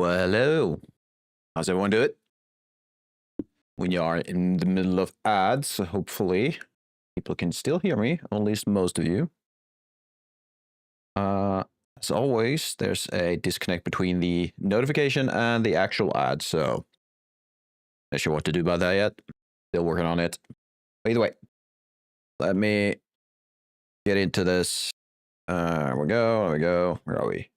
Well, hello. How's everyone doing? We are in the middle of ads, so hopefully people can still hear me, at least most of you. As always, there's a disconnect between the notification and the actual ad, so not sure what to do about that yet. Still working on it. But either way, let me get into this. There we go. There we go. Where are we? I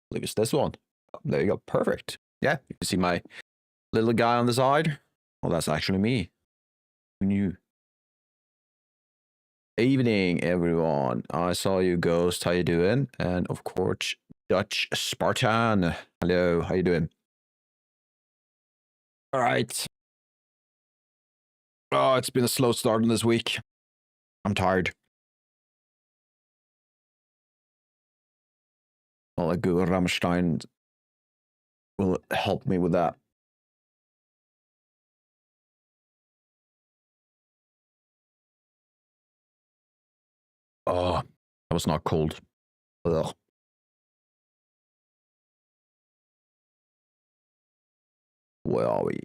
believe it's this one. Oh, there you go. Perfect. Yeah, you can see my little guy on the side. Well, that's actually me. Who knew? Evening, everyone. I saw you, Ghost. How you doing? And of course, Dutch Spartan. Hello. How you doing? All right. Oh, it's been a slow start on this week. I'm tired. Well, a good Rammstein will help me with that. Oh, that was not cold. Ugh. Where are we?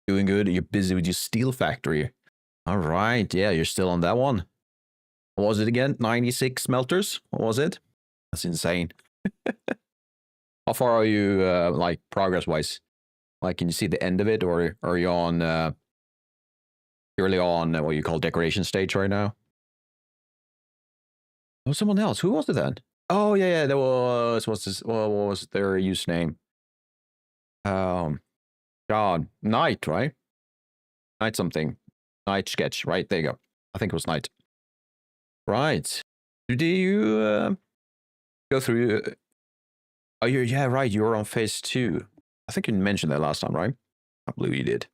Doing good. You're busy with your steel factory. All right. Yeah, you're still on that one. What was it again? 96 smelters? What was it? That's insane. How far are you, like, progress-wise? Like, can you see the end of it, or are you on, purely on what you call decoration stage right now? Oh, someone else. Who was it then? Oh, yeah, there was, what was their username? God, Night, right? Night something. Night Sketch, right? There you go. I think it was Night. Right. Do you go through? Oh, yeah, right. You were on phase 2. I think you mentioned that last time, right? I believe you did.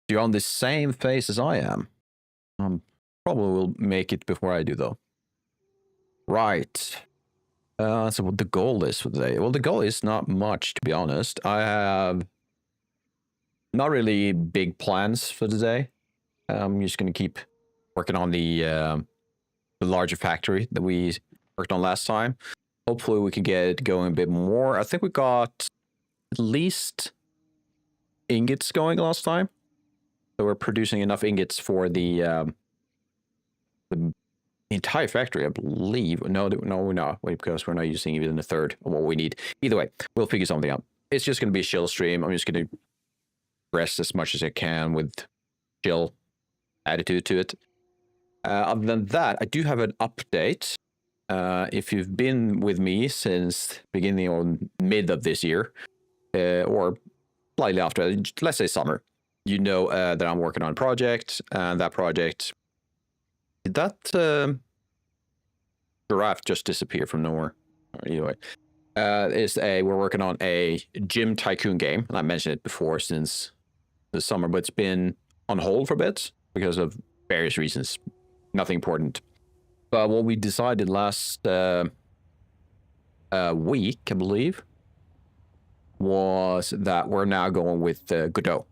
You're on the same phase as I am. Probably will make it before I do, though. Right. So what the goal is for today? Well, the goal is not much, to be honest. I have not really big plans for today. I'm just going to keep working on the larger factory that we worked on last time. Hopefully we can get it going a bit more. I think we got at least ingots going last time. So we're producing enough ingots for the entire factory, I believe. No, we're not. Wait, because we're not using even a third of what we need. Either way, we'll figure something out. It's just going to be a chill stream. I'm just going to rest as much as I can with chill attitude to it. Other than that, I do have an update. If you've been with me since beginning or mid of this year, or slightly after, let's say summer, you know that I'm working on a project, and that project, did that giraffe just disappear from nowhere? Either way, we're working on a gym tycoon game, and I mentioned it before since the summer, but it's been on hold for a bit because of various reasons. Nothing important. But what we decided last week, I believe, was that we're now going with Godot.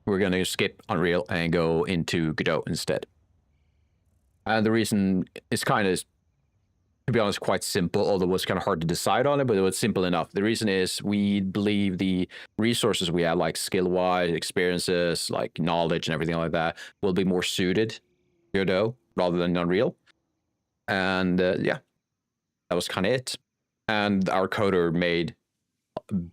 We're going to skip Unreal and go into Godot instead. And the reason is kind of, to be honest, quite simple, although it was kind of hard to decide on it, but it was simple enough. The reason is we believe the resources we have, like skill-wise, experiences, like knowledge and everything like that, will be more suited to Godot rather than Unreal. And yeah, that was kind of it. And our coder made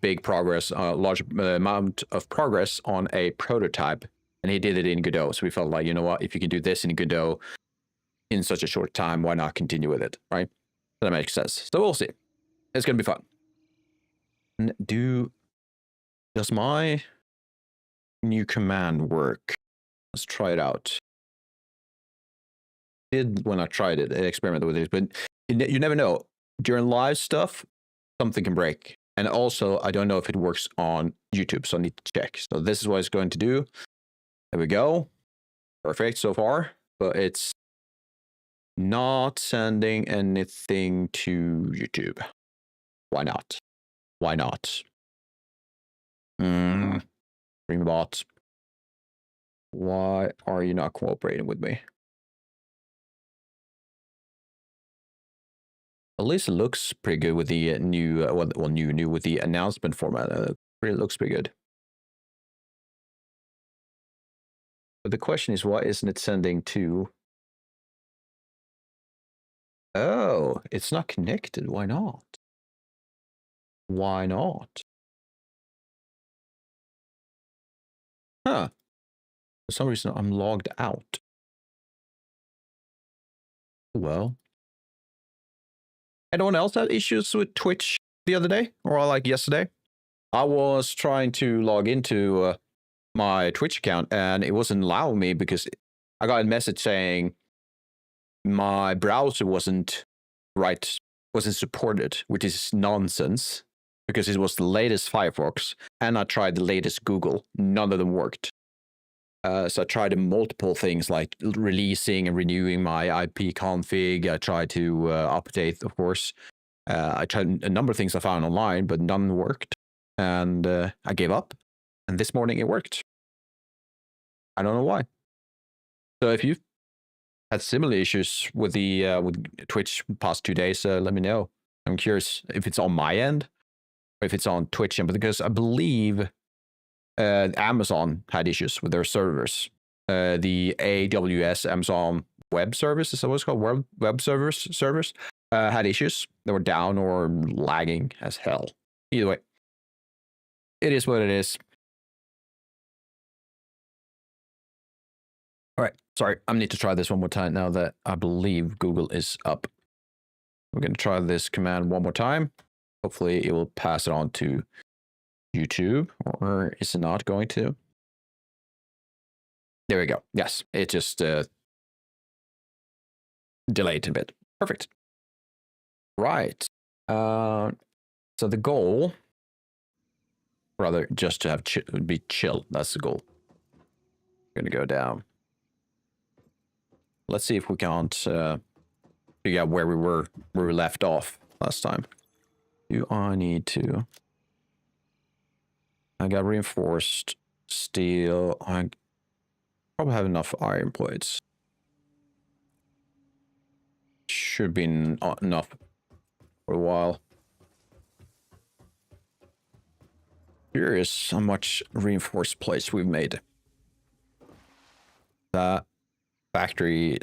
big progress, a large amount of progress on a prototype, and he did it in Godot. So we felt like, you know what, if you can do this in Godot in such a short time, why not continue with it, right? That makes sense. So we'll see. It's going to be fun. Does my new command work? Let's try it out. When I tried it, I experimented with it, but you never know. During live stuff, something can break. And also, I don't know if it works on YouTube, so I need to check. So this is what it's going to do. There we go. Perfect so far, but it's not sending anything to YouTube. Why not? Why not? Streambot. Why are you not cooperating with me? At least it looks pretty good with the new, new with the announcement format. It looks pretty good. But the question is, why isn't it sending to? Oh, it's not connected. Why not? Why not? Huh. For some reason, I'm logged out. Well. Anyone else had issues with Twitch the other day? Or like yesterday? I was trying to log into my Twitch account and it wasn't allowing me because I got a message saying my browser wasn't supported, which is nonsense because it was the latest Firefox and I tried the latest Google. None of them worked. So I tried multiple things like releasing and renewing my IP config. I tried to update, of course. I tried a number of things I found online, but none worked. And I gave up. And this morning it worked. I don't know why. So if you've had similar issues with the with Twitch past 2 days, let me know. I'm curious if it's on my end or if it's on Twitch end, because I believe Amazon had issues with their servers. The AWS Amazon Web Service, is that what it's called? Web servers had issues. They were down or lagging as hell. Either way, it is what it is. All right, sorry, I need to try this one more time now that I believe Google is up. We're going to try this command one more time. Hopefully it will pass it on to YouTube, or is it not going to? There we go. Yes, it just delayed a bit. Perfect. Right. So the goal, rather, just to have be chill. That's the goal. We're going to go down. Let's see if we can't figure out where we left off last time. Do I need to? I got reinforced steel. I probably have enough iron plates. Should be enough for a while. Curious how much reinforced plates we've made. That factory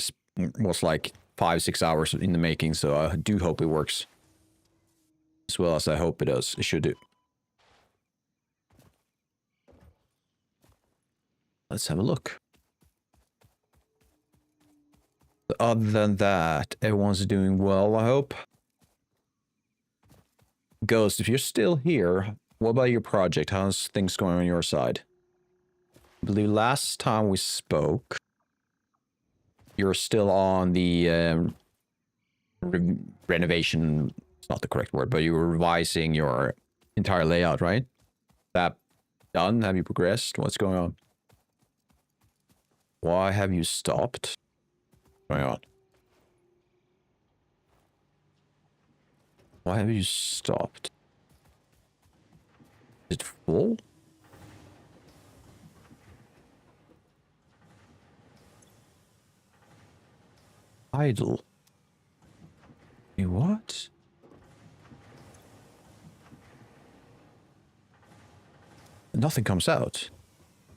was like 5-6 hours in the making, so I do hope it works as well as I hope it does. It should do. Let's have a look. Other than that, everyone's doing well, I hope. Ghost, if you're still here, what about your project? How's things going on your side? I believe last time we spoke, you're still on the renovation. It's not the correct word, but you were revising your entire layout, right? That done? Have you progressed? What's going on? Why have you stopped? What's going on? Why have you stopped? Is it full? Idle. What? Nothing comes out.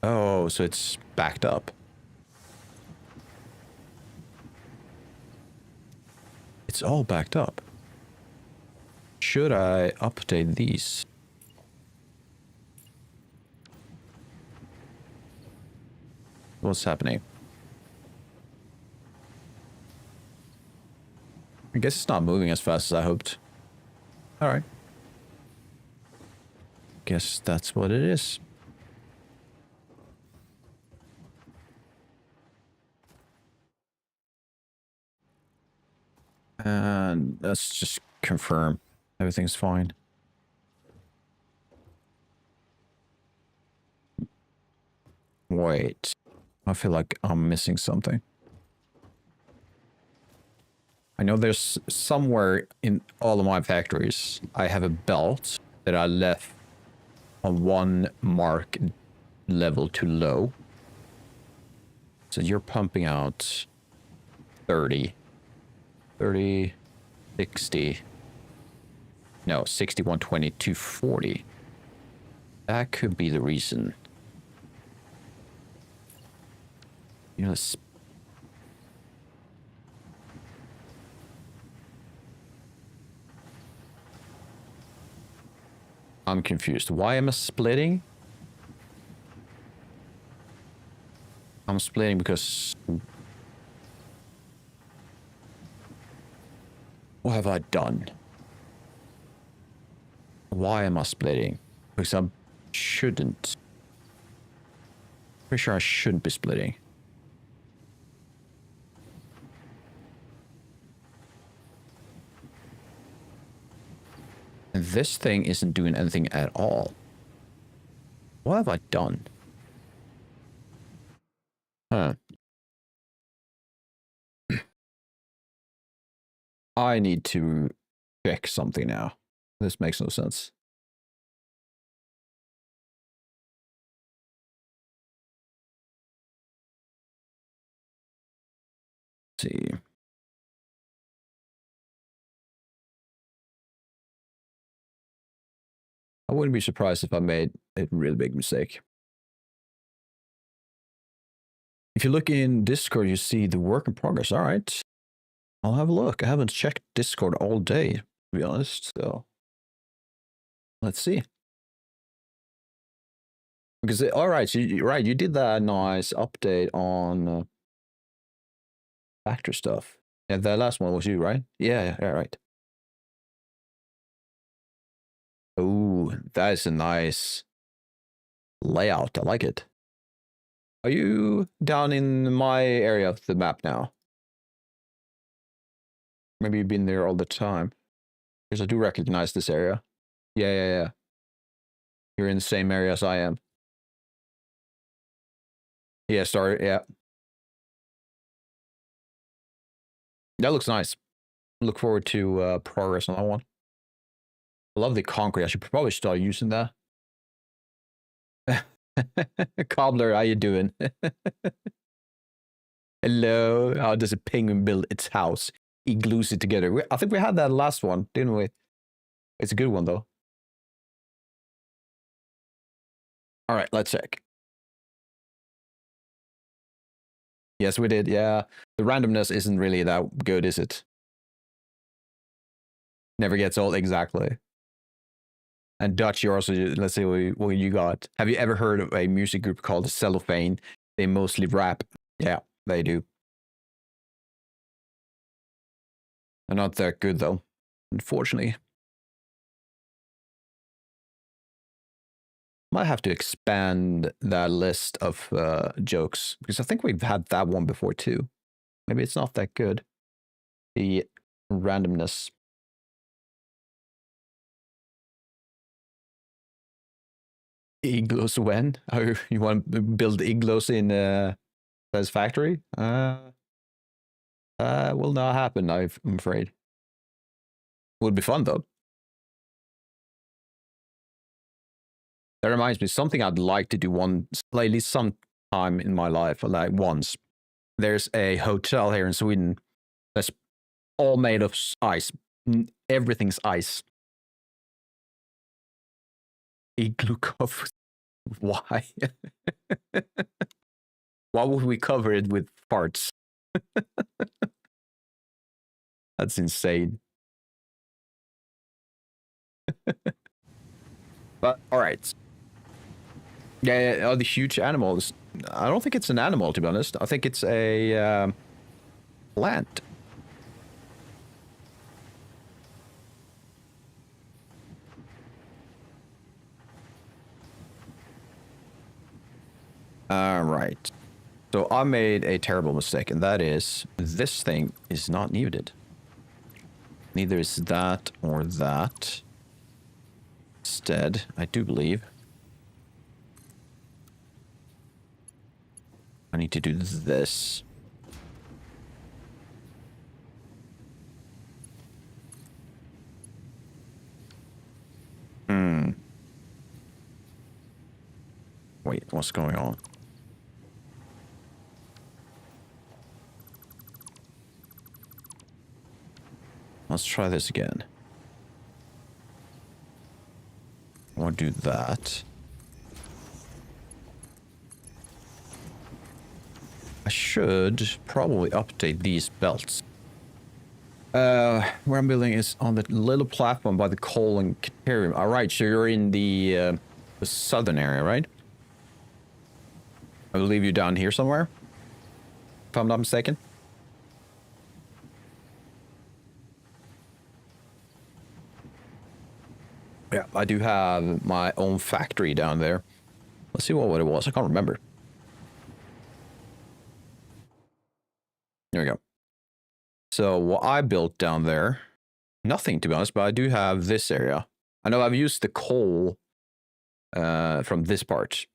Oh, so it's backed up. It's all backed up. Should I update these? What's happening? I guess it's not moving as fast as I hoped. All right. Guess that's what it is. And let's just confirm everything's fine. Wait, I feel like I'm missing something. I know there's somewhere in all of my factories, I have a belt that I left on one mark level too low. So you're pumping out 30. 60. No, 6120, 240. That could be the reason. You know, I'm confused. Why am I splitting? I'm splitting because... What have I done? Why am I splitting? Because I shouldn't. Pretty sure I shouldn't be splitting. And this thing isn't doing anything at all. What have I done? Huh. I need to check something now. This makes no sense. Let's see. I wouldn't be surprised if I made a really big mistake. If you look in Discord, you see the work in progress. All right. I'll have a look. I haven't checked Discord all day, to be honest. So let's see. Because, all right, so you did that nice update on factor stuff. Yeah, the last one was you, right? Yeah, right. Oh, that is a nice layout. I like it. Are you down in my area of the map now? Maybe you've been there all the time. Because I do recognize this area. Yeah. You're in the same area as I am. Yeah, sorry, yeah. That looks nice. Look forward to progress on that one. I love the concrete. I should probably start using that. Cobbler, how you doing? Hello. How does a penguin build its house? He glues it together. I think we had that last one, didn't we? It's a good one, though. All right, let's check. Yes, we did. Yeah. The randomness isn't really that good, is it? Never gets old, exactly. And Dutch, you also, let's see what you got. Have you ever heard of a music group called Cellophane? They mostly rap. Yeah, they do. They're not that good, though, unfortunately. Might have to expand that list of jokes, because I think we've had that one before, too. Maybe it's not that good. The randomness. Igloos when? Oh, you want to build igloos in Satisfactory? Will not happen, I'm afraid. Would be fun, though. That reminds me, something I'd like to do once, like at least sometime in my life, like once. There's a hotel here in Sweden that's all made of ice. Everything's ice. Igloo cover. Why? Why would we cover it with farts? That's insane. But all right. Yeah, the huge animals. I don't think it's an animal, to be honest. I think it's a plant. All right. So I made a terrible mistake, and that is this thing is not needed. Neither is that or that. Instead, I do believe I need to do this. Wait, what's going on? Let's try this again. I want to do that. I should probably update these belts. Where I'm building is on the little platform by the coal and caterium. All right, so you're in the southern area, right? I will leave you down here somewhere, if I'm not mistaken. Yeah, I do have my own factory down there. Let's see what it was. I can't remember. There we go. So what I built down there, nothing to be honest, but I do have this area. I know I've used the coal from this part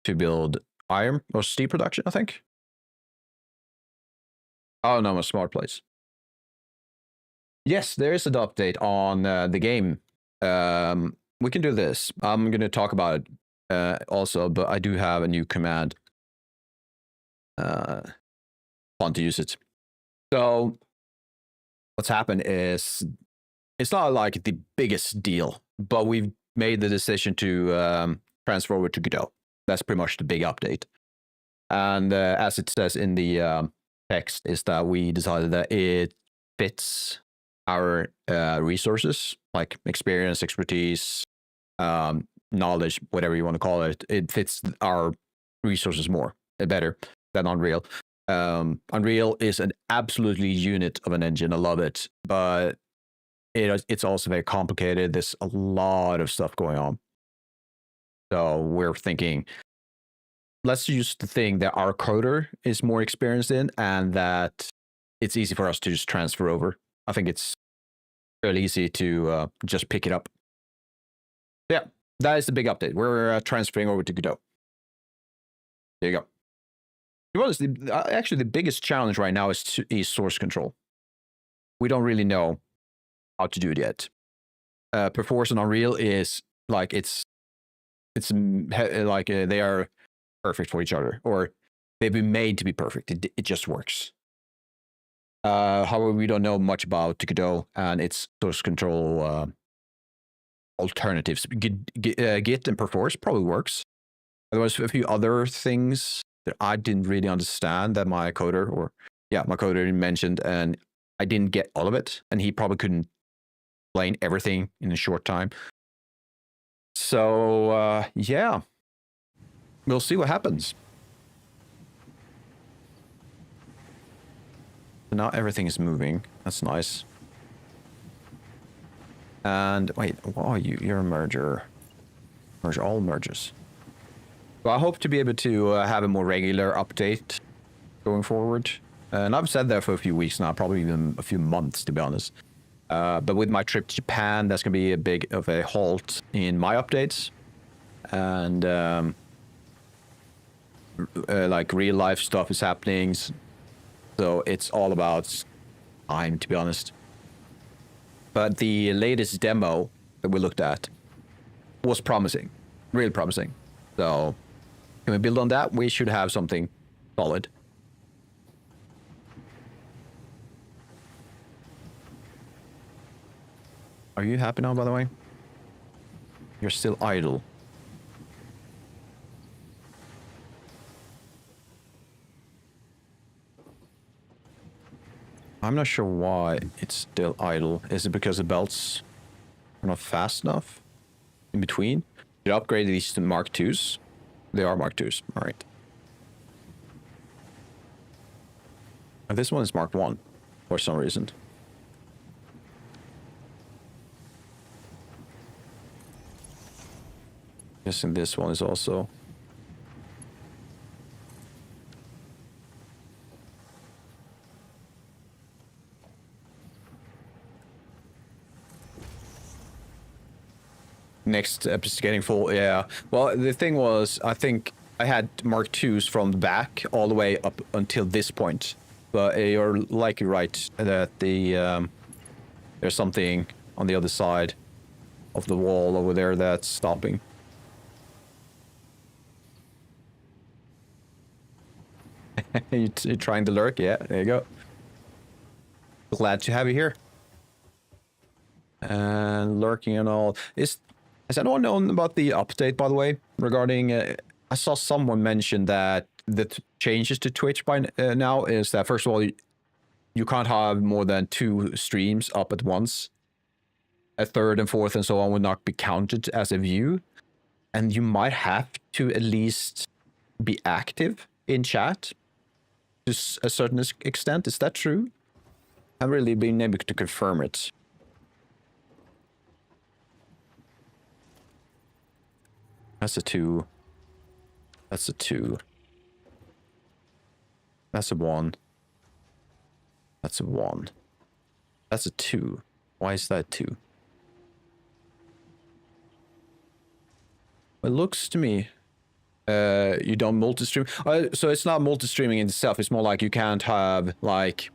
to build iron or steel production, I think. Oh no, a smart place. Yes, there is an update on the game. We can do this. I'm going to talk about it also, but I do have a new command. Fun to use it. So what's happened is it's not like the biggest deal, but we've made the decision to transfer over to Godot. That's pretty much the big update. And as it says in the text, is that we decided that it fits our resources, like experience, expertise, knowledge, whatever you want to call it. It fits our resources more, better than Unreal. Unreal is an absolutely unit of an engine. I love it, but it's also very complicated. There's a lot of stuff going on. So we're thinking, let's use the thing that our coder is more experienced in and that it's easy for us to just transfer over. I think it's fairly easy to just pick it up. Yeah, that is the big update. We're transferring over to Godot. There you go. To be honest, actually, the biggest challenge right now is source control. We don't really know how to do it yet. Perforce and Unreal is like it's like they are perfect for each other, or they've been made to be perfect. It just works. However, we don't know much about Godot and its source control alternatives. Git and Perforce probably works. There was a few other things that I didn't really understand that my coder mentioned, and I didn't get all of it, and he probably couldn't explain everything in a short time. So yeah, we'll see what happens. Now everything is moving. That's nice. And wait, what are you? You're a merger. Merge all merges. Well, I hope to be able to have a more regular update going forward. And I've said that for a few weeks now, probably even a few months, to be honest. But with my trip to Japan, that's going to be a big of a halt in my updates. And like real life stuff is happening. So it's all about time, to be honest. But the latest demo that we looked at was promising, really promising. So can we build on that? We should have something solid. Are you happy now, by the way? You're still idle. I'm not sure why it's still idle. Is it because the belts are not fast enough in between? You upgrade these to Mark IIs. They are Mark IIs. All right. And this one is Mark I for some reason. Guessing this one is also. Next episode getting full, yeah. Well, the thing was, I think I had Mark IIs from the back all the way up until this point. But you're likely right that the there's something on the other side of the wall over there that's stopping. You're trying to lurk? Yeah, there you go. Glad to have you here. and lurking and all. Has anyone known about the update, by the way, regarding? I saw someone mention that the changes to Twitch by now is that, first of all, you can't have more than 2 streams up at once. A third and fourth and so on would not be counted as a view, and you might have to at least be active in chat to a certain extent. Is that true? I haven't really been able to confirm it. That's a 2. That's a 2. That's a 1. That's a 1. That's a 2. Why is that 2? It looks to me you don't multi-stream. So it's not multi-streaming in itself. It's more like you can't have, like,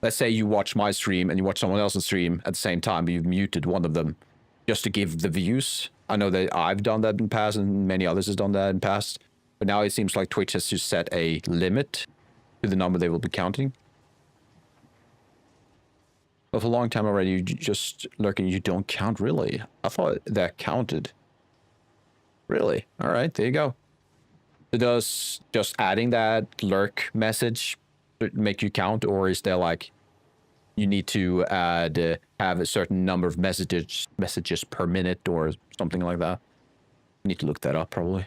let's say you watch my stream and you watch someone else's stream at the same time, but you've muted one of them just to give the views. I know that I've done that in the past and many others have done that in the past. But now it seems like Twitch has to set a limit to the number they will be counting. But for a long time already, you just lurking, you don't count really. I thought that counted. Really? All right, there you go. Does just adding that lurk message make you count, or is there like you need to add have a certain number of messages per minute or something like that? I need to look that up probably.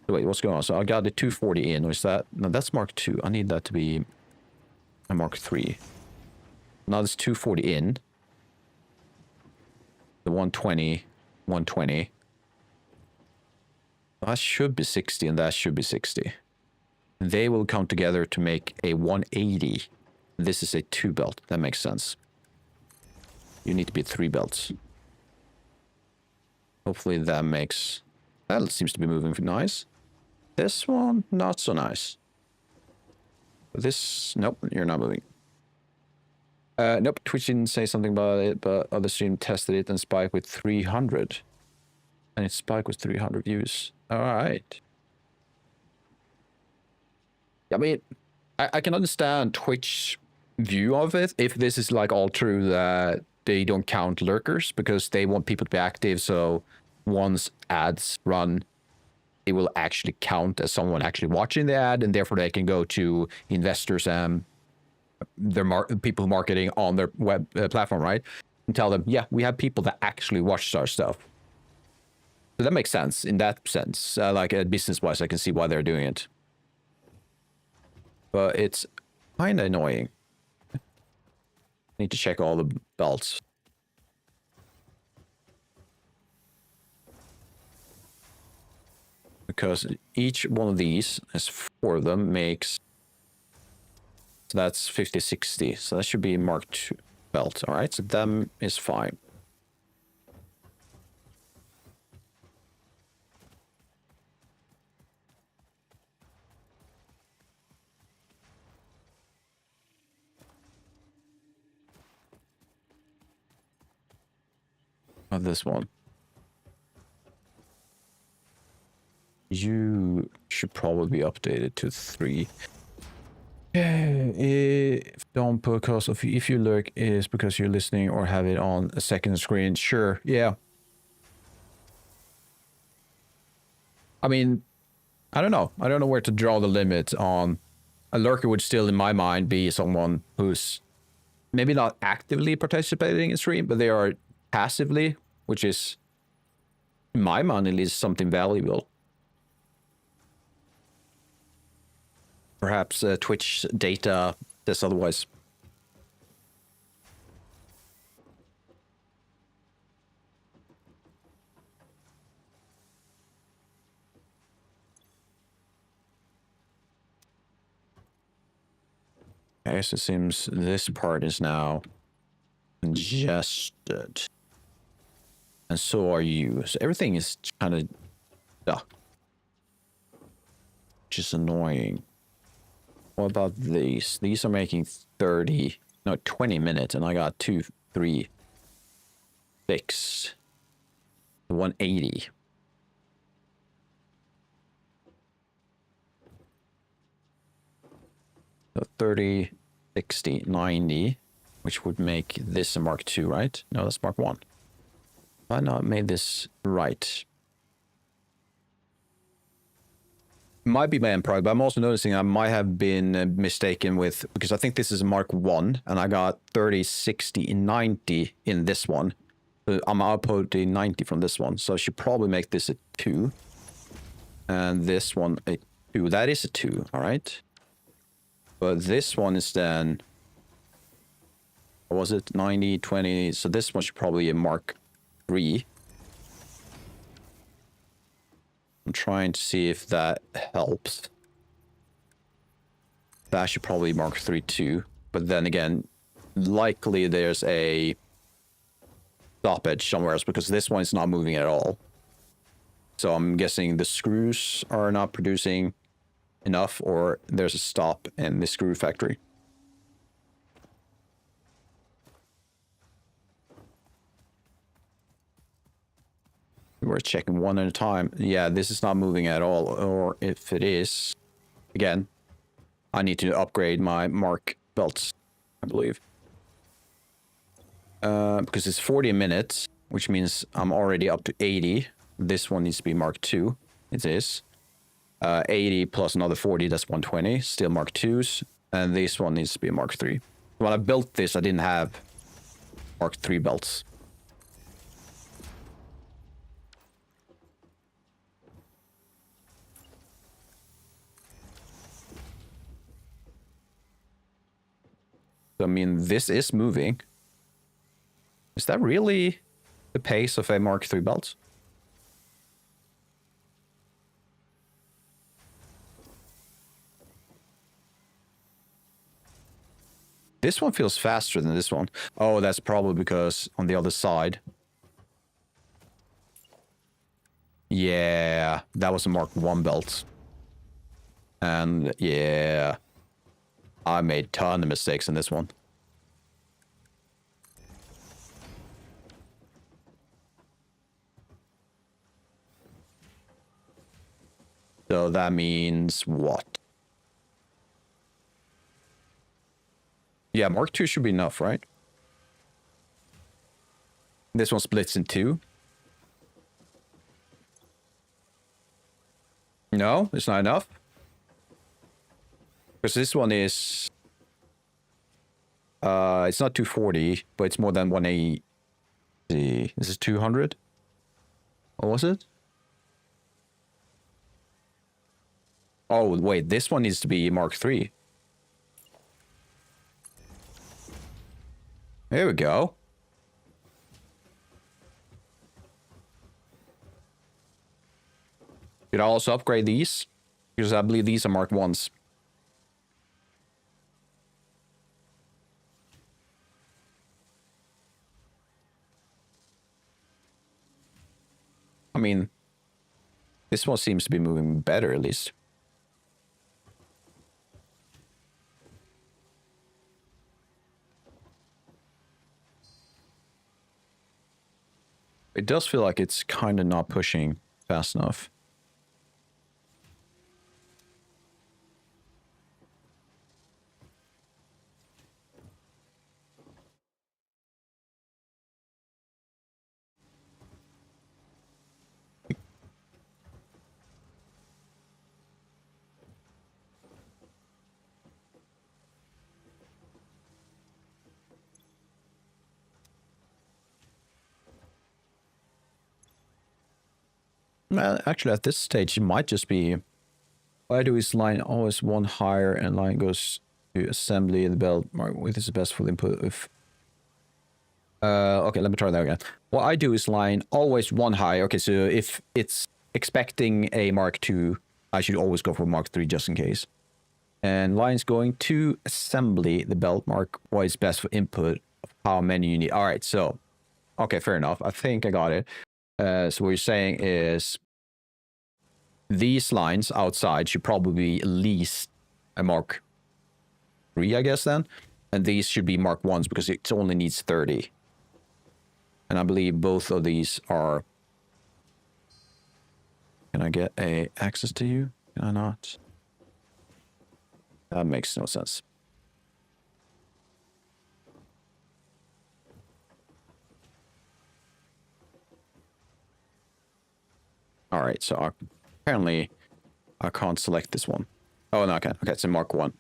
So wait, what's going on? So I got the 240 in. Or is that no? That's Mark 2. I need that to be a Mark 3. Now this 240 in. The 120, 120. That should be 60 and that should be 60. They will come together to make a 180. This is a 2 belt. That makes sense. You need to be 3 belts. Hopefully that makes... That seems to be moving nice. This one, not so nice. This... Nope, you're not moving. Nope, Twitch didn't say something about it, but other stream tested it and spiked with 300. And it spiked with 300 views. Alright. I mean, I can understand Twitch view of it if this is like all true that they don't count lurkers because they want people to be active, so once ads run, it will actually count as someone actually watching the ad, and therefore they can go to investors and their people marketing on their web platform, right? And tell them, yeah, we have people that actually watch our stuff. So that makes sense in that sense. Like business-wise, I can see why they're doing it. But it's kind of annoying. I need to check all the belts. Because each one of these, as 4 of them, makes... So that's 50, 60. So that should be Mark 2 belt. All right, so them is fine. Not this one. You should probably be updated to 3. If don't because of if you lurk is because you're listening or have it on a second screen. Sure, yeah. I mean, I don't know. I don't know where to draw the limit on. A lurker would still, in my mind, be someone who's maybe not actively participating in stream, but they are passively, which is, in my mind at least, something valuable. Perhaps Twitch data says otherwise. Okay, so it seems this part is now congested. And so are you. So everything is kind of stuck. Which is annoying. What about these? These are making 30, no, 20 minutes, and I got 2, 3, 6, 180. So 30, 60, 90. which would make this a Mark 2, right? No, that's Mark 1. Have I not made this right? Might be my end product, but I'm also noticing I might have been mistaken with, because I think this is a Mark 1, and I got 30, 60, and 90 in this one. So I'm outputting 90 from this one, so I should probably make this a 2. And this one a 2. That is a 2, all right? But this one is then... What was it? 90, 20. So this one should probably be a Mark 3. I'm trying to see if that helps. That should probably be Mark 3 too. But then again, likely there's a stoppage somewhere else because this one is not moving at all. So I'm guessing the screws are not producing enough, or there's a stop in the screw factory. We're checking one at a time. Yeah, this is not moving at all. Or if it is, again, I need to upgrade my Mark belts, I believe. Because it's 40 a minute, which means I'm already up to 80. This one needs to be Mark 2. It is. 80 plus another 40, that's 120. Still Mark 2s. And this one needs to be a Mark 3. When I built this, I didn't have Mark 3 belts. I mean, this is moving. Is that really the pace of a Mark 3 belt? This one feels faster than this one. Oh, that's probably because on the other side. Yeah, that was a Mark 1 belt. And yeah, I made a ton of mistakes in this one. So that means what? Yeah, Mark 2 should be enough, right? This one splits in 2. No, it's not enough. Because this one is... it's not 240, but it's more than 180. This is 200? What was it? Oh, wait, this one needs to be Mark 3. There we go. Could I also upgrade these? Because I believe these are Mark 1s. I mean, this one seems to be moving better, at least. It does feel like it's kind of not pushing fast enough. Actually, at this stage, it might just be... What I do is line always one higher and line goes to assembly the belt with is the best full input if... okay, let me try that again. What I do is line always one higher. Okay, so if it's expecting a Mark 2, I should always go for Mark 3 just in case. And lines going to assembly the belt mark what is best for input of how many you need. All right, so... Okay, fair enough. I think I got it. So what you're saying is these lines outside should probably be at least a Mark 3, I guess, then. And these should be Mark 1s because it only needs 30. And I believe both of these are... Can I get a access to you? Can I not? That makes no sense. All right, so apparently I can't select this one. Oh, no, I can. Okay, it's in Mark 1.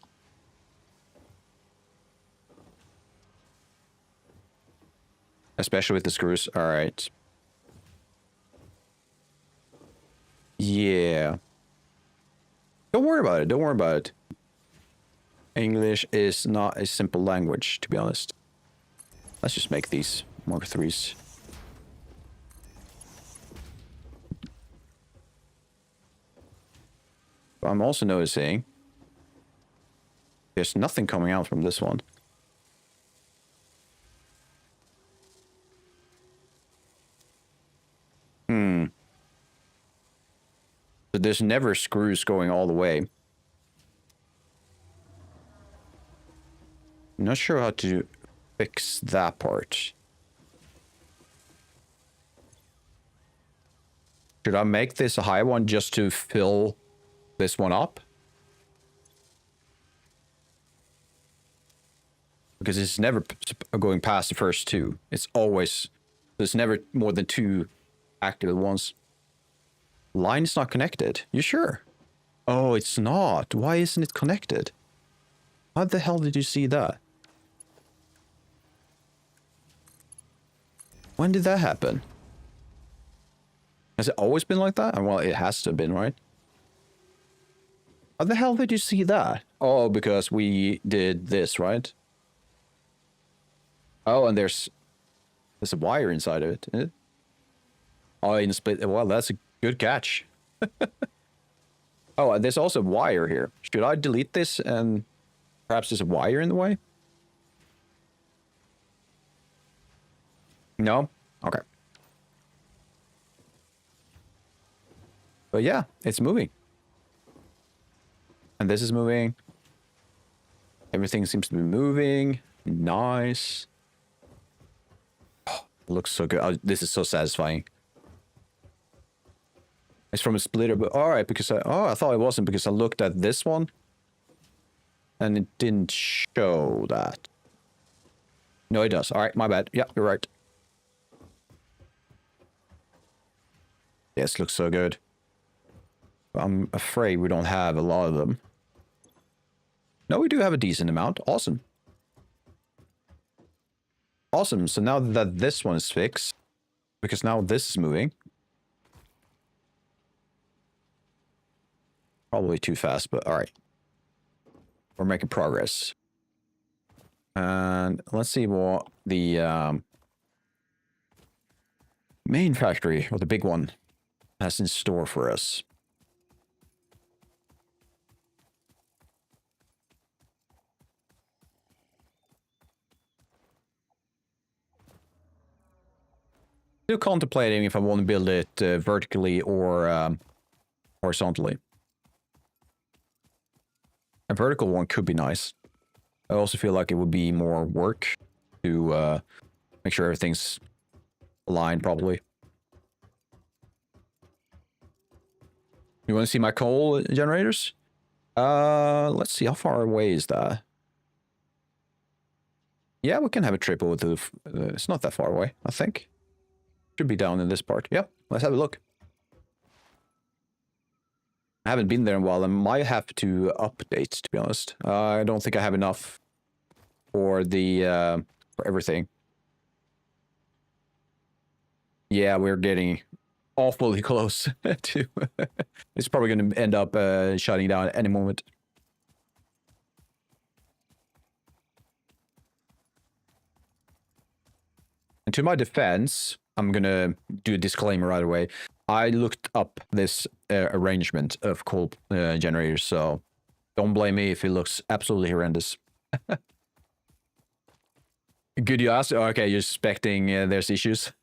Especially with the screws. All right. Yeah. Don't worry about it. Don't worry about it. English is not a simple language, to be honest. Let's just make these Mark 3s. I'm also noticing there's nothing coming out from this one. But there's never screws going all the way. I'm not sure how to fix that part. Should I make this a high one just to fill this one up? Because it's never going past the first two. It's always, there's never more than 2 active at once. Line is not connected. You sure? Oh, it's not. Why isn't it connected? How the hell did you see that? When did that happen? Has it always been like that? Well, it has to have been, right? How the hell did you see that? Oh, because we did this, right? Oh, and there's a wire inside of it, isn't it? Oh, in split. Well, that's a good catch. Oh, and there's also a wire here. Should I delete this and perhaps there's a wire in the way? No? Okay. But yeah, it's moving. And this is moving. Everything seems to be moving. Nice. Oh, looks so good. Oh, this is so satisfying. It's from a splitter, but all right, because I thought it wasn't because I looked at this one and it didn't show that. No, it does. All right, my bad. Yeah, you're right. Yes, looks so good. I'm afraid we don't have a lot of them. No, we do have a decent amount. Awesome. Awesome. So now that this one is fixed, because now this is moving. Probably too fast, but all right. We're making progress. And let's see what the main factory, or the big one, has in store for us. Still contemplating if I want to build it vertically or horizontally. A vertical one could be nice. I also feel like it would be more work to make sure everything's aligned properly. You want to see my coal generators? Let's see, how far away is that? Yeah, we can have a trip over to the... it's not that far away, I think. Should be down in this part. Yep, let's have a look. I haven't been there in a while. I might have to update, to be honest. I don't think I have enough for the for everything. Yeah, we're getting awfully close to... it's probably going to end up shutting down at any moment. And to my defense, I'm going to do a disclaimer right away. I looked up this arrangement of coal generators, so don't blame me if it looks absolutely horrendous. Good you asked? Okay, you're suspecting there's issues?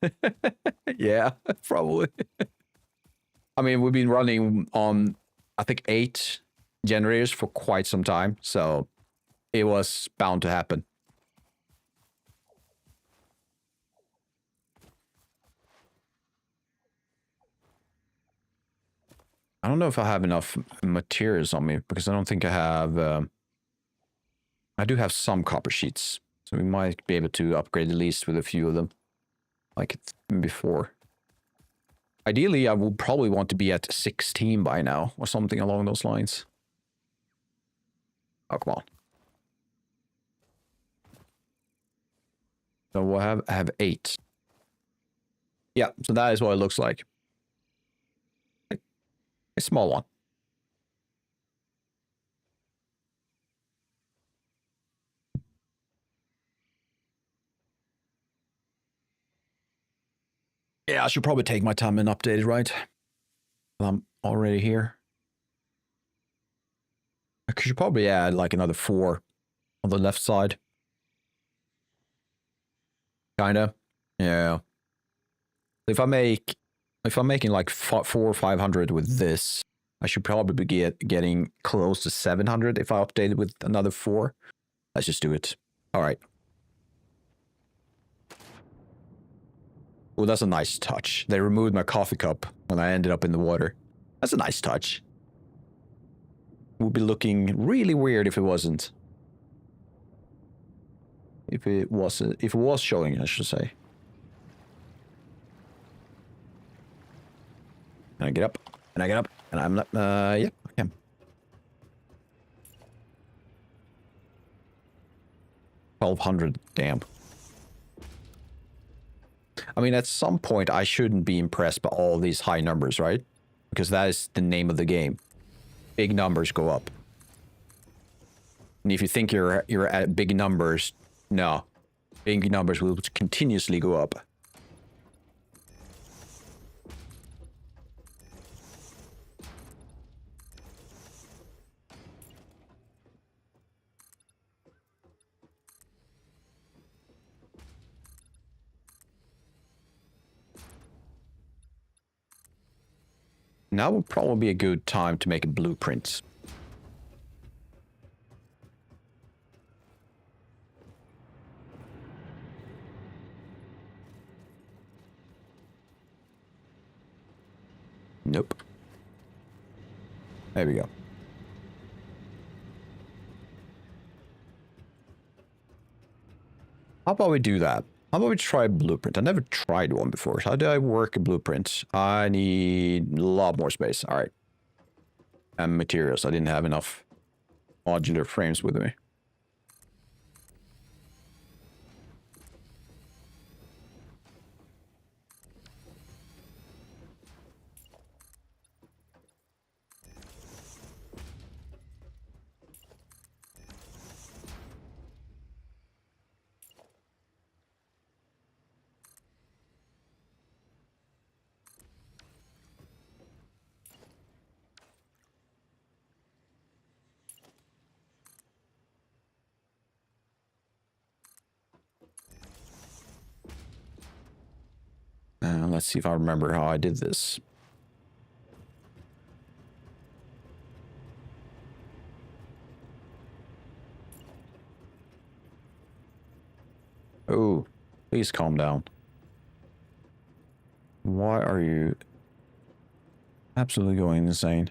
Yeah, probably. I mean, we've been running on, I think, 8 generators for quite some time, so it was bound to happen. I don't know if I have enough materials on me, because I don't think I have... I do have some copper sheets, so we might be able to upgrade at least with a few of them, like before. Ideally, I would probably want to be at 16 by now, or something along those lines. Oh, come on. So I have 8. Yeah, so that is what it looks like. A small one. Yeah, I should probably take my time and update it, right? I'm already here. I should probably add like another 4 on the left side. Kinda. Yeah. If I'm making like 400 or 500 with this, I should probably be getting close to 700 if I update it with another 4. Let's just do it. All right. Oh, that's a nice touch. They removed my coffee cup when I ended up in the water. That's a nice touch. It would be looking really weird if it wasn't. If it was showing, I should say. And I get up, and I get up, and I'm not, yeah, I can. $1,200, damn. I mean, at some point, I shouldn't be impressed by all these high numbers, right? Because that is the name of the game. Big numbers go up. And if you think you're at big numbers, no. Big numbers will continuously go up. Now would probably be a good time to make a blueprint. Nope. There we go. How about we do that? How about we try a blueprint? I never tried one before. How do I work a blueprint? I need a lot more space. All right. And materials. I didn't have enough modular frames with me. Let's see if I remember how I did this. Oh, please calm down. Why are you absolutely going insane?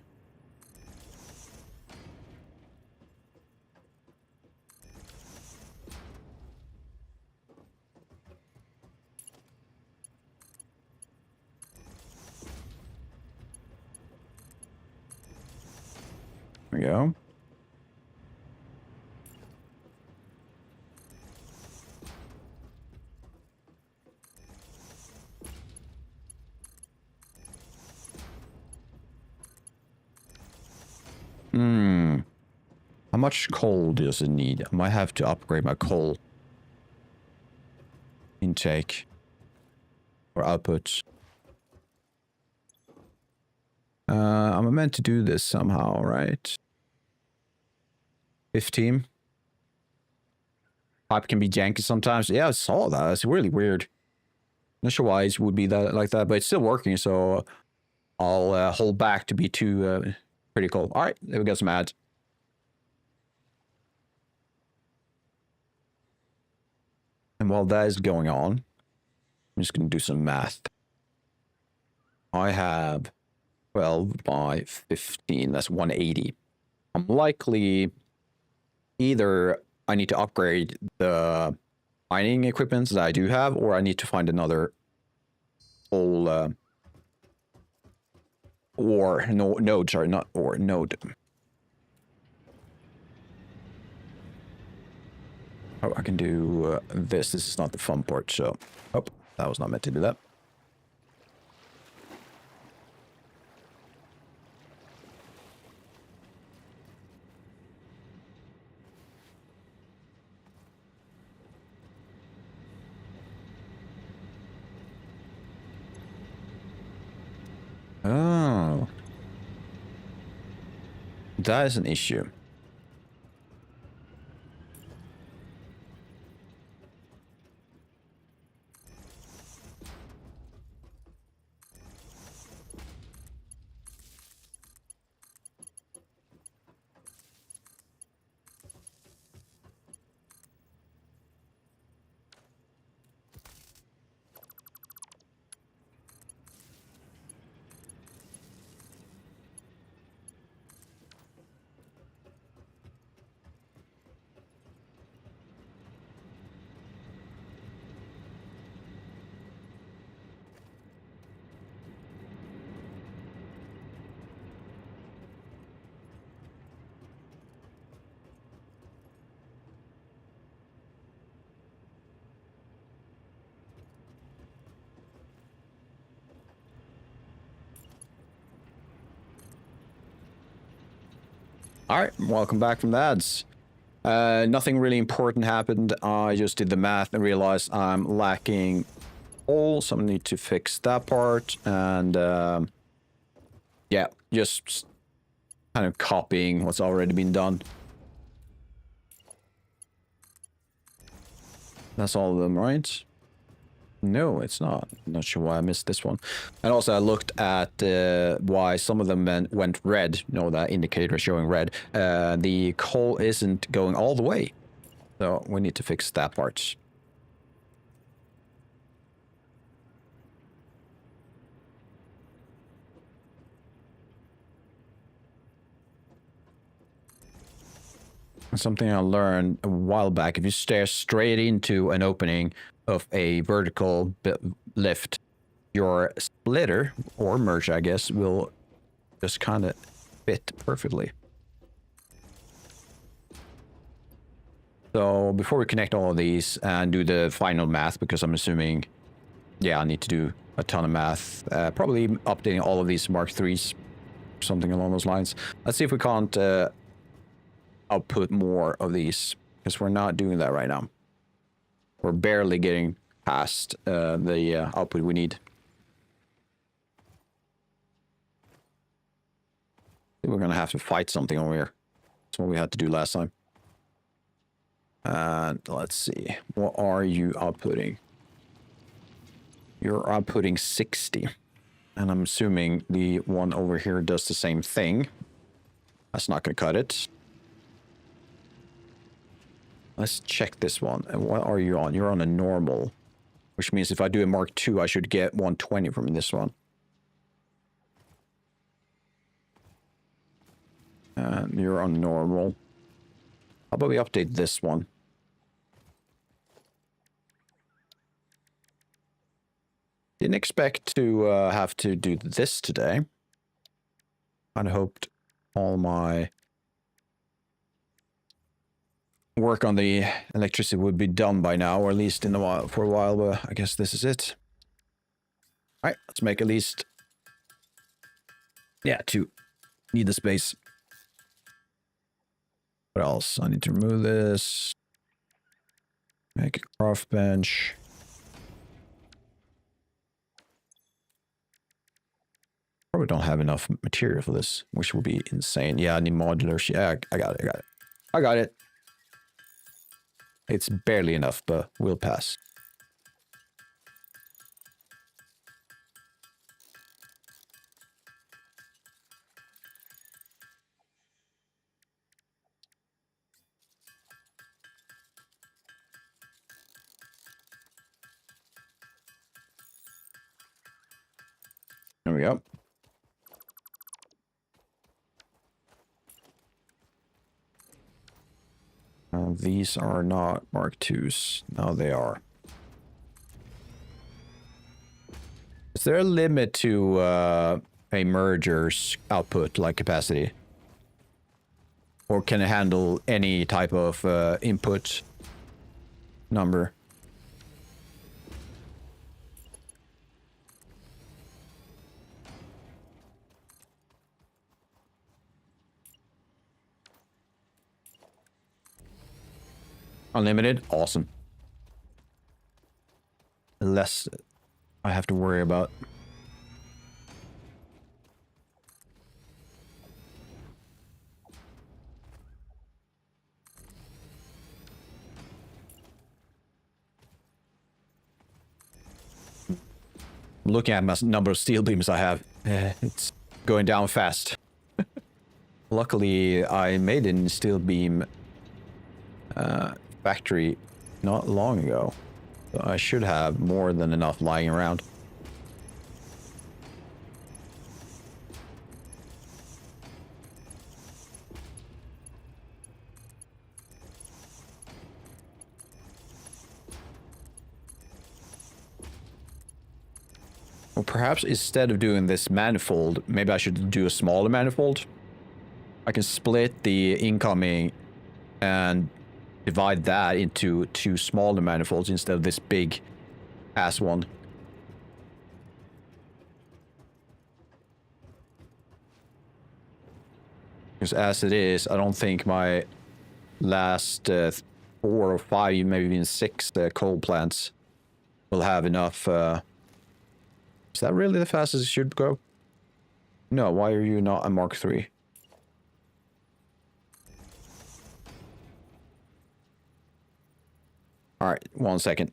There we go. How much coal does it need? I might have to upgrade my coal intake or output. I'm meant to do this somehow, right? 15. Pipe can be janky sometimes. Yeah, I saw that. It's really weird. Not sure why it would be that like that, but it's still working, so I'll hold back to be too critical. All right, there we go, some ads. And while that is going on, I'm just going to do some math. I have 12 by 15. That's 180. I'm likely either I need to upgrade the mining equipment that I do have, or I need to find another whole or no node, sorry, not or node. Oh, I can do this. This is not the fun part, so oh, that was not meant to do that. Oh, that is an issue. All right, welcome back from the ads. Nothing really important happened. I just did the math and realized I'm lacking coal, so I need to fix that part. And yeah, just kind of copying what's already been done. That's all of them, right? No, it's not. Not sure why I missed this one. And also I looked at why some of them went red. You know, that indicator showing red. The coal isn't going all the way. So we need to fix that part. Something I learned a while back, if you stare straight into an opening of a vertical lift, your splitter, or merge I guess, will just kind of fit perfectly. So before we connect all of these and do the final math, because I'm assuming, yeah, I need to do a ton of math, probably updating all of these Mark IIIs, something along those lines. Let's see if we can't output more of these, because we're not doing that right now. We're barely getting past the output we need. I think we're gonna have to fight something over here. That's what we had to do last time. And let's see, what are you outputting? You're outputting 60, and I'm assuming the one over here does the same thing. That's not gonna cut it. Let's check this one. And what are you on? You're on a normal, which means if I do a Mark II, I should get 120 from this one. And you're on normal. How about we update this one? Didn't expect to have to do this today. I'd hoped all my work on the electricity would be done by now, or at least in a while, for a while, but I guess this is it. All right, let's make at least, yeah, 2. Need the space. What else? I need to remove this. Make a craft bench. Probably don't have enough material for this, which will be insane. Yeah, I need modulars. Yeah, I got it. I got it. It's barely enough, but we'll pass. There we go. These are not Mark IIs. Now they are. Is there a limit to a merger's output, like capacity? Or can it handle any type of input number? Unlimited? Awesome. Less I have to worry about. Looking at my number of steel beams I have, it's going down fast. Luckily, I made it in steel beam factory not long ago. So I should have more than enough lying around. Or perhaps instead of doing this manifold, maybe I should do a smaller manifold. I can split the incoming and divide that into 2 smaller manifolds instead of this big ass one. Because as it is, I don't think my last 4 or 5, maybe even 6 coal plants will have enough. Is that really the fastest it should go? No, why are you not a Mark III? All right, 1 second.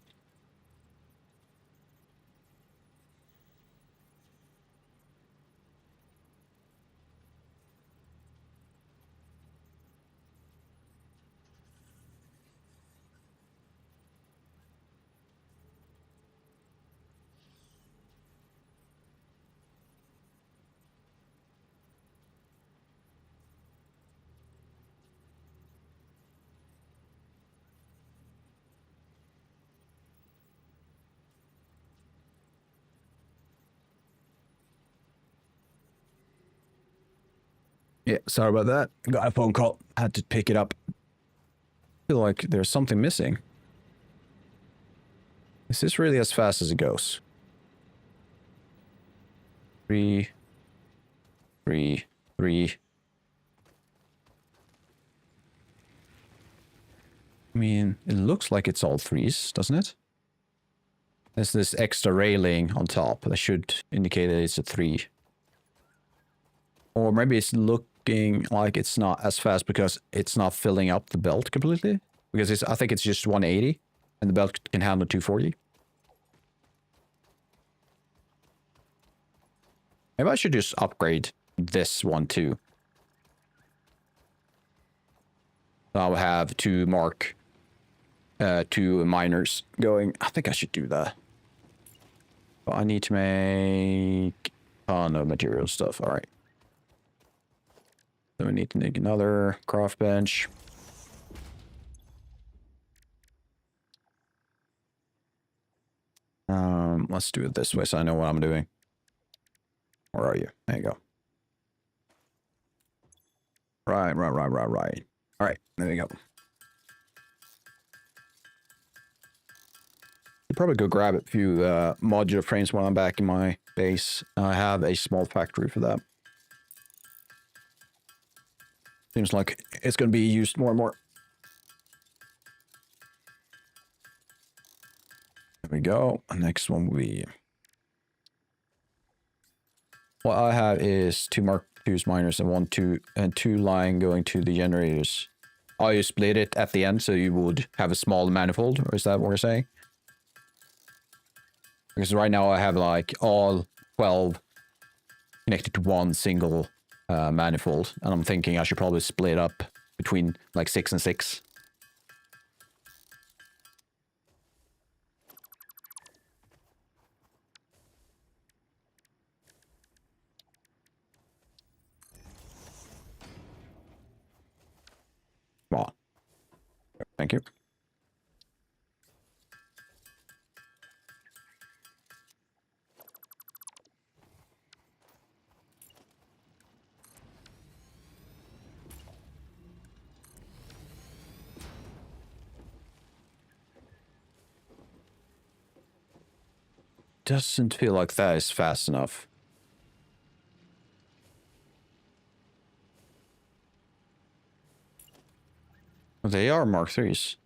Yeah, sorry about that. Got a phone call. Had to pick it up. Feel like there's something missing. Is this really as fast as it goes? 3, 3, 3. I mean, it looks like it's all 3s, doesn't it? There's this extra railing on top that should indicate that it's a 3. Or maybe it's looking like it's not as fast because it's not filling up the belt completely. Because I think it's just 180 and the belt can handle 240. Maybe I should just upgrade this one too. So I'll have 2 Mark 2 miners going. I think I should do that. But I need to make a ton of material stuff. All right. Then we need to make another craft bench. Let's do it this way so I know what I'm doing. Where are you? There you go. Right. All right, there we go. I'll probably go grab a few modular frames when I'm back in my base. I have a small factory for that. Seems like it's going to be used more and more. There we go. Next one will be... What I have is 2 Mark II's miners and 2 line going to the generators. Oh, you split it at the end so you would have a small manifold? Or is that what you're saying? Because right now I have like all 12 connected to one single manifold. And I'm thinking I should probably split up between like 6 and 6. Well, thank you. doesn't feel like that is fast enough. They are Mark 3s.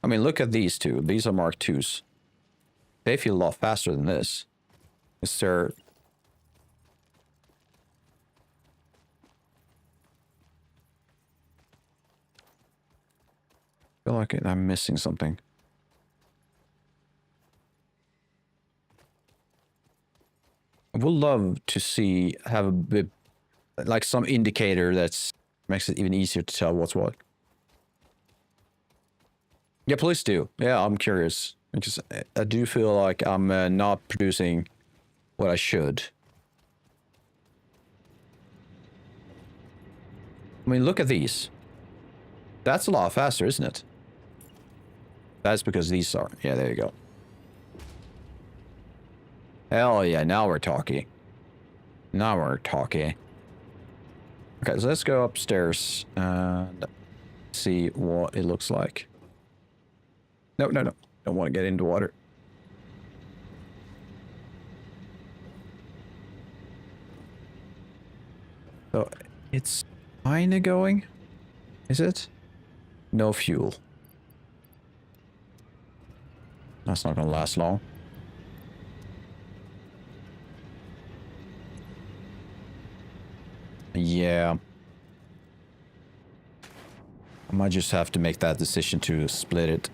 I mean, look at these two. These are Mark 2s. They feel a lot faster than this. Is there... I feel like I'm missing something. I would love to have a bit, like some indicator that makes it even easier to tell what's what. Yeah, please do. Yeah, I'm curious. Because I do feel like I'm not producing what I should. I mean, look at these. That's a lot faster, isn't it? That's because these are... Yeah, there you go. Hell yeah, now we're talking. Now we're talking. Okay, so let's go upstairs and see what it looks like. No, no, no. Don't want to get into water. So, it's kinda going. Is it? No fuel. That's not gonna last long. Yeah. I might just have to make that decision to split it.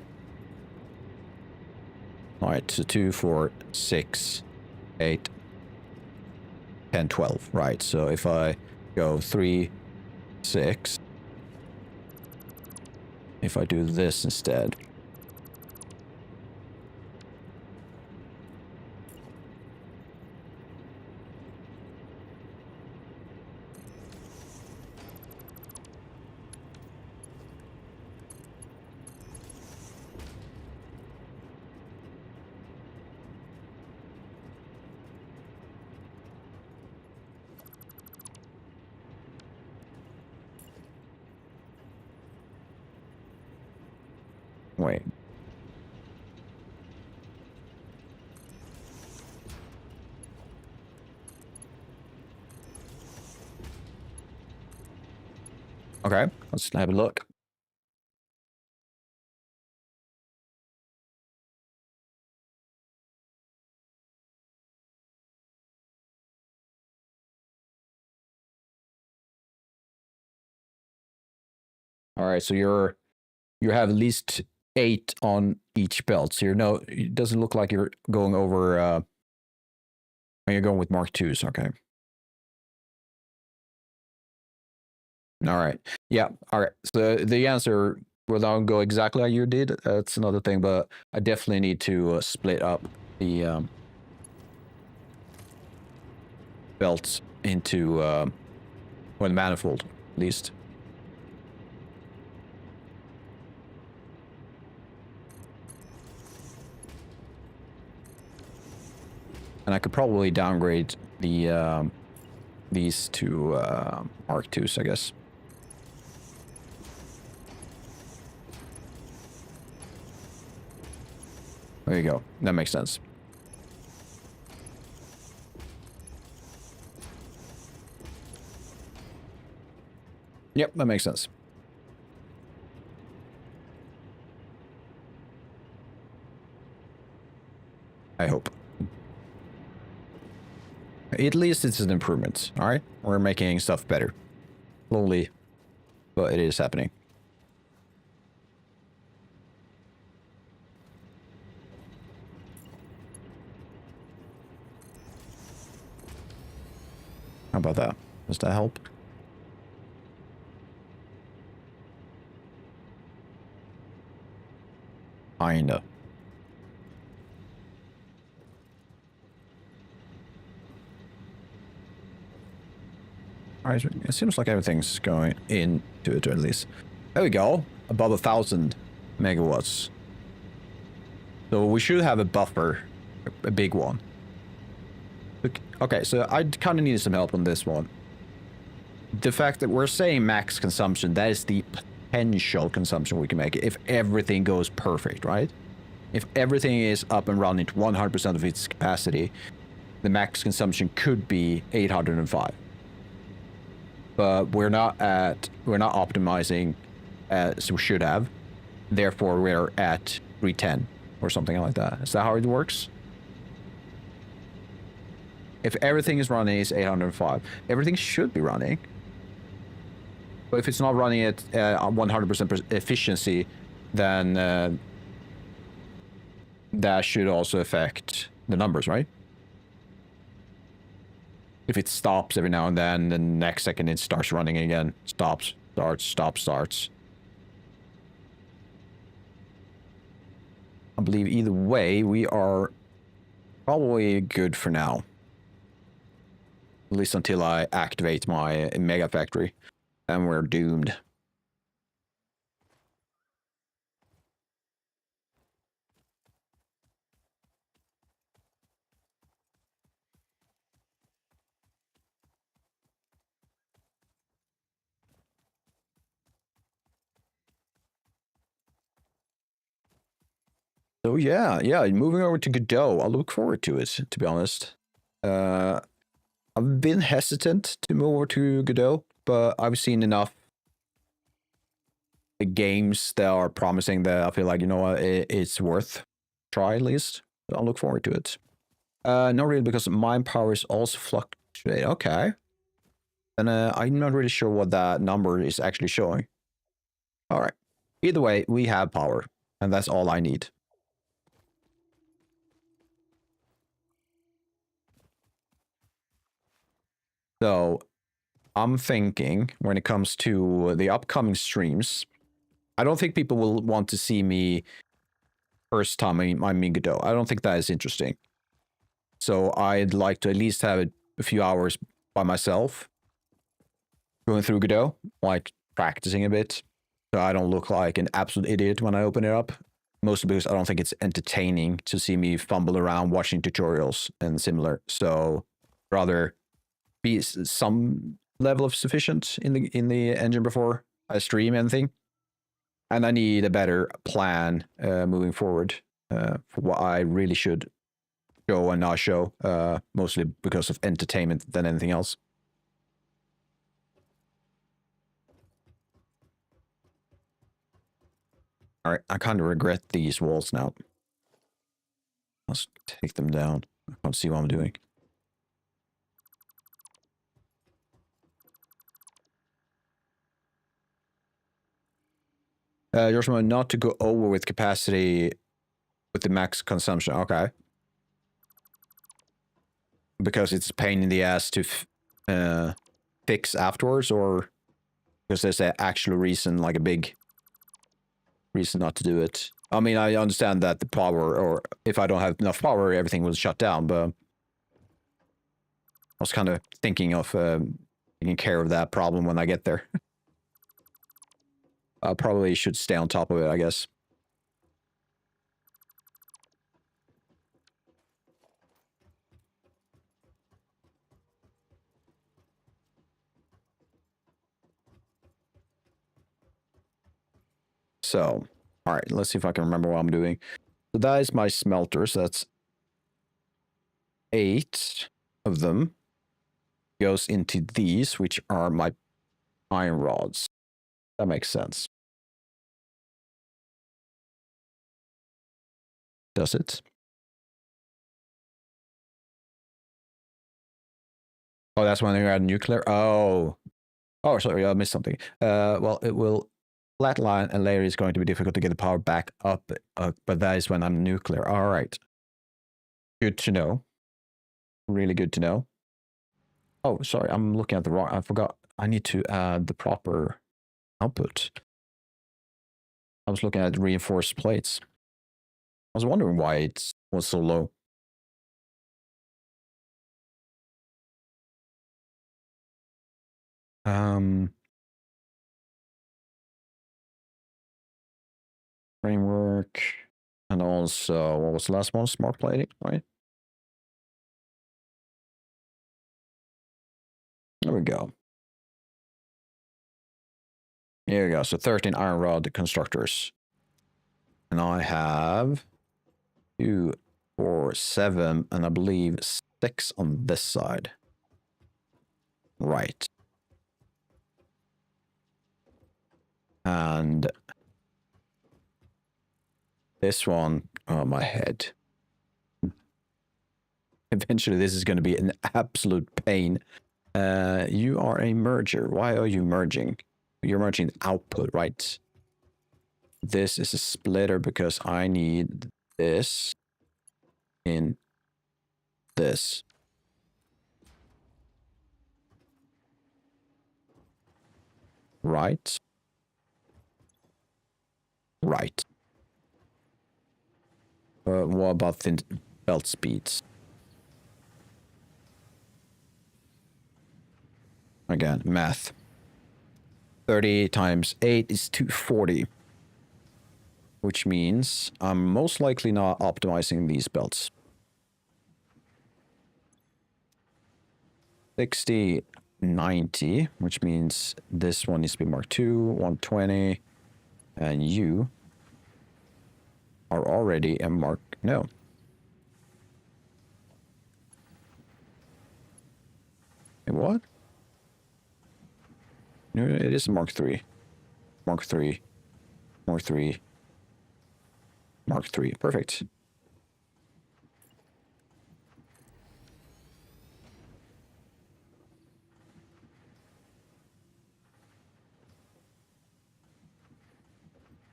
Alright, so 2, 4, 6, 8, 10, 12. Right, so if I go 3, 6. If I do this instead. Wait. Okay, let's have a look. All right, so you have at least 8 on each belt. So it doesn't look like you're going over when you're going with Mark 2s, okay. All right. Yeah, all right. So the answer will not go exactly like you did. That's another thing, but I definitely need to split up the belts into one manifold, at least. And I could probably downgrade the these to Mark 2s, I guess. There you go. That makes sense. Yep, that makes sense. I hope. At least it's an improvement, alright? We're making stuff better. Slowly, but it is happening. How about that? Does that help? Kinda. Alright, it seems like everything's going into it, at least. There we go. Above 1,000 megawatts. So we should have a buffer. A big one. Okay, so I kind of needed some help on this one. The fact that we're saying max consumption, that is the potential consumption we can make if everything goes perfect, right? If everything is up and running to 100% of its capacity, the max consumption could be 805. But we're not optimizing as we should have. Therefore, we're at 310 or something like that. Is that how it works? If everything is running, it's 805. Everything should be running. But if it's not running at 100% efficiency, then that should also affect the numbers, right? If it stops every now and then, the next second it starts running again. Stops, starts, stops, starts. I believe either way, we are probably good for now. At least until I activate my mega factory. Then we're doomed. So yeah, moving over to Godot. I look forward to it, to be honest. I've been hesitant to move over to Godot, but I've seen enough games that are promising that I feel like, you know what, it's worth try at least. I'll look forward to it. Not really, because mind power is also fluctuate. Okay. And I'm not really sure what that number is actually showing. All right. Either way, we have power, and that's all I need. So I'm thinking when it comes to the upcoming streams, I don't think people will want to see me first time I'm in Godot. I don't think that is interesting. So I'd like to at least have a few hours by myself going through Godot, like practicing a bit, so I don't look like an absolute idiot when I open it up. Mostly because I don't think it's entertaining to see me fumble around watching tutorials and similar. So rather be some level of sufficient in the engine before I stream anything. And I need a better plan moving forward for what I really should show and not show, mostly because of entertainment than anything else. All right, I kind of regret these walls now. Let's take them down. I can't see what I'm doing. Yoshima, not to go over with capacity with the max consumption. Okay. Because it's a pain in the ass to fix afterwards, or because there's an actual reason, like a big reason not to do it. I mean, I understand that the power, or if I don't have enough power, everything will shut down, but I was kind of thinking of taking care of that problem when I get there. I probably should stay on top of it, I guess. So, all right, let's see if I can remember what I'm doing. So that is my smelter. So that's 8 of them goes into these, which are my iron rods. That makes sense. Does it? Oh, that's when you add nuclear. Oh, sorry, I missed something. Well, it will flatline and later is going to be difficult to get the power back up, but that is when I'm nuclear. All right. Good to know. Really good to know. Oh, sorry, I'm looking at the wrong. I forgot. I need to add the proper output. I was looking at reinforced plates. I was wondering why it was so low. Framework, and also what was the last one? Smart plating, right? There we go. Here we go. So 13 iron rod constructors. And I have 2, 4, 7, and I believe 6 on this side. Right. And this one, oh, my head. Eventually, this is going to be an absolute pain. You are a merger. Why are you merging? You're merging output, right? This is a splitter because I need this in this. Right. Right. What about the belt speeds? Again, math. 30 times 8 is 240. Which means I'm most likely not optimizing these belts. 60, 90, which means this one needs to be Mark 2, 120, and you are already a Mark, no. What? No, it is Mark 3. Mark 3. Mark 3. Mark 3. Perfect.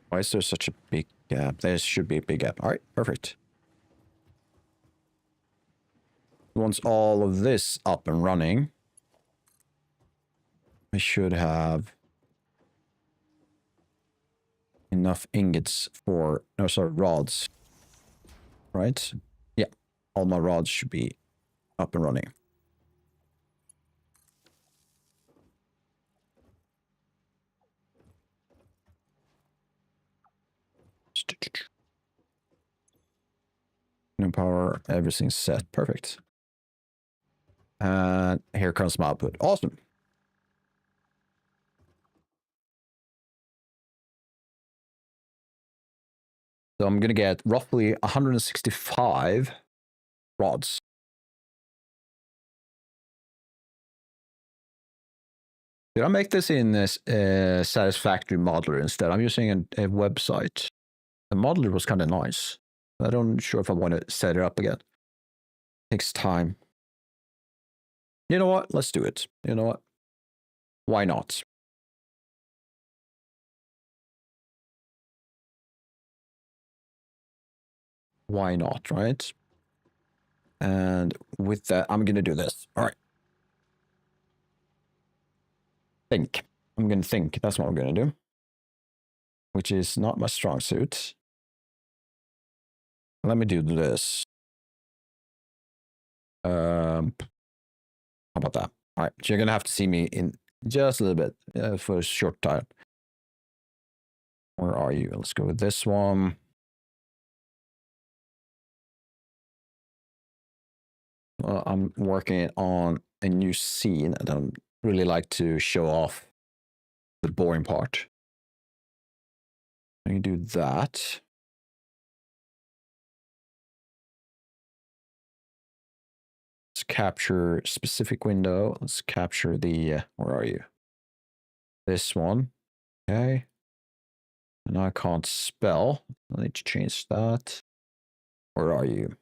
Why is there such a big gap? There should be a big gap. All right, perfect. Once all of this up and running, I should have enough ingots for, no, sorry, rods. Right? Yeah, all my rods should be up and running. No power, everything's set. Perfect. And here comes my output. Awesome. So I'm going to get roughly 165 rods. Did I make this in this Satisfactory modeler instead? I'm using a website. The modeler was kind of nice. I don't sure if I want to set it up again. Takes time. You know what? Let's do it. You know what? Why not? Why not, right? And with that, I'm going to do this. All right. Think. I'm going to think. That's what I'm going to do. Which is not my strong suit. Let me do this. How about that? All right. So you're going to have to see me in just a little bit for a short time. Where are you? Let's go with this one. Well, I'm working on a new scene and I really like to show off the boring part. I can do that. Let's capture specific window. Let's capture the, where are you? This one. Okay. And I can't spell. I need to change that. Where are you?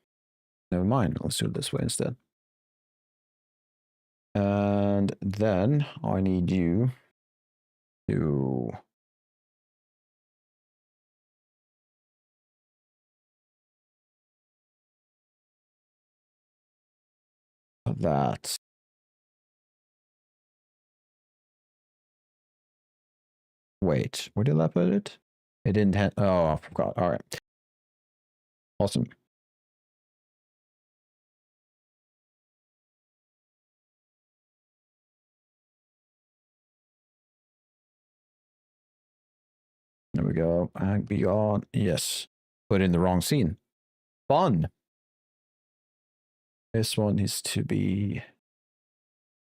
Never mind. Let's do it this way instead. And then I need you to that. Wait, where did I put it? It didn't have, oh, I forgot. All right. Awesome. There we go. And beyond. Yes. Put in the wrong scene. Fun. This one needs to be,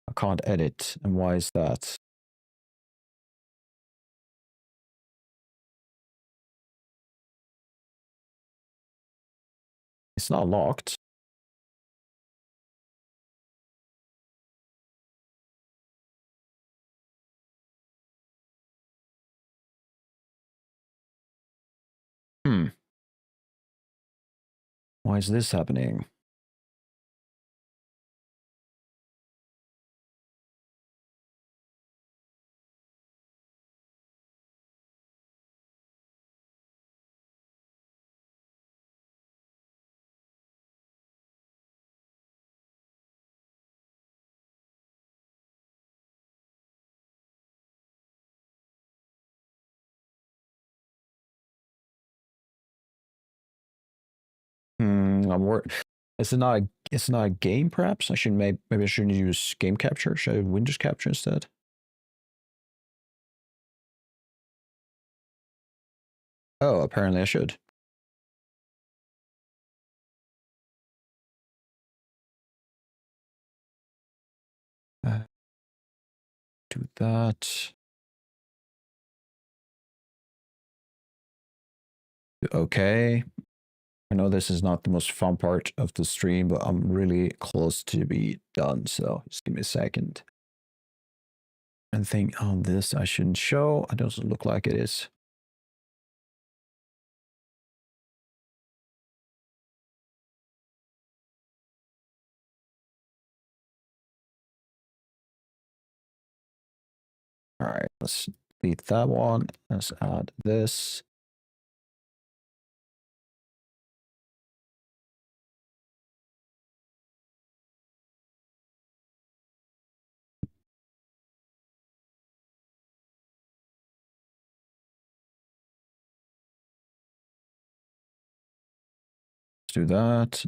I can't edit. And why is that? It's not locked. Why is this happening? I'm worried. Is it not? It's not a game. Perhaps I should maybe I shouldn't use game capture. Should I have Windows capture instead? Oh, apparently I should. Do that. Okay. I know this is not the most fun part of the stream, but I'm really close to be done. So just give me a second. And think on this I shouldn't show. It doesn't look like it is. All right, let's delete that one. Let's add this. Let's do that.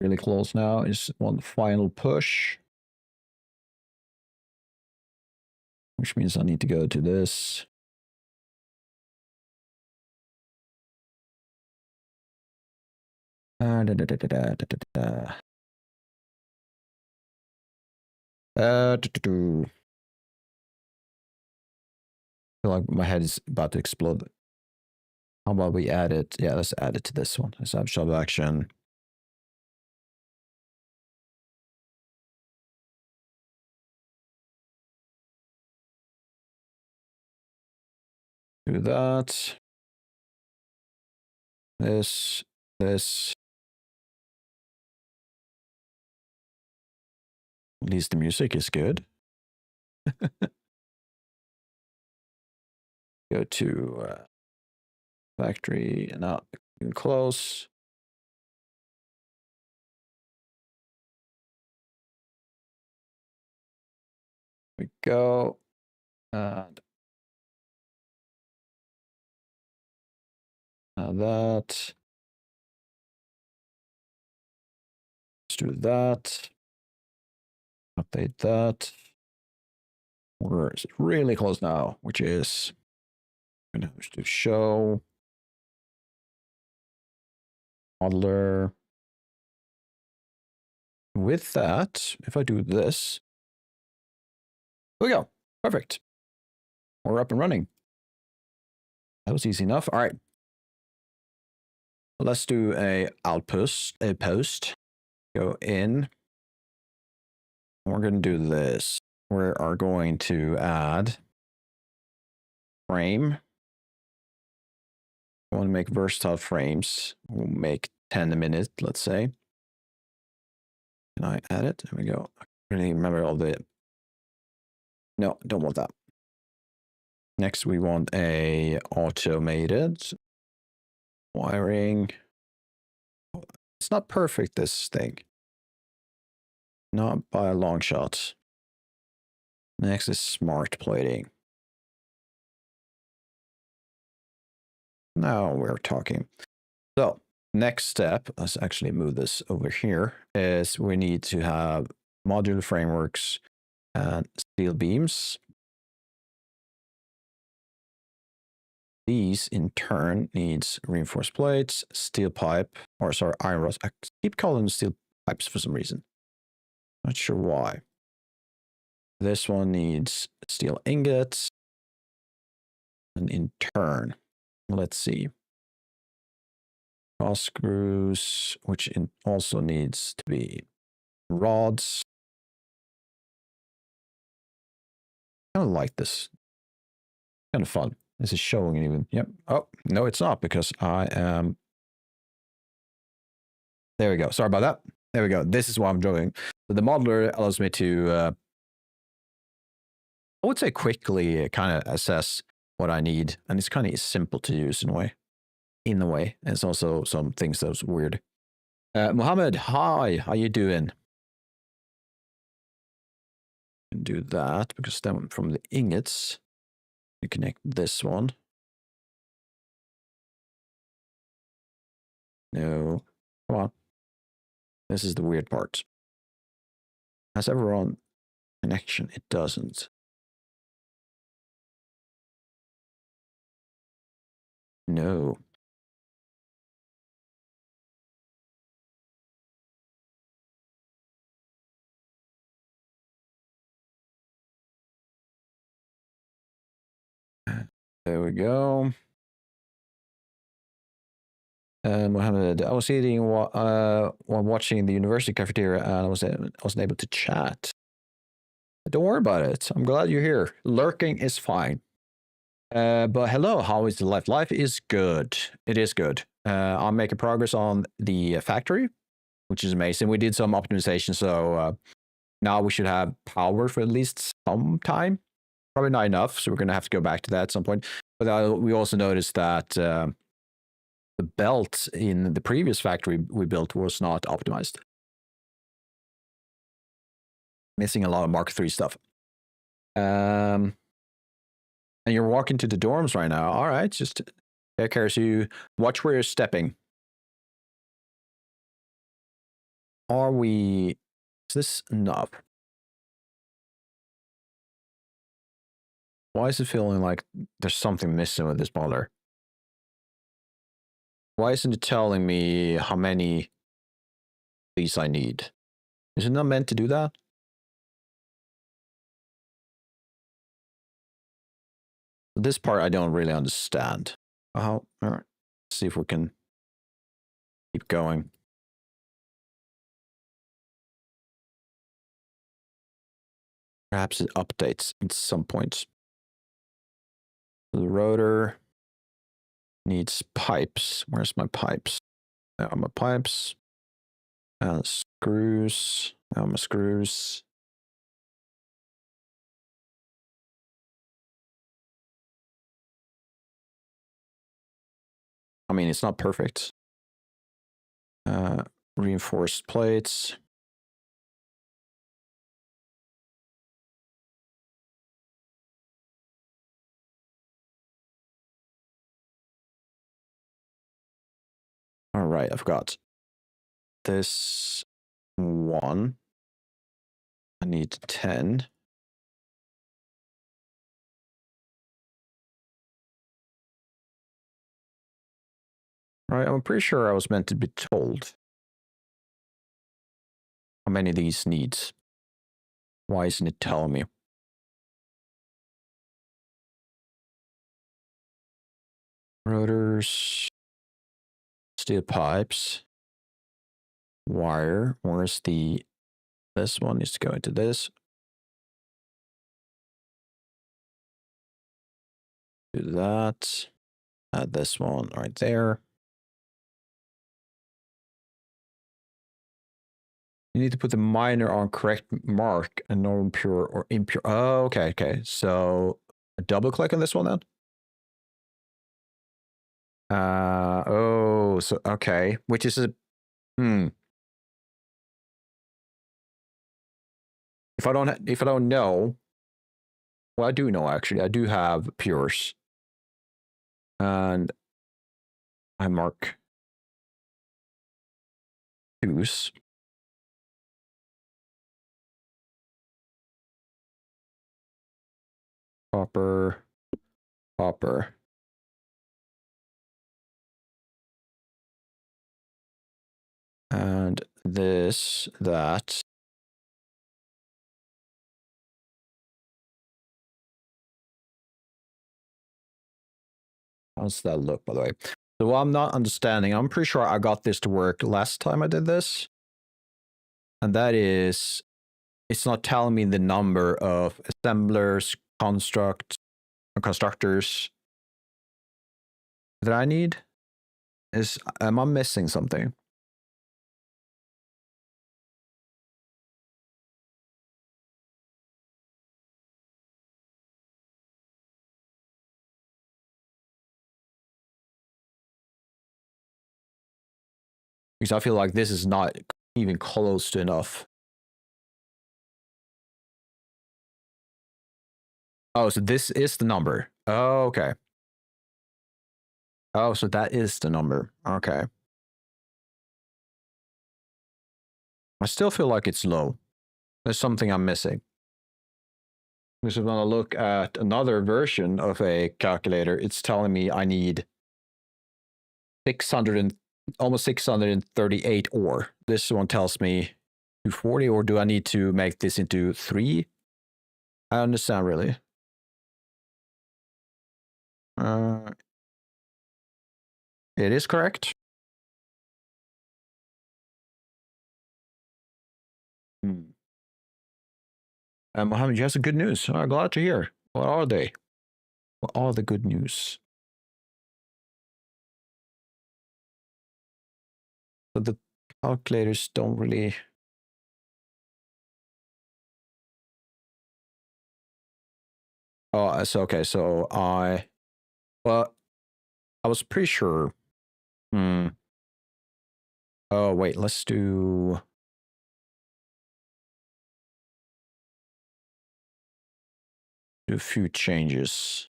Really close now. Is one final push. Which means I need to go to this. Da, da, da, da, da, da, da, da. I feel like my head is about to explode. How about we add it? Yeah, let's add it to this one. Let's have shove action. Do that. This. At least the music is good. Go to factory and now close. We go. And now that. Let's do that. Update that. We're really close now, which is going to show modeler. With that, if I do this, here we go. Perfect. We're up and running. That was easy enough. All right. Let's do a outpost, a post. Go in. We're going to do this. We are going to add frame. I want to make versatile frames. We'll make 10 a minute, let's say. Can I add it? There we go. I really remember all the... No, don't want that. Next, we want a automated wiring. It's not perfect, this thing. Not by a long shot. Next is smart plating. Now we're talking. So next step, let's actually move this over here, is we need to have modular frameworks and steel beams. These in turn needs reinforced plates, steel pipe, or sorry, iron rods. I keep calling them steel pipes for some reason. Not sure why. This one needs steel ingots. And in turn, let's see. cross screws, which also needs to be rods. I kind of like this. Kind of fun. This is showing even. Yep. Oh, no, it's not because I am. There we go. Sorry about that. There we go. This is what I'm doing. So the modeler allows me to, I would say, quickly kind of assess what I need. And it's kind of simple to use in a way. And it's also some things that's weird. Mohammed, hi. How you doing? Do that because then from the ingots, you connect this one. No. Come on. This is the weird part. Has everyone connection? It doesn't. No. There we go. Mohammed, I was eating while watching the university cafeteria, and I wasn't able to chat. Don't worry about it. I'm glad you're here. Lurking is fine. But hello, how is the life? Life is good. It is good. I'm making progress on the factory, which is amazing. We did some optimization, so now we should have power for at least some time. Probably not enough, so we're going to have to go back to that at some point. But we also noticed that the belt in the previous factory we built was not optimized. Missing a lot of Mark III stuff. And you're walking to the dorms right now. All right, just take care. So you watch where you're stepping. Is this enough? Why is it feeling like there's something missing with this modeler? Why isn't it telling me how many of these I need? Is it not meant to do that? This part I don't really understand. Oh, all right. See if we can keep going. Perhaps it updates at some point. The rotor needs pipes. Where's my pipes? There are my pipes. Screws. There are my screws. I mean, it's not perfect. Reinforced plates. All right, I've got this one. I need 10. All right, I'm pretty sure I was meant to be told how many of these needs. Why isn't it telling me? Rotors, steel pipes, wire. Where's this one needs to go into this. Do that. Add this one right there. You need to put the minor on correct mark and no impure or impure. Oh, okay. So double click on this one then. So okay, which is If I don't know, well, I do know actually. I do have pures, and I mark twos. Copper. And that. How does that look, by the way? So what I'm not understanding, I'm pretty sure I got this to work last time I did this. And that is, it's not telling me the number of assemblers, constructors that I need. Am I missing something? Because I feel like this is not even close to enough. Oh, so this is the number. Oh, okay. Oh, so that is the number. Okay. I still feel like it's low. There's something I'm missing. Because when I look at another version of a calculator, it's telling me I need 600 and almost 638 ore. This one tells me 240, or do I need to make this into 3? I understand really. It is correct. Mohammed, you have some good news. I'm glad to hear. What are they? What are the good news? So the calculators don't really. Oh, so okay. So well, I was pretty sure. Oh wait, let's do a few changes.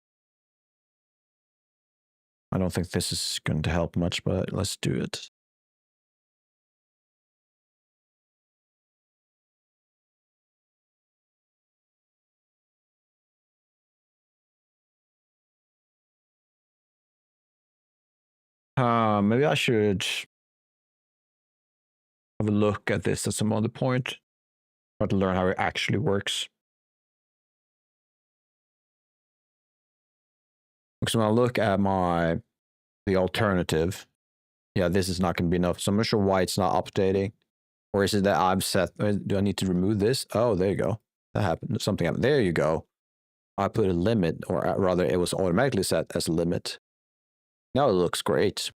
I don't think this is going to help much, but let's do it. Maybe I should have a look at this at some other point. Try to learn how it actually works. Because when I look at the alternative, yeah, this is not going to be enough. So I'm not sure why it's not updating. Or is it that I'm set? Do I need to remove this? Oh, there you go. That happened. Something happened. There you go. I put a limit, or rather, it was automatically set as a limit. Now it looks great.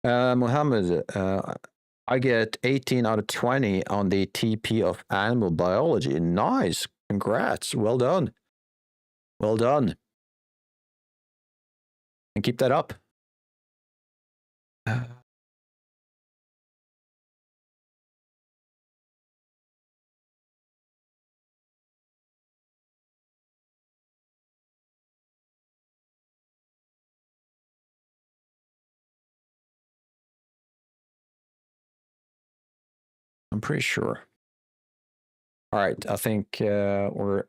Mohammed, I get 18 out of 20 on the TP of animal biology. Nice. Congrats. Well done. Well done. And keep that up. I'm pretty sure. All right, I think we're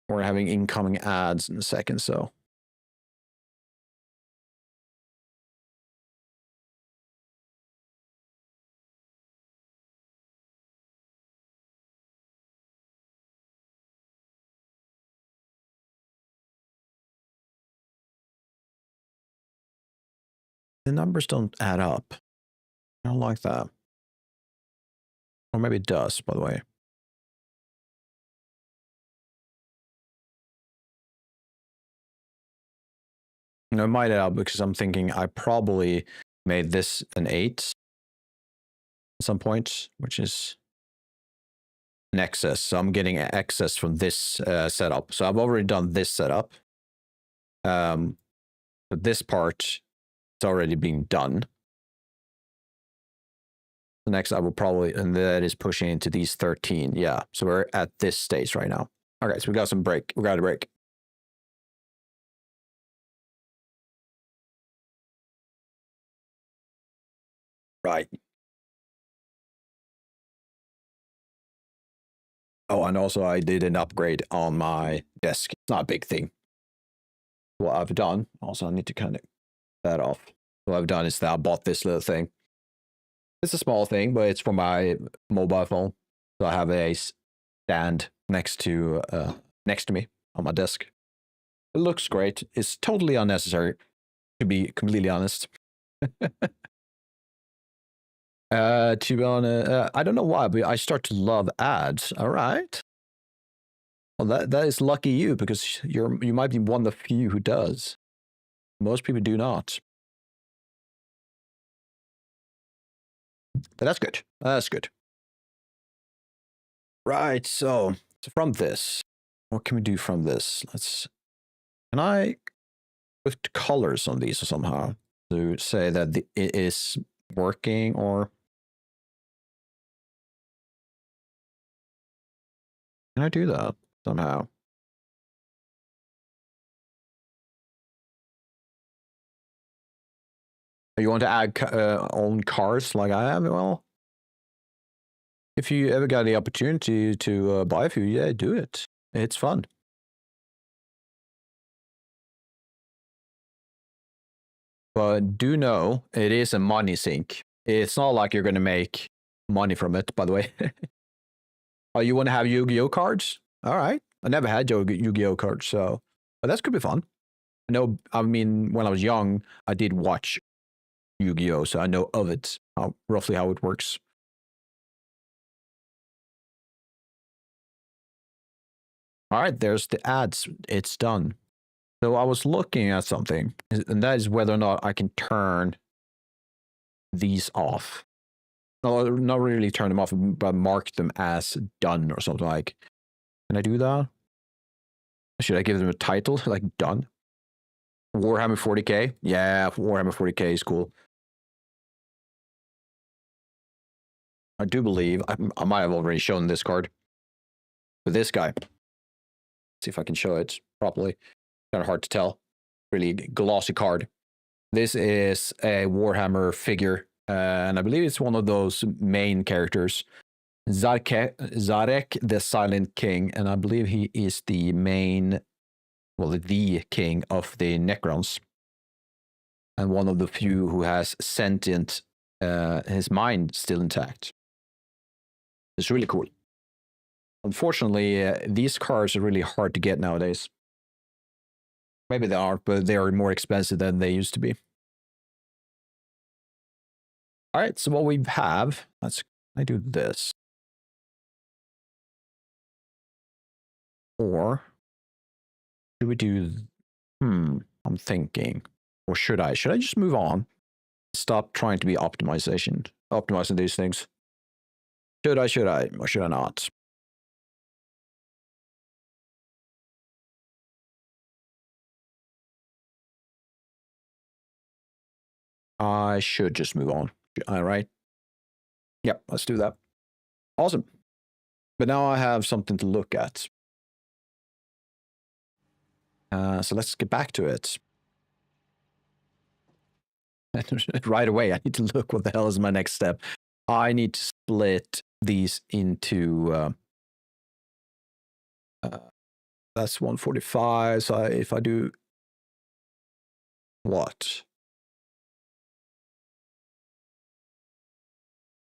having incoming ads in a second, so. The numbers don't add up. I don't like that. Or maybe it does, by the way. No, it might add up because I'm thinking I probably made this an 8 at some point, which is an excess. So I'm getting excess from this setup. So I've already done this setup. But this part is already being done. The next I will probably, and that is pushing into these 13. Yeah. So we're at this stage right now. Okay, so we got some break. We got a break. Right. Oh, and also I did an upgrade on my desk. It's not a big thing. What I've done, also I need to kind of that off. What I've done is that I bought this little thing. It's a small thing, but it's for my mobile phone. So I have a stand next to me on my desk. It looks great. It's totally unnecessary, to be completely honest. To be honest, I don't know why, but I start to love ads. All right. Well, that is lucky you because you might be one of the few who does. Most people do not. But that's good. That's good. Right. So from this, what can we do from this? Can I put colors on these somehow to say that it is working, or can I do that somehow? You want to add own cars like I have? Well, if you ever got the opportunity to buy a few, yeah, do it. It's fun. But do know it is a money sink. It's not like you're going to make money from it, by the way. Oh, you want to have Yu-Gi-Oh cards? All right. I never had Yu-Gi-Oh cards, so but that's could be fun. I know. I mean, when I was young, I did watch Yu-Gi-Oh, so I know of it, roughly how it works. All right, there's the ads. It's done. So I was looking at something, and that is whether or not I can turn these off. No, not really turn them off, but mark them as done or something like. Can I do that? Should I give them a title like done? Warhammer 40k? Yeah, Warhammer 40k is cool. I do believe I might have already shown this card. But this guy, see if I can show it properly. Kind of hard to tell. Really glossy card. This is a Warhammer figure, and I believe it's one of those main characters. Zarek, the Silent King, and I believe he is the main, well, the king of the Necrons, and one of the few who has sentient, his mind still intact. It's really cool. Unfortunately, these cards are really hard to get nowadays. Maybe they are, but they are more expensive than they used to be. All right, so what we have, I do this. Or should we do, I'm thinking, or should I? Should I just move on? Stop trying to be optimizing these things. Should I, or should I not? I should just move on. All right. Yep, let's do that. Awesome. But now I have something to look at. So let's get back to it. Right away, I need to look what the hell is my next step. I need to split these into... that's 145. So if I do... What?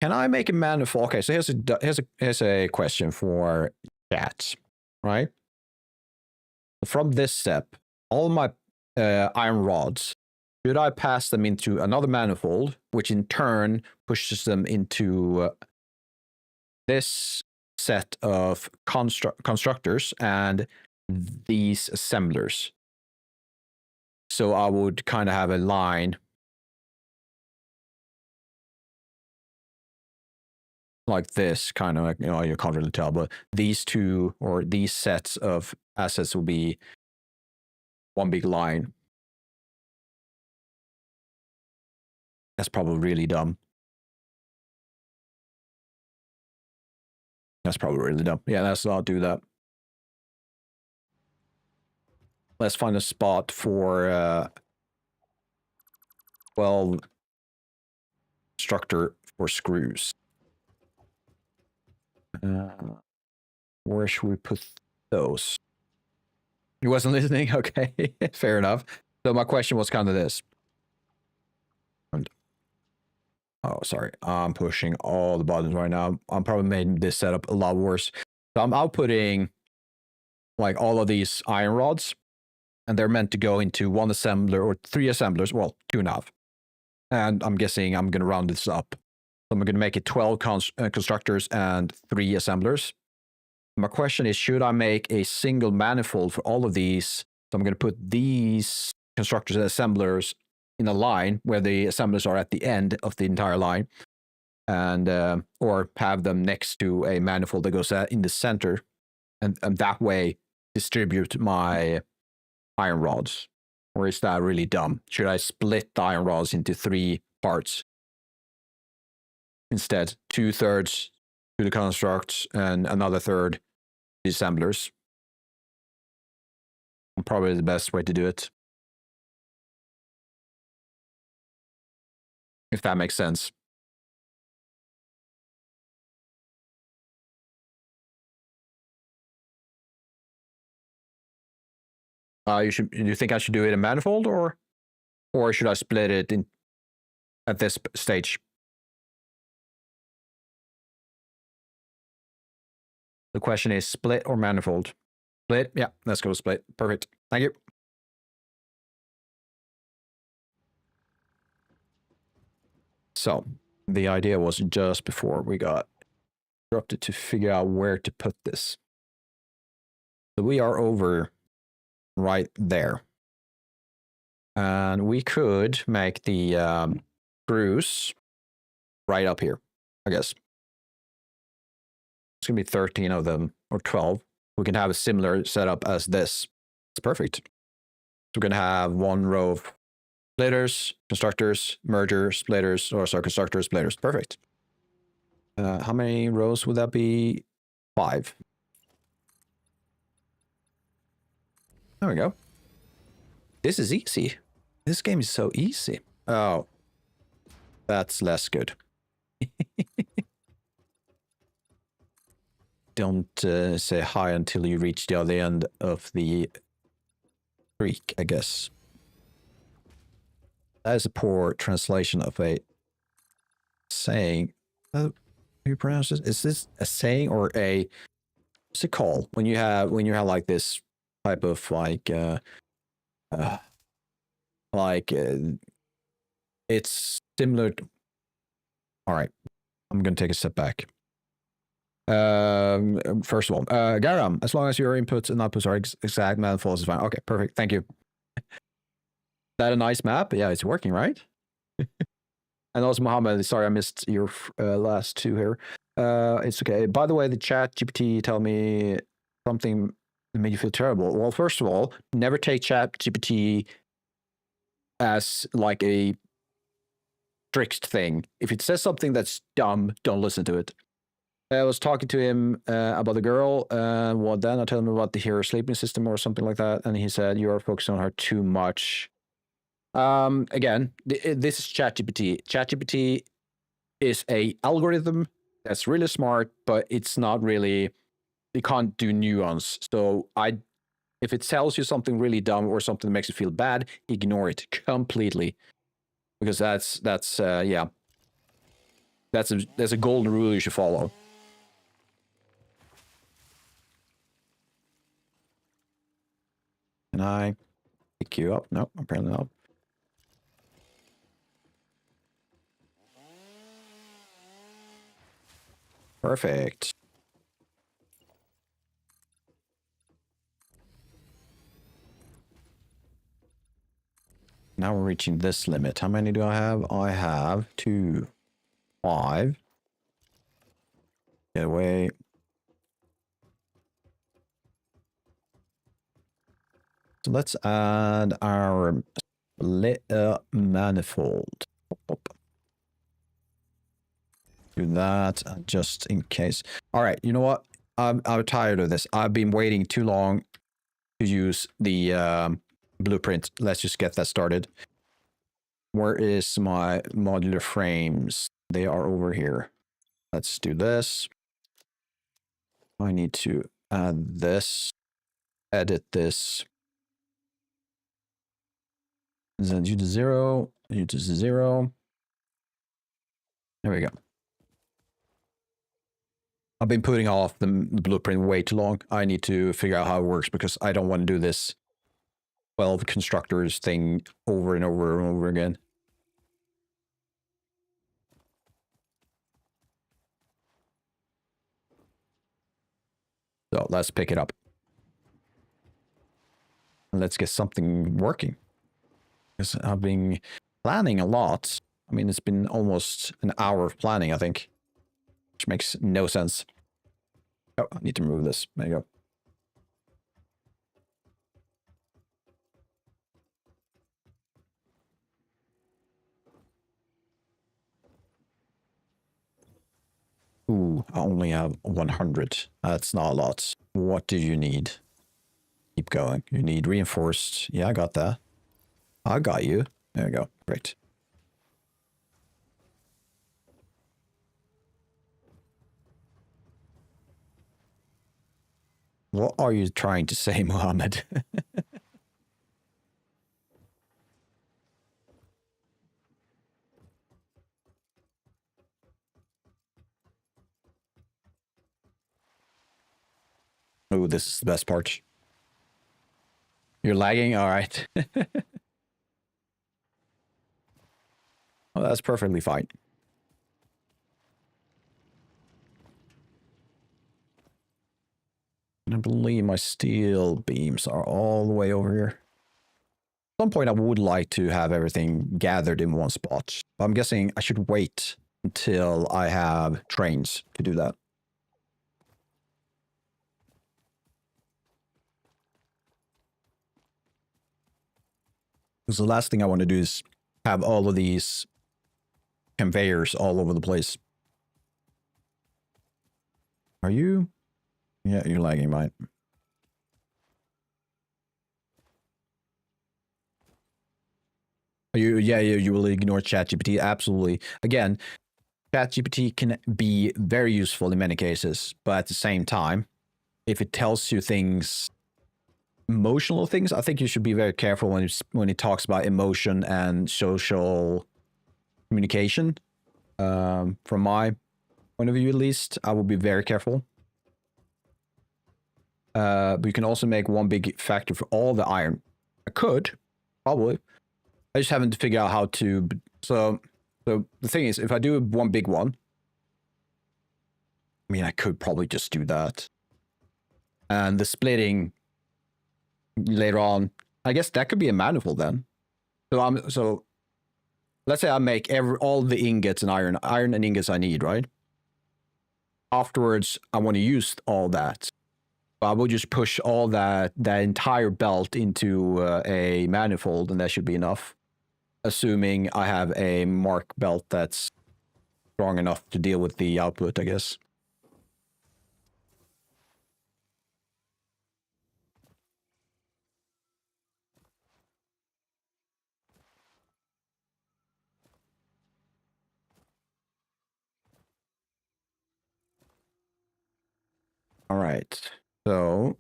Can I make a manifold? Okay, so here's a question for chat, right? From this step, all my iron rods, should I pass them into another manifold, which in turn pushes them into this set of constructors and these assemblers? So I would kind of have a line like this, kind of like, you can't really tell, but these two or these sets of assets will be one big line. That's probably really dumb. That's probably really dumb. Yeah, I'll do that. Let's find a spot for, well, structure for screws. Where should we put those? You wasn't listening? Okay, fair enough. So my question was kind of this. Oh, sorry. I'm pushing all the buttons right now. I'm probably making this setup a lot worse. So I'm outputting like all of these iron rods, and they're meant to go into one assembler or three assemblers. Well, 2.5. And I'm guessing I'm going to round this up. So I'm going to make it 12 constructors and 3 assemblers. My question is, should I make a single manifold for all of these? So I'm going to put these constructors and assemblers in a line where the assemblers are at the end of the entire line, and or have them next to a manifold that goes in the center, and that way distribute my iron rods. Or is that really dumb? Should I split the iron rods into 3 parts? Instead, 2/3 to the constructs and another third to the assemblers. Probably the best way to do it. If that makes sense. You think I should do it in manifold, or should I split it in at this stage? The question is split or manifold. Split? Yeah, let's go split. Perfect. Thank you. So the idea was just before we got interrupted to figure out where to put this. So we are over right there. And we could make the screws right up here, I guess. It's going to be 13 of them, or 12. We can have a similar setup as this. It's perfect. So we're going to have 1 row of splitters, constructors, merger, splitters, or sorry, constructors, splitters. Perfect. How many rows would that be? 5. There we go. This is easy. This game is so easy. Oh, that's less good. Don't say hi until you reach the other end of the creek, I guess. That is a poor translation of a saying. How do you pronounce this? Is this a saying or a, what's it called when you have like this type of it's similar to, all right, I'm gonna take a step back. First of all, Garam, as long as your inputs and outputs are exact manifolds is fine. Okay, perfect. Thank you. Is that a nice map? Yeah, it's working, right? And also, Mohammed, sorry I missed your last 2 here. It's okay. By the way, the chat GPT tell me something that made you feel terrible. Well, first of all, never take chat GPT as like a strict thing. If it says something that's dumb, don't listen to it. I was talking to him about the girl. What then? I told him about her sleeping system or something like that, and he said, "You are focusing on her too much." Again, this is ChatGPT. ChatGPT is a algorithm that's really smart, but it's not really. It can't do nuance. So if it tells you something really dumb or something that makes you feel bad, ignore it completely, because that's yeah, that's a golden rule you should follow. Can I pick you up? No, apparently not. Perfect. Now we're reaching this limit. How many do I have? I have 2, 5. Get away. So let's add our split manifold. Do that just in case. All right, you know what? I'm tired of this. I've been waiting too long to use the blueprint. Let's just get that started. Where is my modular frames? They are over here. Let's do this. I need to add this, edit this. Then do the 0, do the 0. There we go. I've been putting off the blueprint way too long. I need to figure out how it works because I don't want to do this 12 constructors thing over and over and over again. So let's pick it up. And let's get something working. Because I've been planning a lot. I mean, it's been almost an hour of planning, I think. Which makes no sense. Oh, I need to move this. There you go. Ooh, I only have 100. That's not a lot. What do you need? Keep going. You need reinforced. Yeah, I got that. I got you. There you go. Great. What are you trying to say, Mohammed? Oh, this is the best part. You're lagging? All right. Oh, that's perfectly fine. I believe my steel beams are all the way over here. At some point, I would like to have everything gathered in one spot. But I'm guessing I should wait until I have trains to do that. Because the last thing I want to do is have all of these conveyors all over the place. Are you? Yeah, you're lagging, mate. You will ignore ChatGPT. Absolutely. Again, ChatGPT can be very useful in many cases, but at the same time, if it tells you things, emotional things, I think you should be very careful when it talks about emotion and social communication. From my point of view, at least, I will be very careful. But you can also make one big factor for all the iron. I could, probably. I just haven't figured out how to. So the thing is, if I do one big one, I mean, I could probably just do that. And the splitting later on, I guess that could be a manifold then. So let's say I make all the ingots and iron and ingots I need, right? Afterwards, I want to use all that. I will just push all that entire belt into a manifold, and that should be enough. Assuming I have a mark belt that's strong enough to deal with the output, I guess. All right. So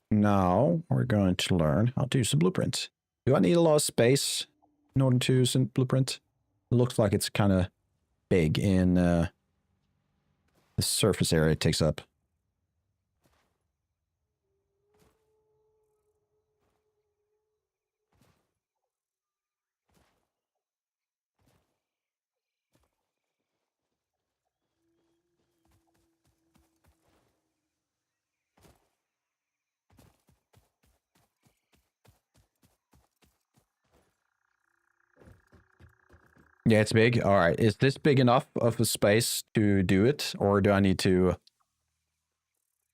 now we're going to learn how to use a blueprint. Do I need a lot of space in order to use a blueprint? It looks like it's kind of big in the surface area it takes up. Yeah, it's big. All right. Is this big enough of a space to do it? Or do I need to...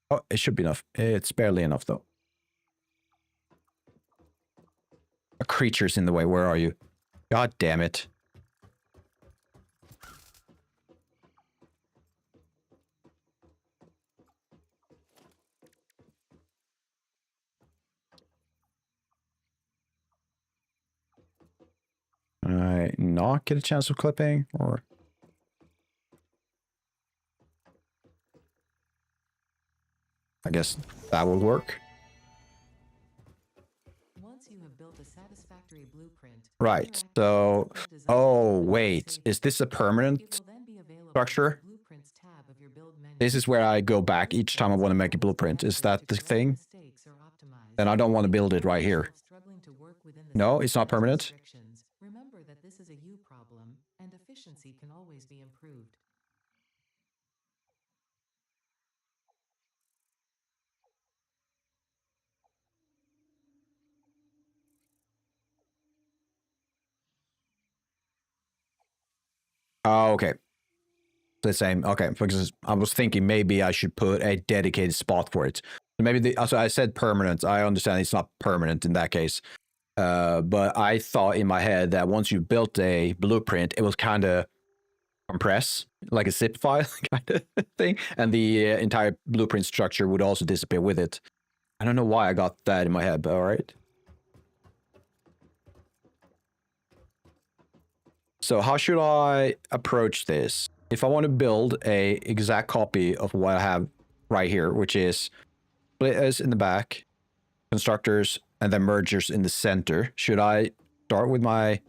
Oh, it should be enough. It's barely enough, though. A creature's in the way. Where are you? God damn it. I not get a chance of clipping? Or... I guess that will work. Once you have built a satisfactory blueprint, Right. So... Oh, wait. Is this a permanent structure? This is where I go back each time I want to make a blueprint. Is that the thing? Then I don't want to build it right here. No, it's not permanent. Remember that this is a you problem, and efficiency can always be improved. Oh, okay. The same. Okay, because I was thinking maybe I should put a dedicated spot for it. Maybe so I said permanent. I understand it's not permanent in that case. But I thought in my head that once you built a blueprint, it was kind of compress like a zip file kind of thing, and the entire blueprint structure would also disappear with it. I don't know why I got that in my head, but all right. So how should I approach this? If I want to build a exact copy of what I have right here, which is splitters in the back, constructors, and then mergers in the center, should I start with my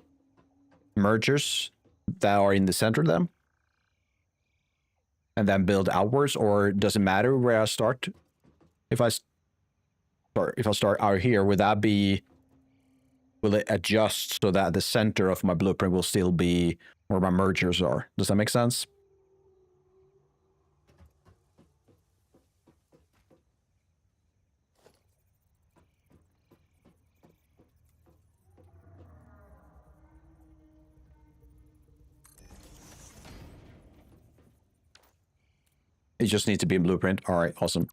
mergers that are in the center of them and then build outwards, or does it matter where I start? If I start out here, will it adjust so that the center of my blueprint will still be where my mergers are? Does that make sense? It just needs to be in blueprint. All right, awesome.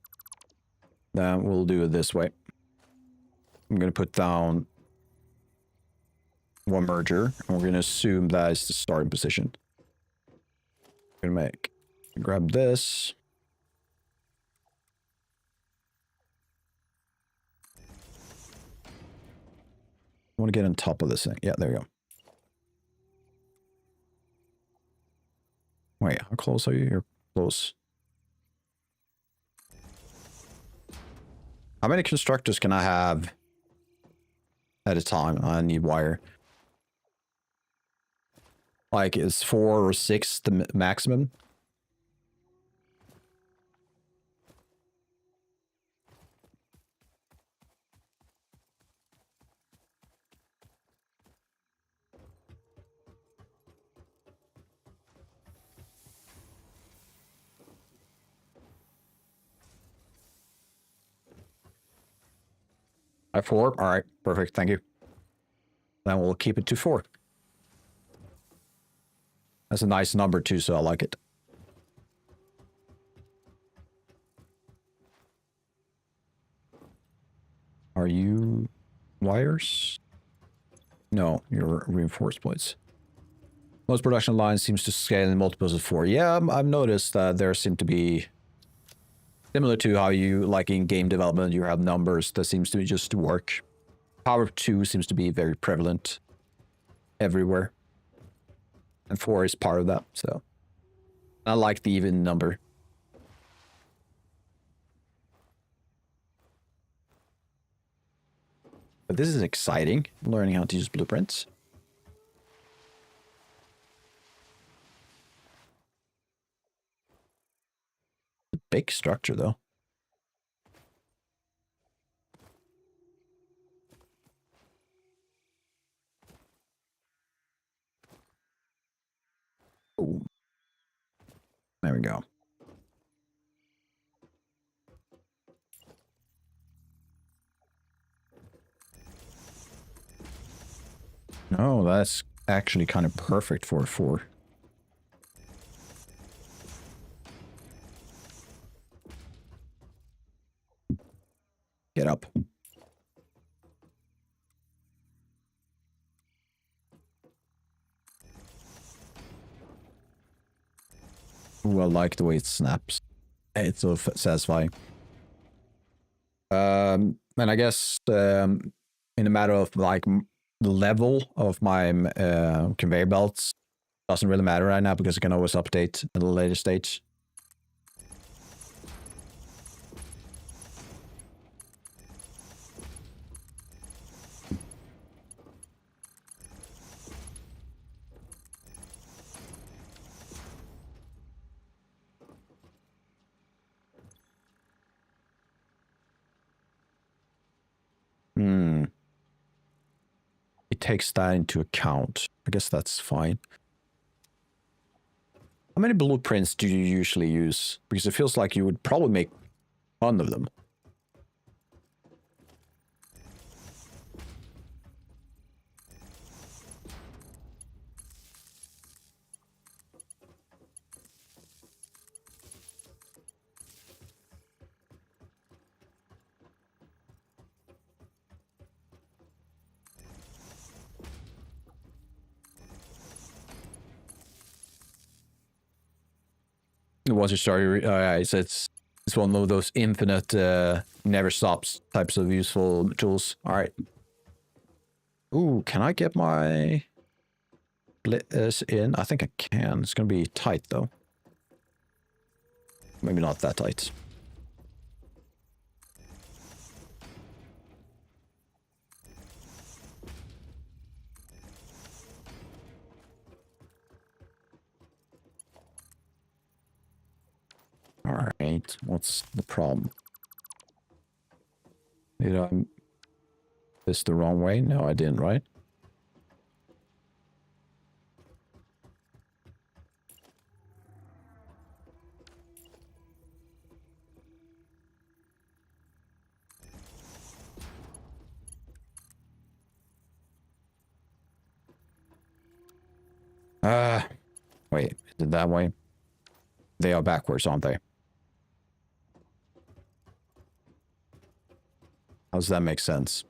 Then we'll do it this way. I'm going to put down one merger, and we're going to assume that is the starting position. I'm going to grab this. I want to get on top of this thing. Yeah, there we go. Wait, how close are you? You're close. How many constructors can I have at a time? I need wire. Like, is 4 or 6 the maximum? At 4? All right, perfect. Thank you. Then we'll keep it to 4. That's a nice number too, so I like it. Are you wires? No, you're reinforced plates. Most production lines seems to scale in multiples of 4. Yeah, I've noticed that there seem to be similar to how you, like in game development, you have numbers that seems to just work. Power of 2 seems to be very prevalent everywhere. And 4 is part of that, so. I like the even number. But this is exciting, learning how to use blueprints. Big structure, though. Ooh. There we go. Oh, that's actually kind of perfect for a 4. Get up. Ooh, I like the way it snaps. It's so satisfying. And I guess in a matter of like the level of my conveyor belts doesn't really matter right now because I can always update at a later stage. It takes that into account. I guess that's fine. How many blueprints do you usually use? Because it feels like you would probably make fun of them. Once you start, it's one of those infinite, never stops types of useful tools. All right. Ooh, can I get my bliss in? I think I can. It's gonna be tight though. Maybe not that tight. All right, what's the problem? Did I this the wrong way? No, I didn't, right? Wait, is it that way? They are backwards, aren't they? How does that make sense?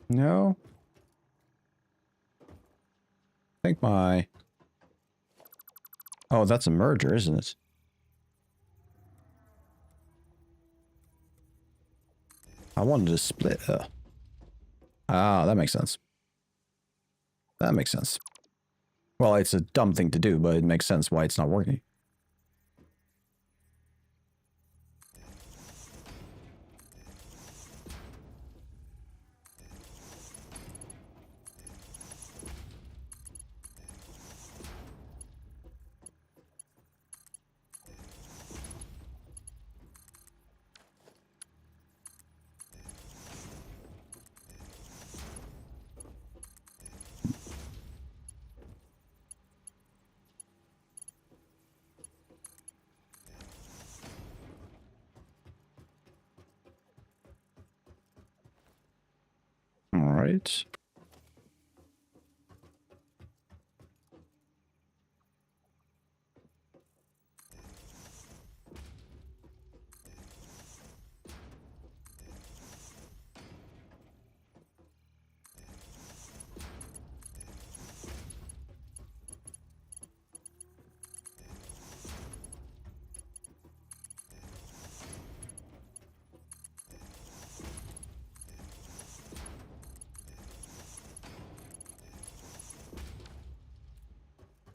No. I think my... Oh, that's a merger, isn't it? I wanted to split. Ah, that makes sense. That makes sense. Well, it's a dumb thing to do, but it makes sense why it's not working. All right.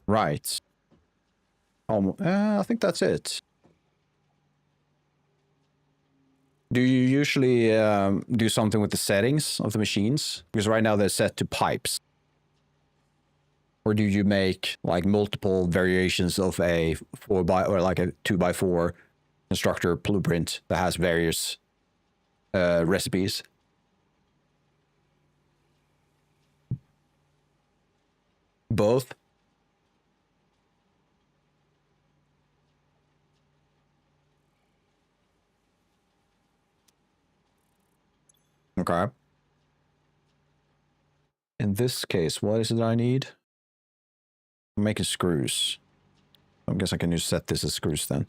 Right. I think that's it. Do you usually do something with the settings of the machines? Because right now they're set to pipes. Or do you make like multiple variations of a 4x or like a 2x4 constructor blueprint that has various recipes? Both? Okay. In this case, what is it I need? I'm making screws. I guess I can just set this as screws then.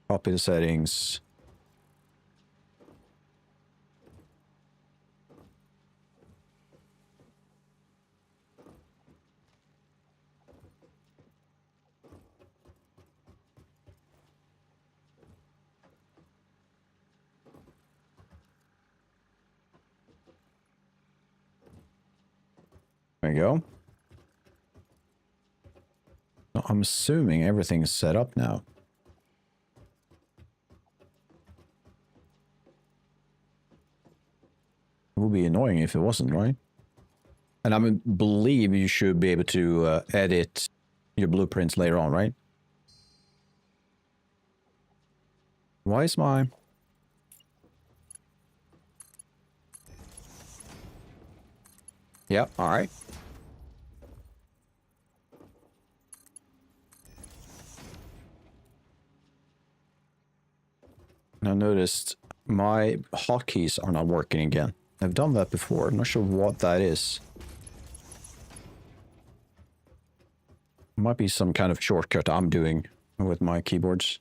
Copy the settings. There you go. So I'm assuming everything's set up now. It would be annoying if it wasn't, right? And I believe you should be able to edit your blueprints later on, right? Why is my... Yeah, all right. I noticed my hotkeys are not working again. I've done that before. I'm not sure what that is. Might be some kind of shortcut I'm doing with my keyboards.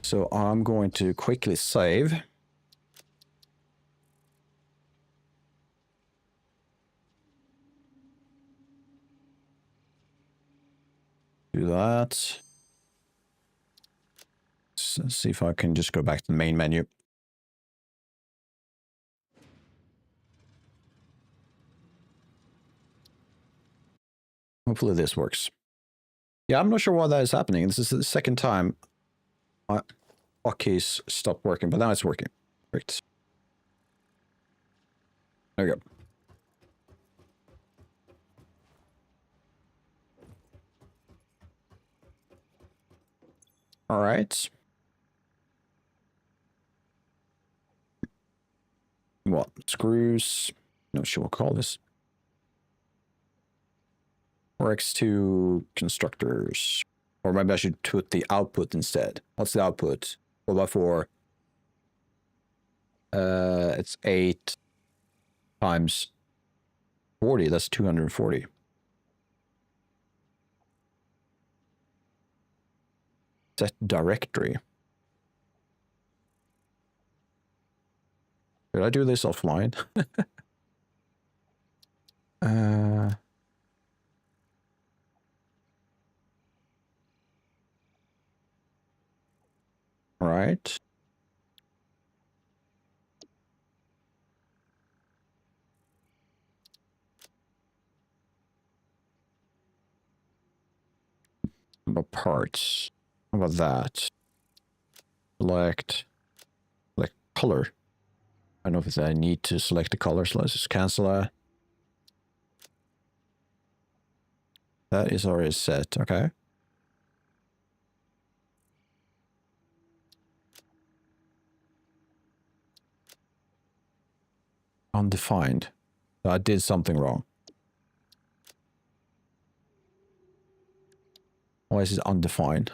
So I'm going to quickly save. Do that. Let's see if I can just go back to the main menu. Hopefully this works. Yeah, I'm not sure why that is happening. This is the second time my hotkeys stopped working, but now it's working. Great. There we go. All right. What? Screws? Not sure what to call this. Works to constructors. Or maybe I should put the output instead. What's the output? 4x4. It's 8 times 40. That's 240. Set directory. Did I do this offline? Right. How about parts? How about that? Select color. I don't know if I need to select the color, so let's just cancel that. That is already set, okay. Undefined. So I did something wrong. Why is it undefined?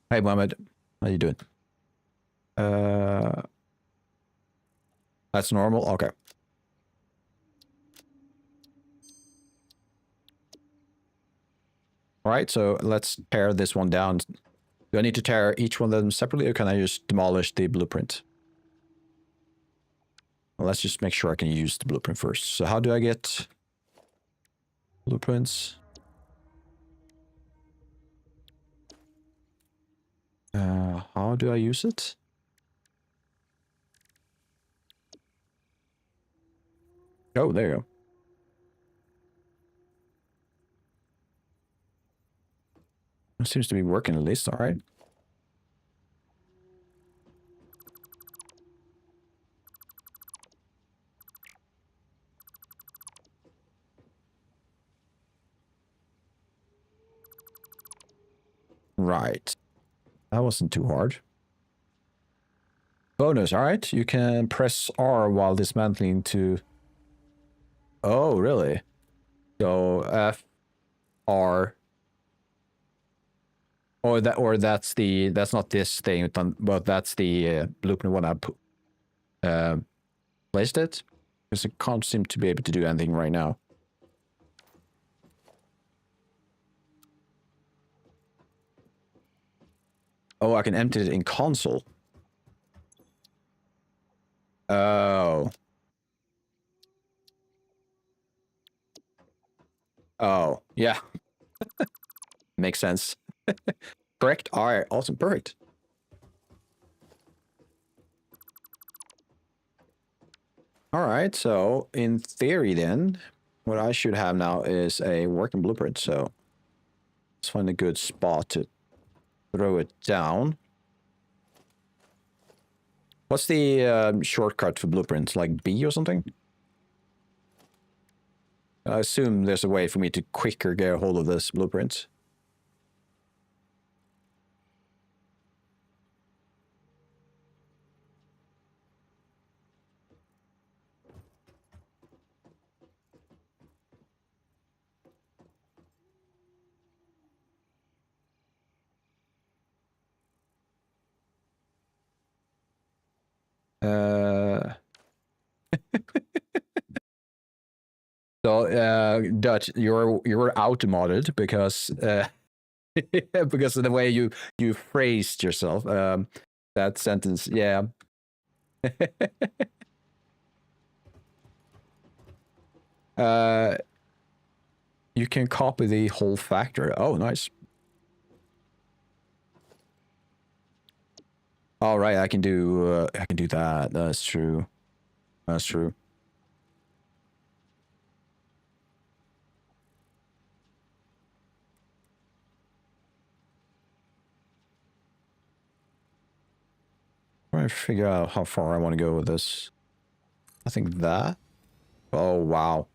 Hey, Mohammed. How you doing? That's normal? Okay. All right, so let's tear this one down. Do I need to tear each one of them separately, or can I just demolish the blueprint? Well, let's just make sure I can use the blueprint first. So how do I get blueprints? How do I use it? Oh, there you go. It seems to be working at least, all right. Right. That wasn't too hard. Bonus, all right. You can press R while dismantling to... Oh, really? So F, R. Or that's the... That's not this thing, but that's the blueprint when I placed it. Because it can't seem to be able to do anything right now. Oh, I can empty it in console. Oh. Oh, yeah. Makes sense. Correct. All right. Awesome. Perfect. All right. So in theory, then, what I should have now is a working blueprint. So let's find a good spot to throw it down. What's the shortcut for blueprints? Like B or something? I assume there's a way for me to quicker get a hold of this blueprint. So, Dutch, you're outmodded because because of the way you phrased yourself. That sentence, yeah. You can copy the whole factory. Oh, nice. All right, I can do that. That's true. That's true. I'm trying to figure out how far I want to go with this. I think that. Oh wow,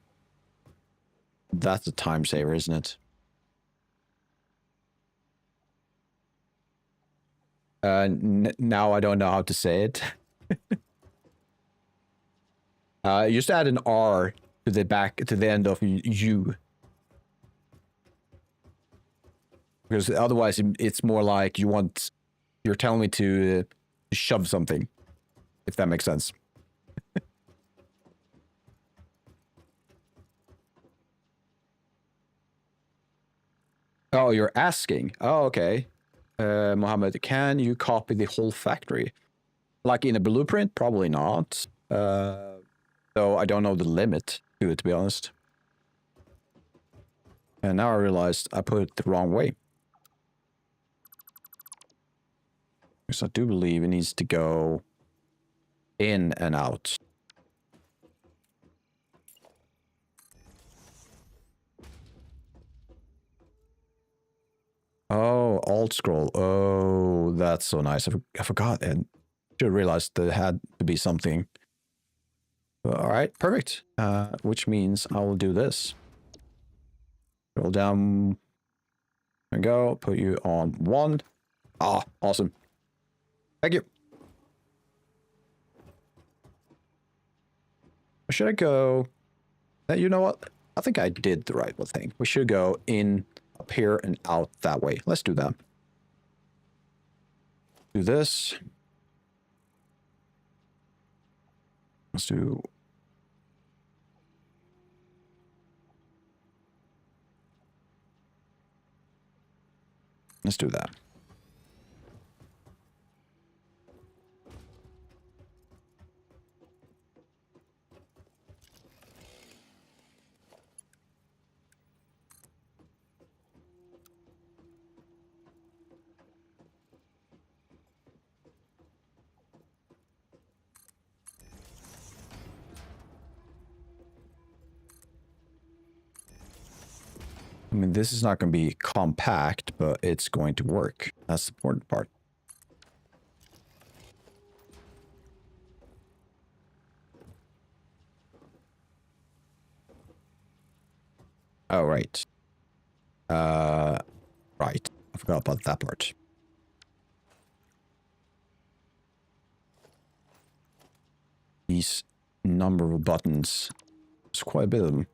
that's a time saver, isn't it? Now I don't know how to say it. Just add an R to the end of U, because otherwise it's more like you're telling me to shove something, if that makes sense. Oh, you're asking. Oh, okay. Mohammed, can you copy the whole factory? Like in a blueprint? Probably not. So I don't know the limit to it, to be honest. And now I realized I put it the wrong way. Because I do believe it needs to go in and out. Oh, alt scroll. Oh, that's so nice. I forgot, and should have realized there had to be something. All right, perfect. Which means I will do this. Scroll down. There we go. Put you on 1. Ah, awesome. Thank you. Should I go? You know what? I think I did the right thing. We should go in up here and out that way. Let's do that. Do this. Let's do. Let's do that. I mean, this is not going to be compact, but it's going to work. That's the important part. Oh, right. Right. I forgot about that part. These number of buttons. There's quite a bit of them.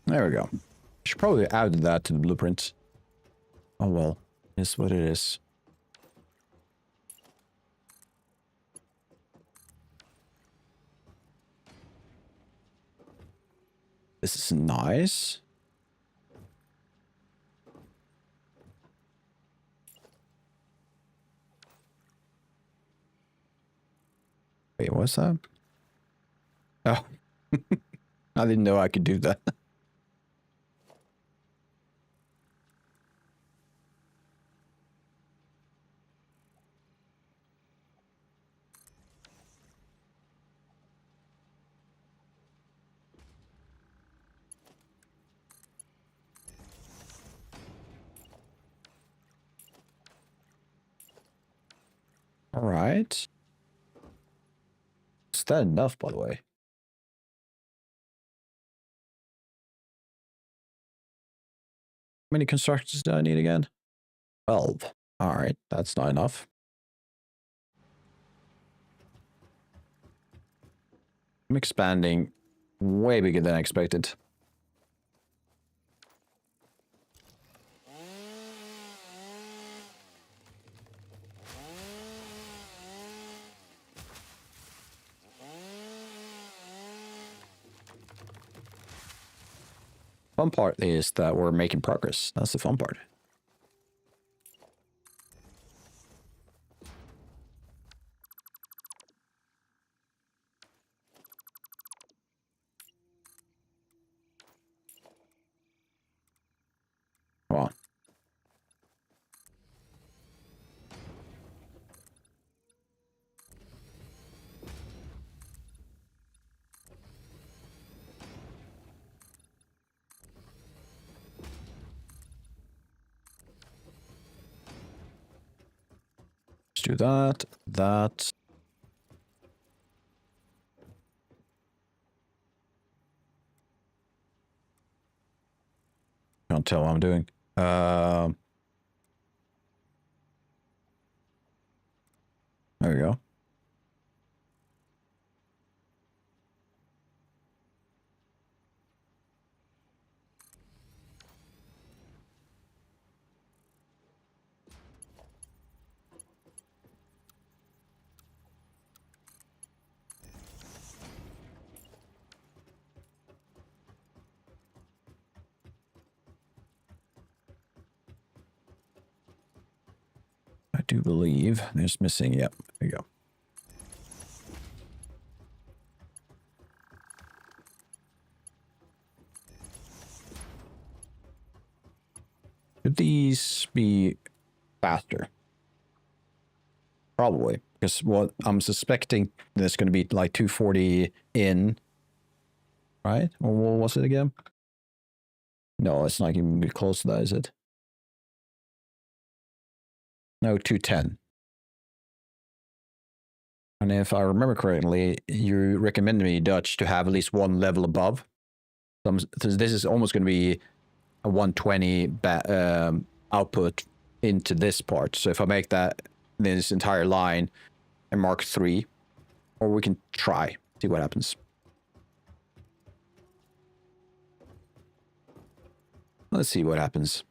There we go. Should probably add that to the blueprint. Oh well, it's what it is. This is nice. Wait, what's that? Oh, I didn't know I could do that. All right. Is that enough, by the way? How many constructors do I need again? 12. All right, that's not enough. I'm expanding way bigger than I expected. Fun part is that we're making progress. That's the fun part. Come on. Let's do that. That. Can't tell what I'm doing. There we go. I do believe there's missing. Yep, there you go. Could these be faster? Probably, because what I'm suspecting there's going to be like 240 in, right? Or what was it again? No, it's not even close to that, is it? No, 210. And if I remember correctly, you recommended me, Dutch, to have at least one level above. So this is almost going to be a 120 output into this part. So if I make that this entire line a Mark 3, or we can try, see what happens. Let's see what happens.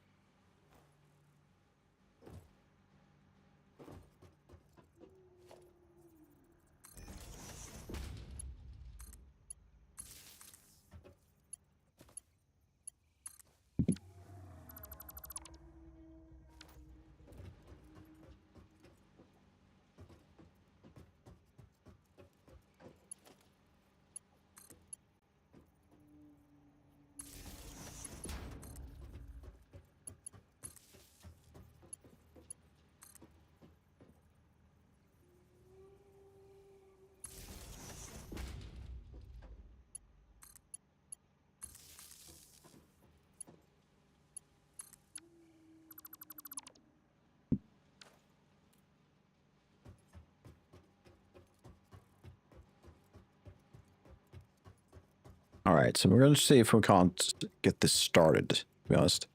All right, so we're going to see if we can't get this started, to be honest.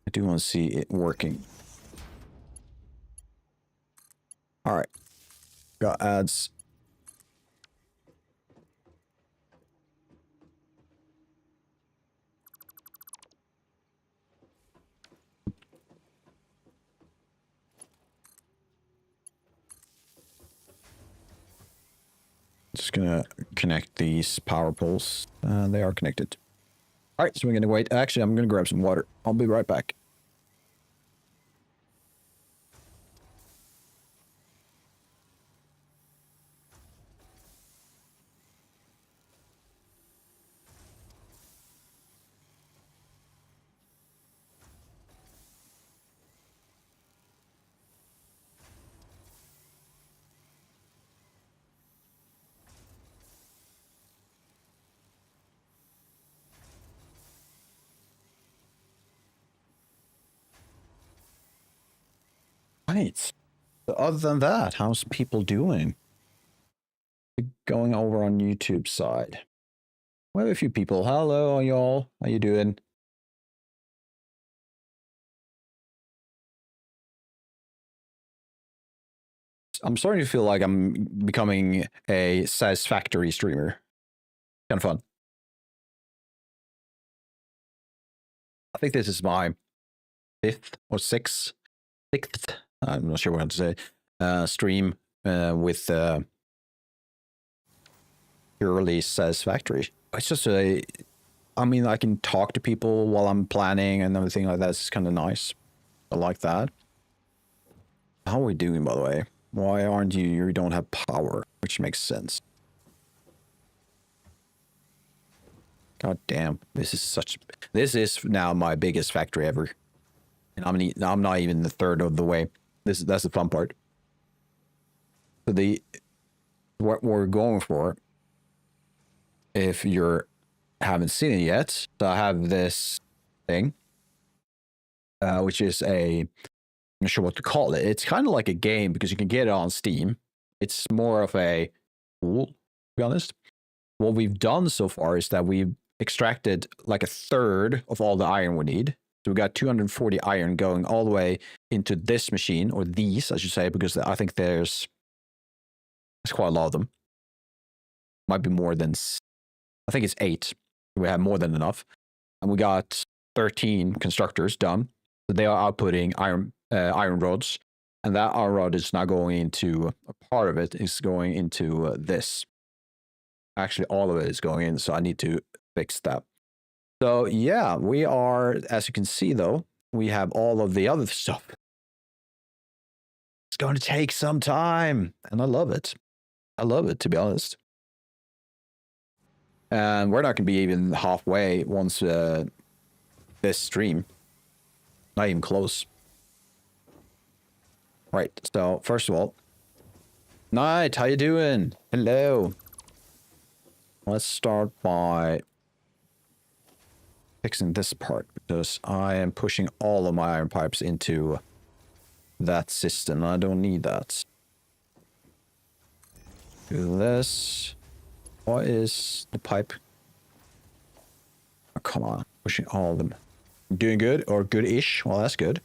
I do want to see it working. All right, got ads. Just gonna connect these power poles. They are connected. All right, so we're gonna wait. Actually, I'm gonna grab some water. I'll be right back. Right. So other than that, how's people doing? Going over on YouTube side. We have a few people. Hello, y'all. How you doing? I'm starting to feel like I'm becoming a Satisfactory streamer. Kind of fun. I think this is my fifth or sixth, I'm not sure what to say, stream with purely Satisfactory. It's just I mean, I can talk to people while I'm planning and everything like that. It's kind of nice. I like that. How are we doing, by the way? Why aren't you? You don't have power, which makes sense. God damn, this is now my biggest factory ever, and I'm not even the third of the way. That's the fun part. So what we're going for, if you haven't seen it yet, so I have this thing, which is I'm not sure what to call it. It's kind of like a game because you can get it on Steam. It's more of a tool, to be honest. What we've done so far is that we've extracted like a third of all the iron we need. So we got 240 iron going all the way into this machine, or these, I should say, because I think there's quite a lot of them. Might be more than, I think it's 8. We have more than enough. And we got 13 constructors done. So they are outputting iron rods. And that iron rod is now going into, a part of it is going into this. Actually, all of it is going in, so I need to fix that. So yeah, we are, as you can see though, we have all of the other stuff. It's going to take some time, and I love it. I love it, to be honest. And we're not going to be even halfway once this stream. Not even close. Right, so first of all, Night, how you doing? Hello. Let's start by fixing this part because I am pushing all of my iron pipes into that system. I don't need that. Do this. What is the pipe? Oh, come on, pushing all of them. Doing good or good-ish? Well, that's good.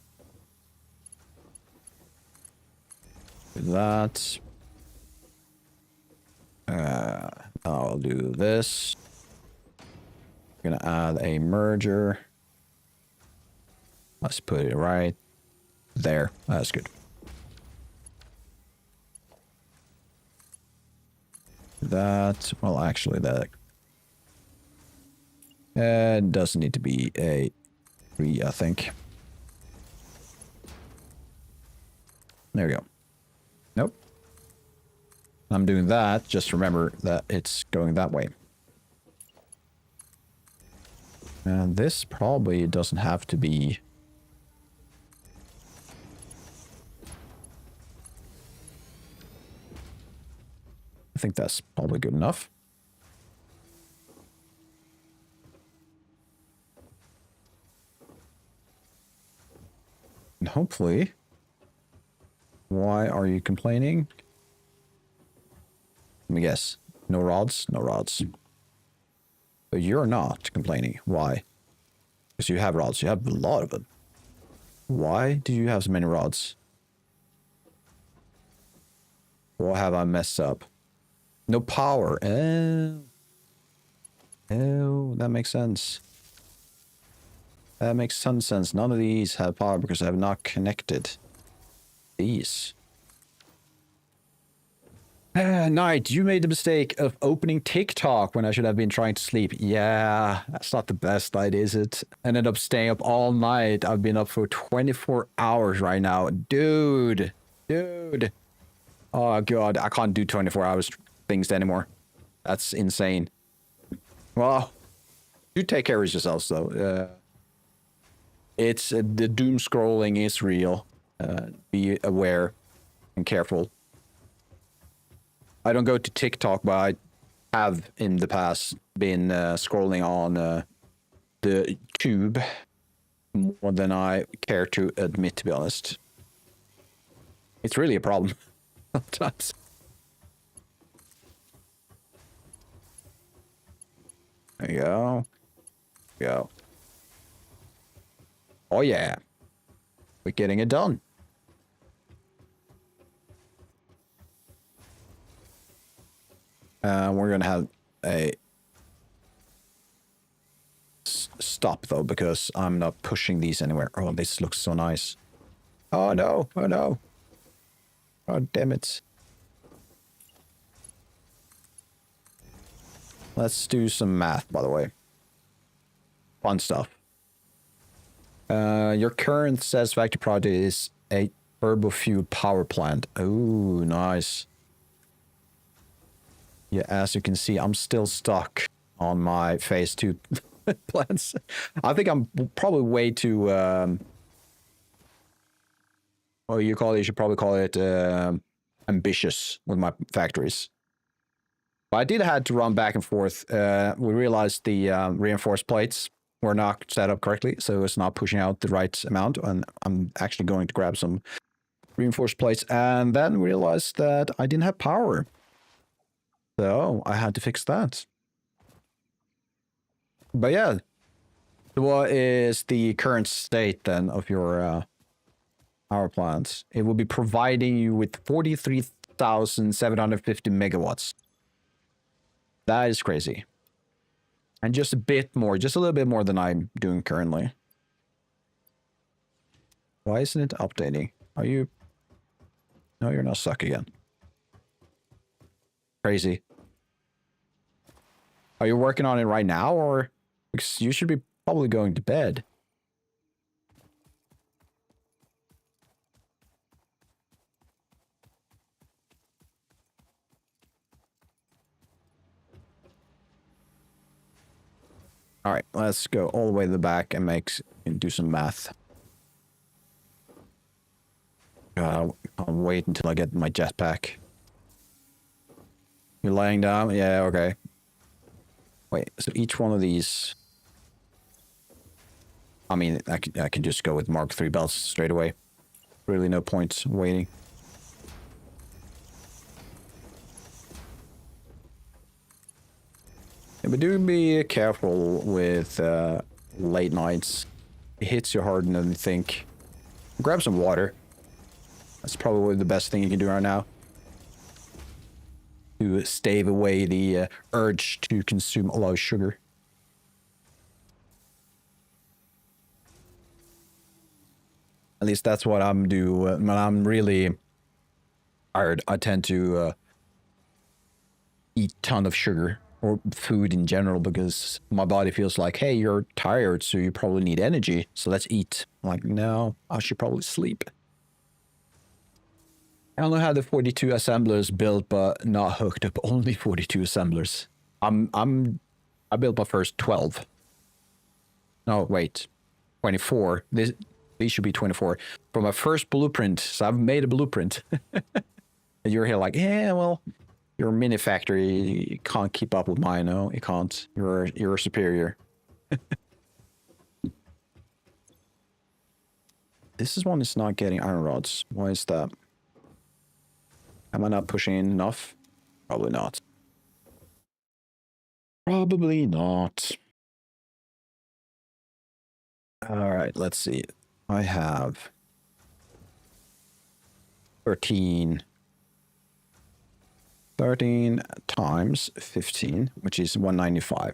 Do that. I'll do this. I'm gonna add a merger. Let's put it right there. That's good. That, well, actually, that it doesn't need to be a 3, I think. There we go. Nope. I'm doing that. Just remember that it's going that way. And this probably doesn't have to be. I think that's probably good enough. And hopefully. Why are you complaining? Let me guess. No rods? No rods. But you're not complaining. Why? Because you have rods. You have a lot of them. Why do you have so many rods? What have I messed up? No power. Oh, that makes sense. That makes some sense. None of these have power because I have not connected these. Night, you made the mistake of opening TikTok when I should have been trying to sleep. Yeah, that's not the best night, is it? Ended up staying up all night. I've been up for 24 hours right now. Dude. Oh, God, I can't do 24 hours things anymore. That's insane. Well, you take care of yourselves, though. It's the doom scrolling is real. Be aware and careful. I don't go to TikTok, but I have in the past been scrolling on the tube more than I care to admit, to be honest. It's really a problem sometimes. There you go. Go. Oh, yeah. We're getting it done. We're gonna have a stop though, because I'm not pushing these anywhere. Oh, this looks so nice. Oh no, oh no. Oh, damn it. Let's do some math, by the way. Fun stuff. Your current Satisfactory project is a turbo-fueled power plant. Oh, nice. Yeah, as you can see, I'm still stuck on my phase 2 plans. I think I'm probably way too, well, you should probably call it ambitious with my factories. But I did have to run back and forth. We realized the reinforced plates were not set up correctly, so it's not pushing out the right amount. And I'm actually going to grab some reinforced plates, and then realized that I didn't have power. So I had to fix that. But yeah, what is the current state then of your power plants? It will be providing you with 43,750 megawatts. That is crazy. And just a bit more, just a little bit more than I'm doing currently. Why isn't it updating? Are you... No, you're not stuck again. Crazy. Are you working on it right now, or... Because you should be probably going to bed. All right, let's go all the way to the back and do some math. I'll wait until I get my jetpack. You're laying down? Yeah, okay. Wait, so each one of these... I mean, I can just go with Mark III belts straight away. Really no point waiting. Yeah, but do be careful with late nights. It hits you harder than you think. Grab some water. That's probably the best thing you can do right now. To stave away the urge to consume a lot of sugar. At least that's what I'm when I'm really tired. I tend to eat a ton of sugar. Or food in general, because my body feels like, hey, you're tired, so you probably need energy, so let's eat. I'm like, no, I should probably sleep. I only had the 42 assemblers built, but not hooked up. Only 42 assemblers. I built my first 12. No, wait, 24. These should be 24 for my first blueprint. So I've made a blueprint. And you're here like, yeah, well. Your mini factory, you can't keep up with mine, no? You can't. You're superior. This is one that's not getting iron rods. Why is that? Am I not pushing in enough? Probably not. Probably not. Alright, let's see. I have 13 times 15, which is 195.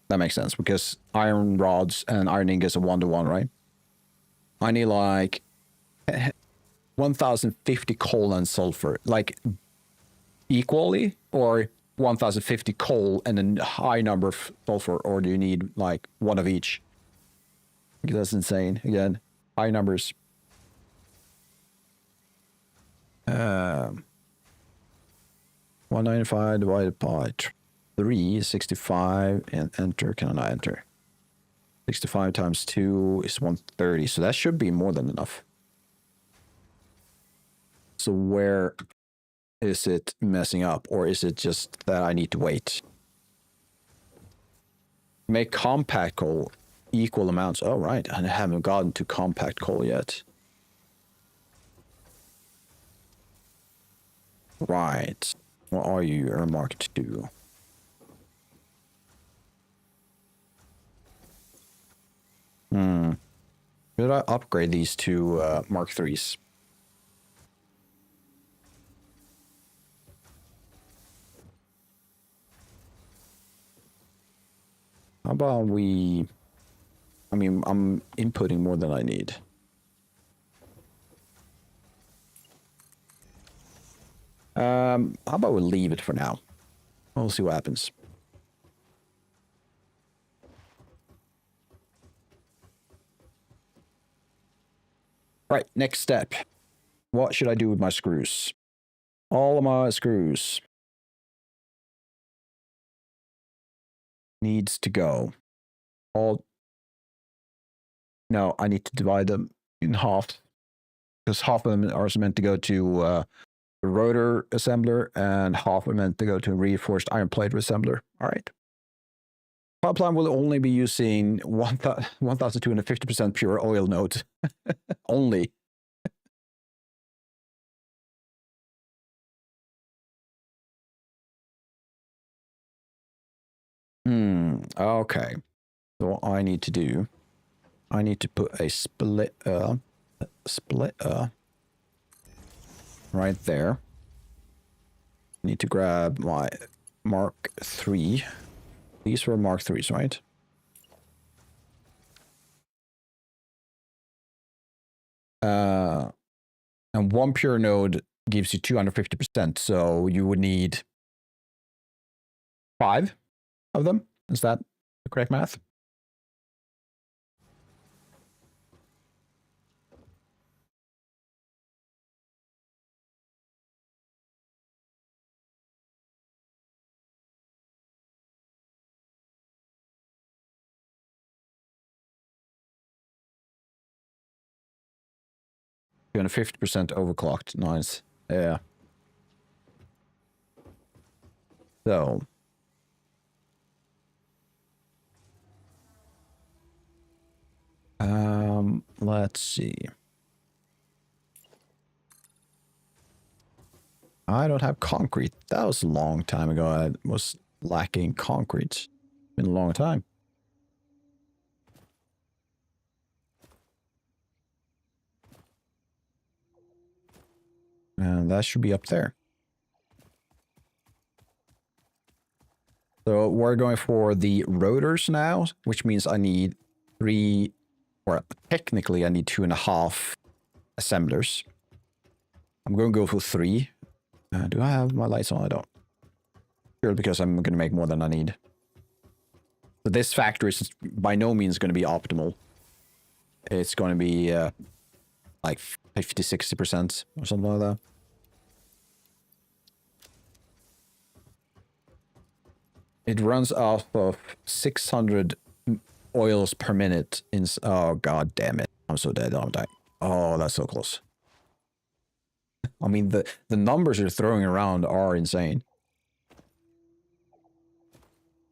That makes sense, because iron rods and iron ingots are 1-to-1, right? I need like 1050 coal and sulfur, like equally, or 1050 coal and a high number of sulfur, or do you need like one of each? That's insane. Again, high numbers. 195 divided by 3 is 65, and enter. Can I enter? 65 times 2 is 130, so that should be more than enough. So where is it messing up, or is it just that I need to wait? Make compact coal equal amounts. Oh, right. I haven't gotten to compact coal yet. Right. What are you? You're a Mark II. Should I upgrade these to Mark IIIs? about we... I mean, I'm inputting more than I need. How about we leave it for now? We'll see what happens. Right, next step. What should I do with my screws? All of my screws needs to go. All... No, I need to divide them in half. Because half of them are meant to go to the rotor assembler and half are meant to go to a reinforced iron plate assembler. All right. Power plant will only be using 1,250% pure oil node. Only. Okay. So what I need to do, I need to put a splitter right there. Need to grab my Mark III. These were Mark IIIs, right? And one pure node gives you 250%, so you would need 5 of them. Is that the correct math? You're 50% overclocked. Nice. Yeah. So. Let's see. I don't have concrete. That was a long time ago. I was lacking concrete. Been a long time. And that should be up there. So we're going for the rotors now, which means I need 3, or technically I need 2.5 assemblers. I'm going to go for 3. Do I have my lights on? I don't. Sure, because I'm going to make more than I need. So this factory is by no means going to be optimal. It's going to be like 50-60% or something like that. It runs off of 600 oils per minute. Oh, god damn it. I'm so dead. I'm dying. Oh, that's so close. I mean, the numbers you're throwing around are insane.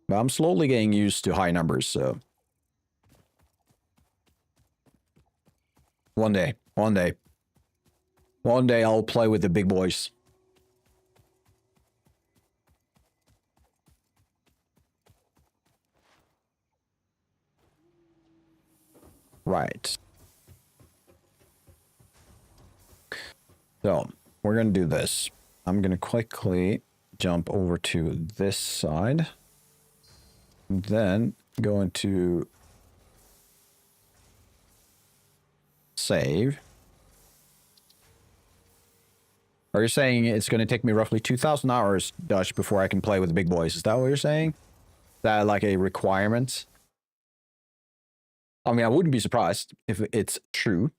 But I'm slowly getting used to high numbers, so... One day I'll play with the big boys. Right. So, we're going to do this. I'm going to quickly jump over to this side. Then go into save. Are you saying it's going to take me roughly 2,000 hours, Dutch, before I can play with the big boys? Is that what you're saying? Is that like a requirement? I mean, I wouldn't be surprised if it's true.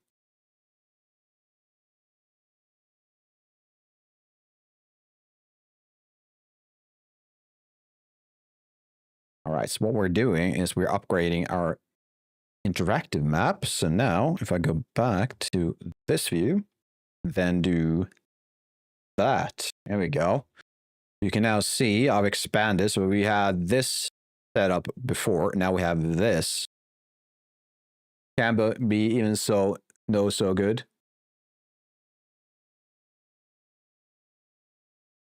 All right, so what we're doing is we're upgrading our interactive map. So now, if I go back to this view, then do that. There we go. You can now see I've expanded. So we had this setup before. Now we have this. Can be even so good.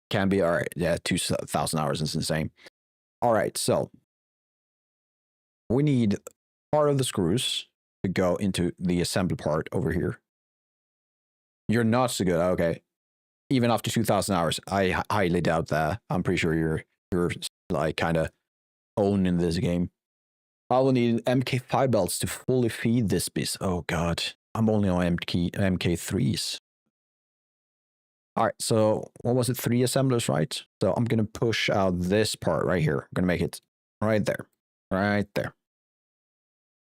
Can be, all right. Yeah, 2,000 hours is insane. All right, so we need part of the screws to go into the assembly part over here. You're not so good. Okay. Even after 2,000 hours, I highly doubt that. I'm pretty sure you're like kind of owning this game. I will need MK5 belts to fully feed this beast. Oh god. I'm only on MK3s. Alright, so what was it? 3 assemblers, right? So I'm gonna push out this part right here. I'm gonna make it right there. Right there.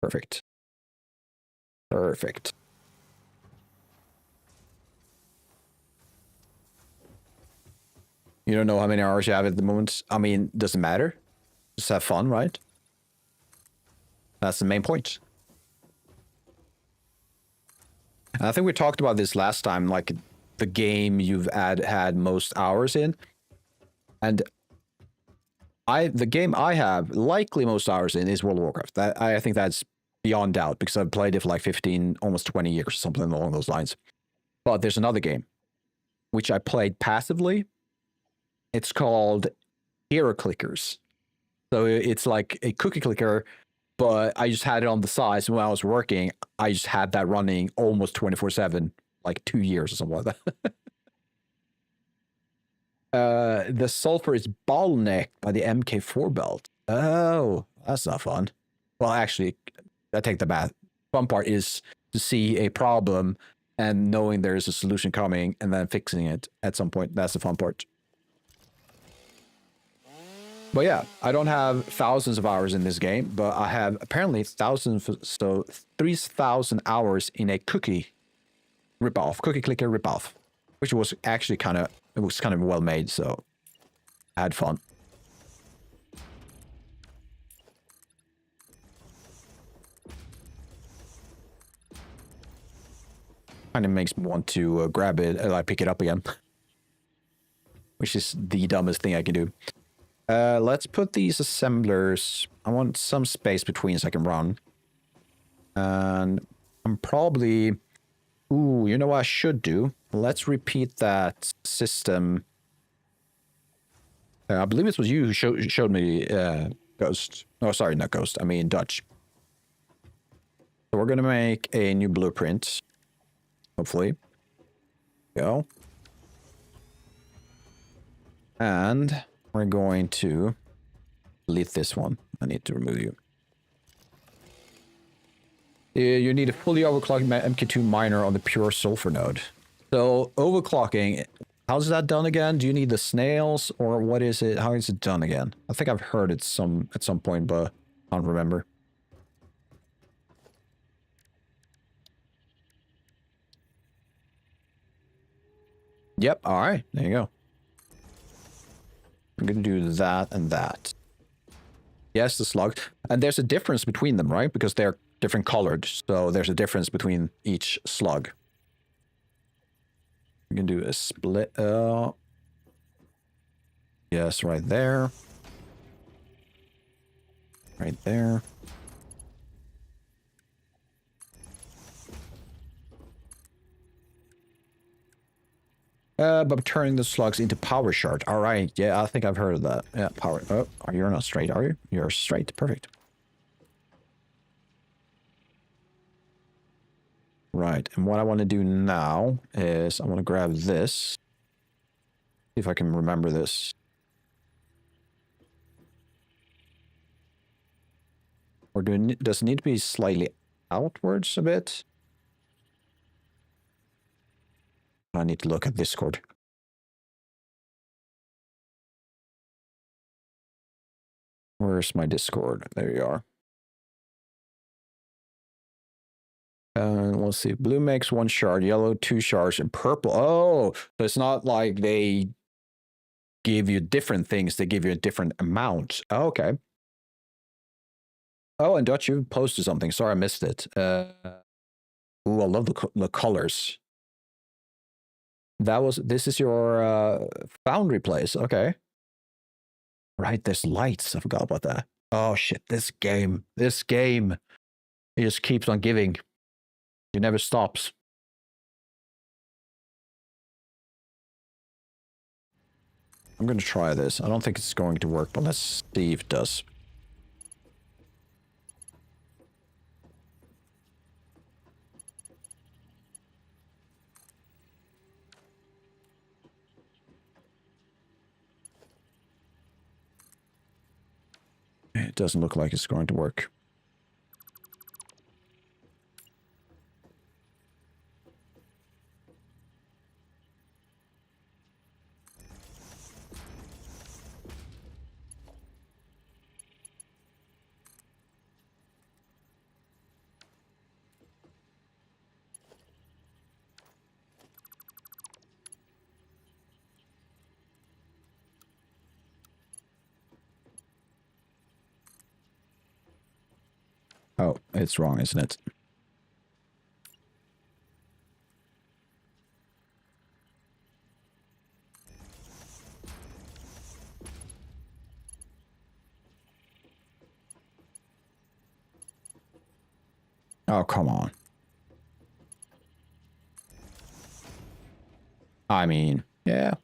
Perfect. Perfect. You don't know how many hours you have at the moment. I mean, doesn't matter. Just have fun, right? That's the main point. And I think we talked about this last time, like the game you've had most hours in. And the game I have likely most hours in is World of Warcraft. I think that's beyond doubt because I've played it for like 15, almost 20 years, something along those lines. But there's another game which I played passively. It's called Hero Clickers. So it's like a cookie clicker, but I just had it on the side. So when I was working, I just had that running almost 24/7, like 2 years or something like that. The sulfur is bottlenecked by the MK4 belt. Oh, that's not fun. Well, actually, I take the bath. Fun part is to see a problem and knowing there's a solution coming and then fixing it at some point. That's the fun part. But yeah, I don't have thousands of hours in this game, but I have apparently thousands, so 3,000 hours in a cookie ripoff, cookie clicker ripoff, which was actually kind of well made, so I had fun. Kind of makes me want to grab it and pick it up again, which is the dumbest thing I can do. Let's put these assemblers. I want some space between so I can run. And I'm probably... Ooh, you know what I should do? Let's repeat that system. I believe this was you who showed me Ghost. Oh, sorry, not Ghost. I mean Dutch. So we're going to make a new blueprint. Hopefully. Go. And we're going to delete this one. I need to remove you. You need a fully overclocked MK2 miner on the pure sulfur node. So overclocking, how's that done again? Do you need the snails or what is it? How is it done again? I think I've heard it at some point, but I don't remember. Yep, all right, there you go. I'm going to do that and that. Yes, the slugs. And there's a difference between them, right? Because they're different colored. So there's a difference between each slug. We can do a split. Yes, right there. Right there. But turning the slugs into power shards. All right. Yeah, I think I've heard of that. Yeah, power. Oh, you're not straight, are you? You're straight. Perfect. Right. And what I want to do now is I want to grab this. See if I can remember this. Or does it need to be slightly outwards a bit? I need to look at Discord. Where's my Discord? There you are. Let's see. Blue makes 1 shard, yellow 2 shards, and purple. Oh, so it's not like they give you different things. They give you a different amount. Oh, okay. Oh, and Dutch, you posted something. Sorry, I missed it. Ooh, I love the colors. This is your foundry place. Okay. Right, there's lights. I forgot about that. Oh, shit. This game. It just keeps on giving. It never stops. I'm going to try this. I don't think it's going to work, but let's see if it does. It doesn't look like it's going to work. Oh, it's wrong, isn't it? Oh, come on. I mean, yeah.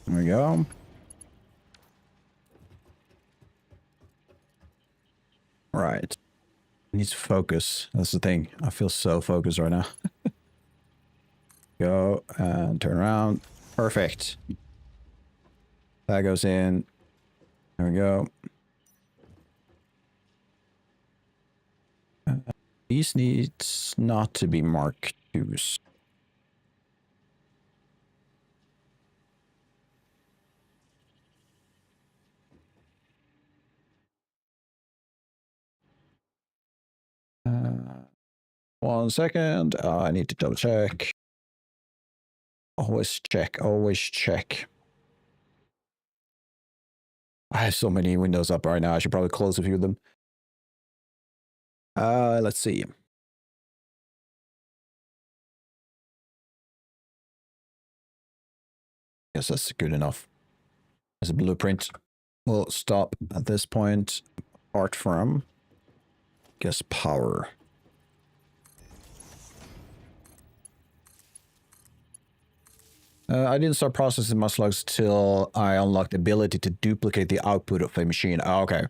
There we go. Right. Needs to focus. That's the thing. I feel so focused right now. Go and turn around. Perfect. That goes in. There we go. These needs not to be Mark IIs. One second. I need to double check. Always check. Always check. I have so many windows up right now. I should probably close a few of them. Let's see. Guess that's good enough. As a blueprint. We'll stop at this point. Apart from, guess, power. I didn't start processing my slugs till I unlocked the ability to duplicate the output of a machine. Oh, okay.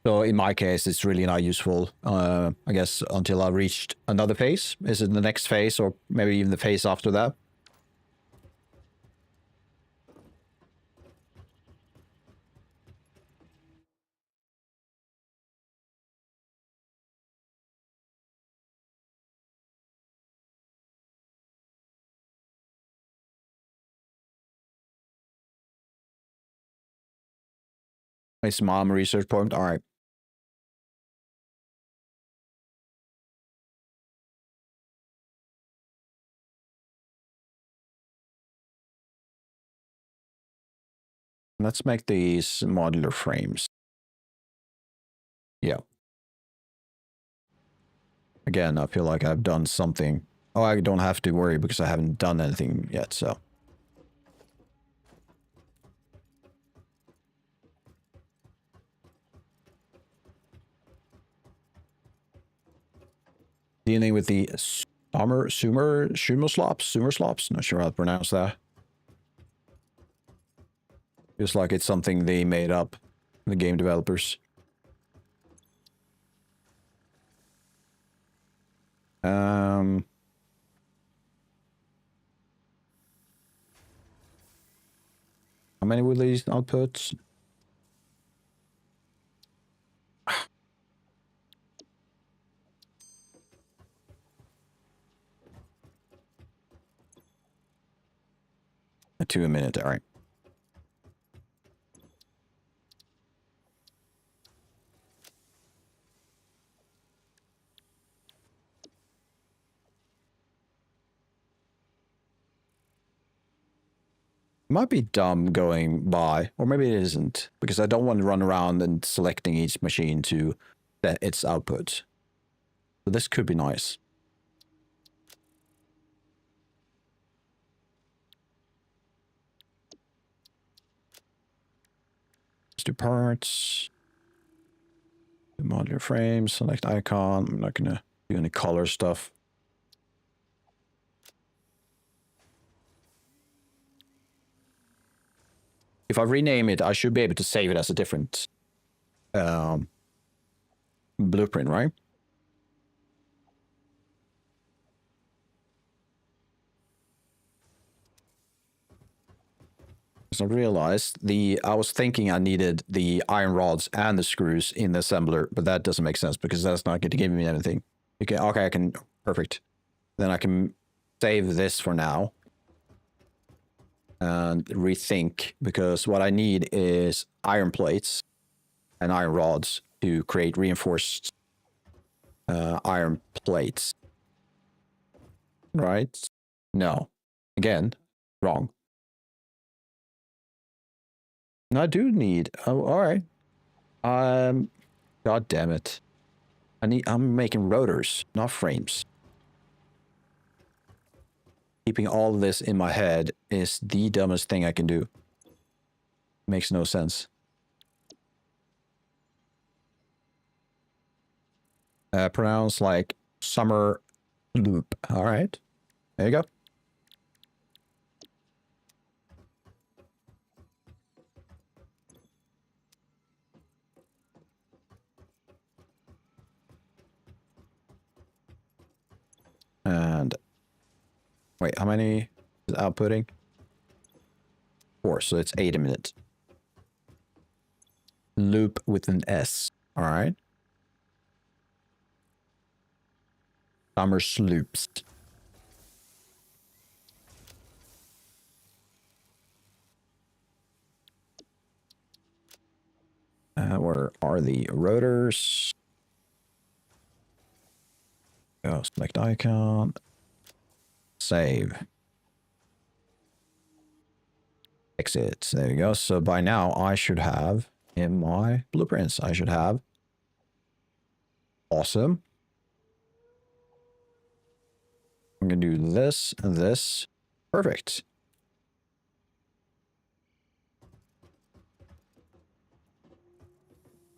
So in my case, it's really not useful, I guess, until I reached another phase. Is it the next phase or maybe even the phase after that? It's mom research point. All right. Let's make these modular frames. Yeah. Again, I feel like I've done something. Oh, I don't have to worry because I haven't done anything yet, so. Dealing with the sumo slops, not sure how to pronounce that. Feels like it's something they made up, the game developers. How many will these outputs? Two a minute, all right. Might be dumb going by, or maybe it isn't, because I don't want to run around and selecting each machine to set its output. So this could be nice. Let's do parts. Do modular frames, select icon. I'm not going to do any color stuff. If I rename it, I should be able to save it as a different blueprint, right? So I realized I was thinking I needed the iron rods and the screws in the assembler, but that doesn't make sense because that's not going to give me anything. Okay, I can, perfect. Then I can save this for now. and rethink, because what I need is iron plates and iron rods to create reinforced iron plates. Right? No. Again, wrong. No, I do need. Oh, all right. God damn it. I'm making rotors, not frames. Keeping all of this in my head is the dumbest thing I can do. Makes no sense. Pronounced like summer loop. All right. There you go. And wait, how many is outputting? 4, so it's 8 a minute. Loop with an S. All right. Summer sloops. Where are the rotors? Go select icon. Save. Exit. There you go. So by now I should have in my blueprints, I should have. Awesome. I'm going to do this and this. Perfect.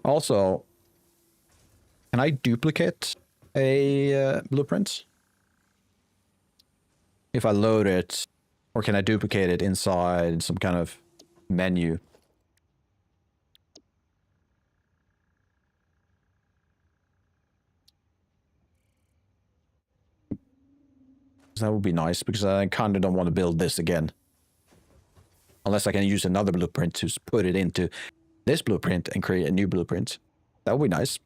Also, can I duplicate a blueprint? If I load it, or can I duplicate it inside some kind of menu? That would be nice, because I kind of don't want to build this again. Unless I can use another blueprint to put it into this blueprint and create a new blueprint. That would be nice.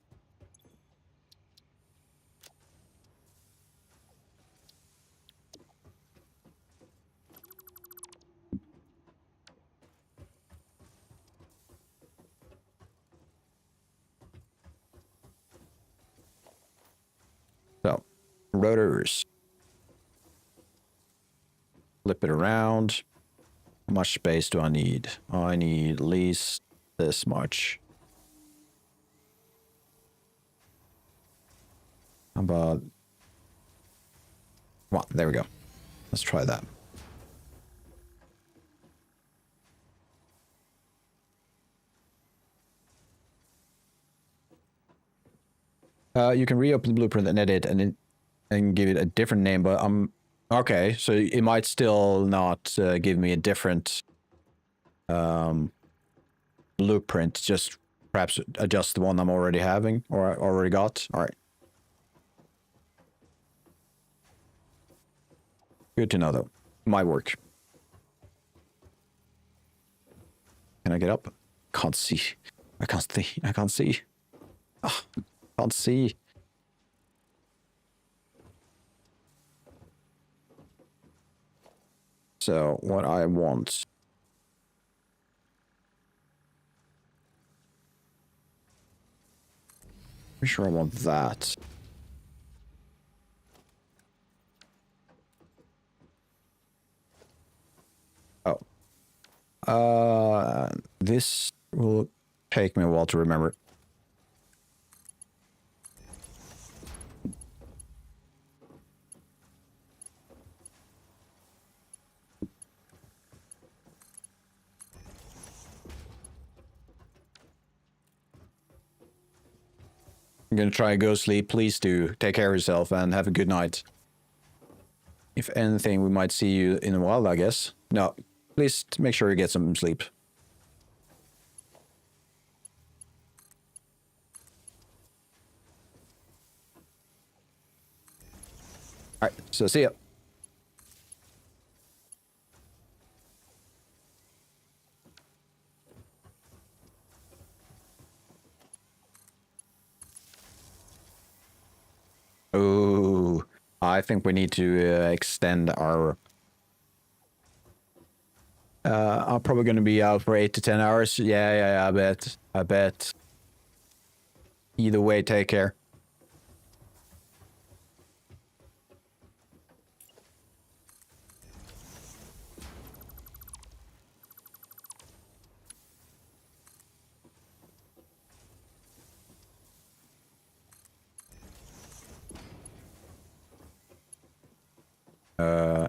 So, rotors. Flip it around. How much space do I need? Oh, I need at least this much. How about... Well, there we go. Let's try that. You can reopen the blueprint and edit and give it a different name, but okay, so it might still not give me a different blueprint, just perhaps adjust the one I'm already having or I already got. All right. Good to know, though. Might work. Can I get up? Can't see. I can't see. I can't see. Oh, can't see. So, what I want... Pretty sure I want that. Oh. This will take me a while to remember. I'm gonna try and go sleep. Please do. Take care of yourself and have a good night. If anything, we might see you in a while, I guess. No, please make sure you get some sleep. Alright, so see ya. Ooh, I think we need to extend our I'm probably going to be out for 8 to 10 hours. Yeah, I bet. Either way, take care.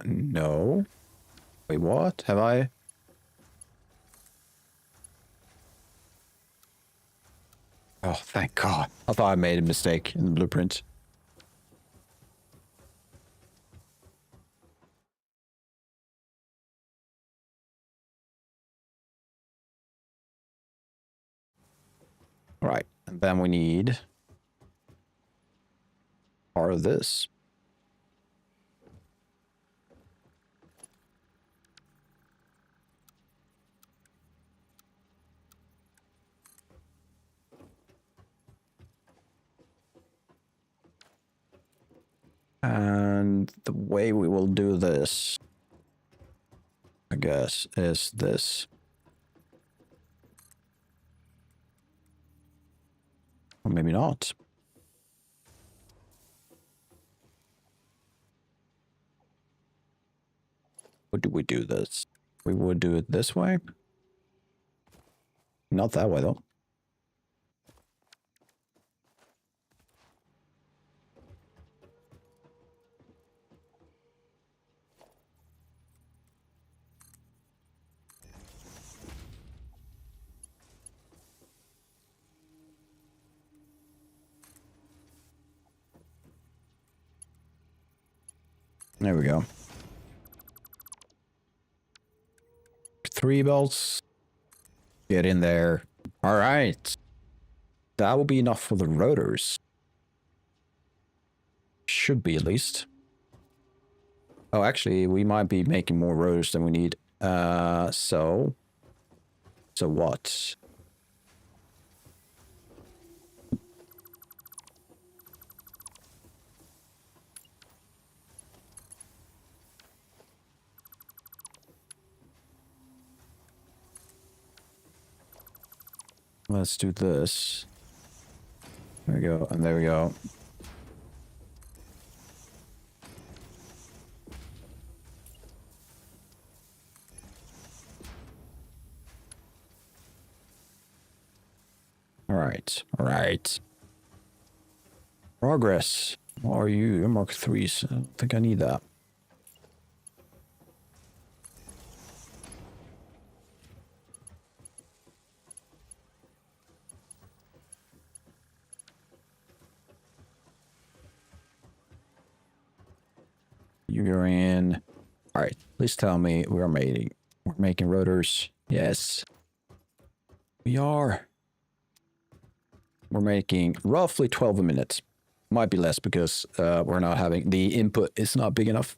No. Wait, what? Have I? Oh, thank God. I thought I made a mistake in the blueprint. All right, and then we need part of this. And the way we will do this, I guess, is this. Or maybe not. Or do we do this? We would do it this way. Not that way, though. There we go. 3 belts. Get in there. All right. That will be enough for the rotors. Should be, at least. Oh, actually, we might be making more rotors than we need. So what? Let's do this. There we go, and there we go. All right, all right. Progress. What are you? You're Mark 3s. I don't think I need that. You're in. All right. Please tell me we're making rotors. Yes, we are. We're making roughly 12 a minute. Might be less because we're not having the input is not big enough.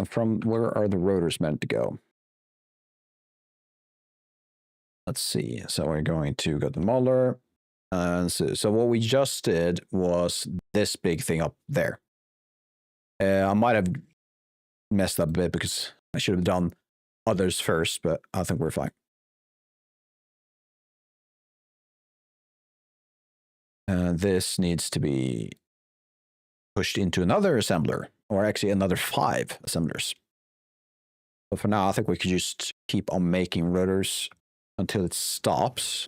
From where are the rotors meant to go? Let's see. So we're going to go to Muller. So what we just did was this big thing up there. I might have messed up a bit because I should have done others first, but I think we're fine. This needs to be pushed into another assembler, or actually another 5 assemblers. But for now, I think we could just keep on making rotors until it stops.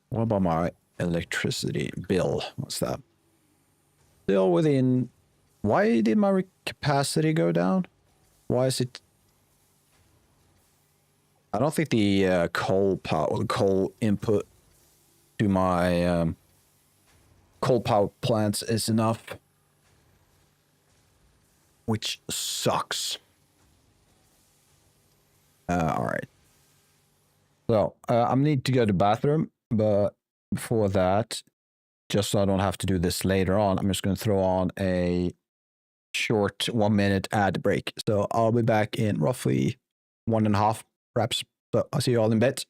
What about my electricity bill? What's that? Still within. Why did my capacity go down? Why is it? I don't think the coal input to my coal power plants is enough, which sucks. All right. So I need to go to the bathroom, but before that, just so I don't have to do this later on, I'm just going to throw on a short 1 minute ad break. So I'll be back in roughly 1.5, perhaps. So I'll see you all in bed.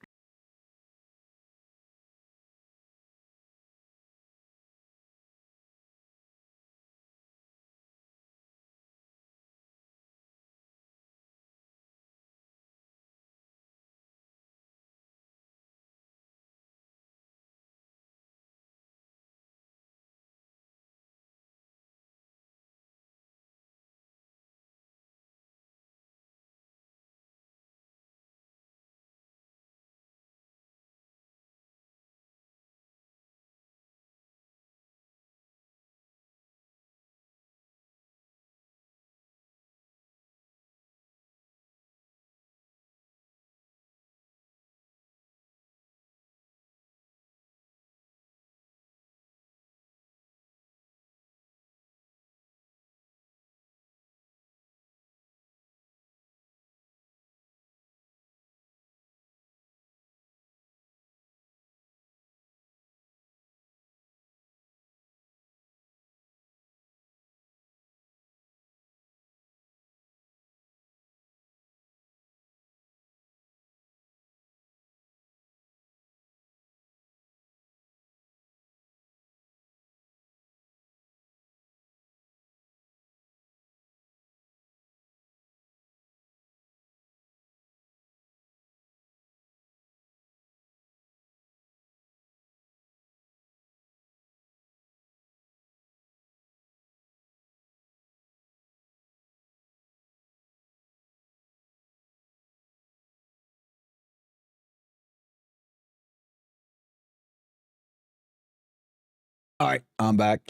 All right, I'm back.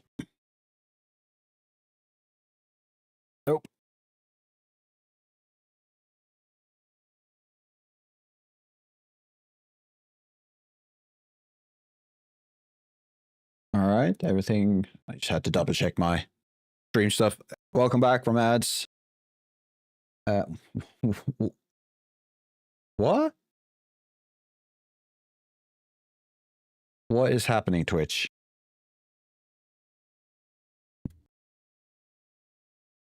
Nope. All right, everything. I just had to double check my stream stuff. Welcome back from ads. What? What is happening, Twitch?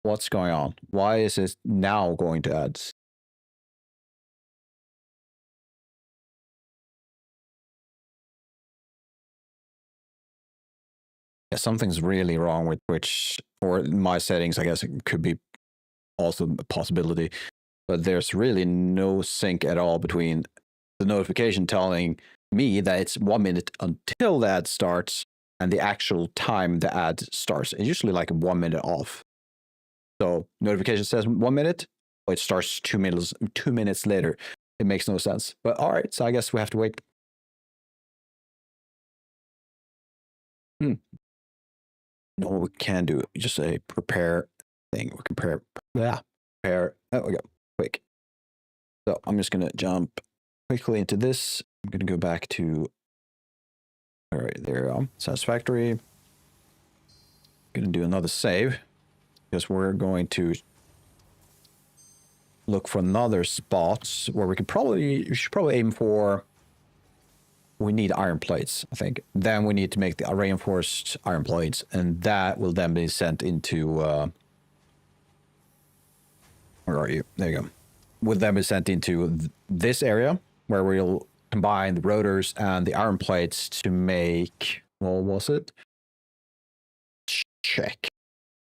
What's going on? Why is this now going to ads? Yeah, something's really wrong with Twitch, or my settings. I guess it could be also a possibility, but there's really no sync at all between the notification telling me that it's 1 minute until the ad starts and the actual time the ad starts. It's usually like 1 minute off. So notification says 1 minute, but it starts 2 minutes later. It makes no sense. But all right, so I guess we have to wait. No, we can do it. Just a prepare thing. We can prepare. There we go. Quick. So I'm just gonna jump quickly into this. I'm gonna go back to. All right, there. Satisfactory. Gonna do another save because we're going to look for another spot where we should probably aim for. We need iron plates, I think. Then we need to make the reinforced iron plates, and that will then be sent into. Where are you? There you go. Will then be sent into this area where we'll combine the rotors and the iron plates to make. What was it? Check.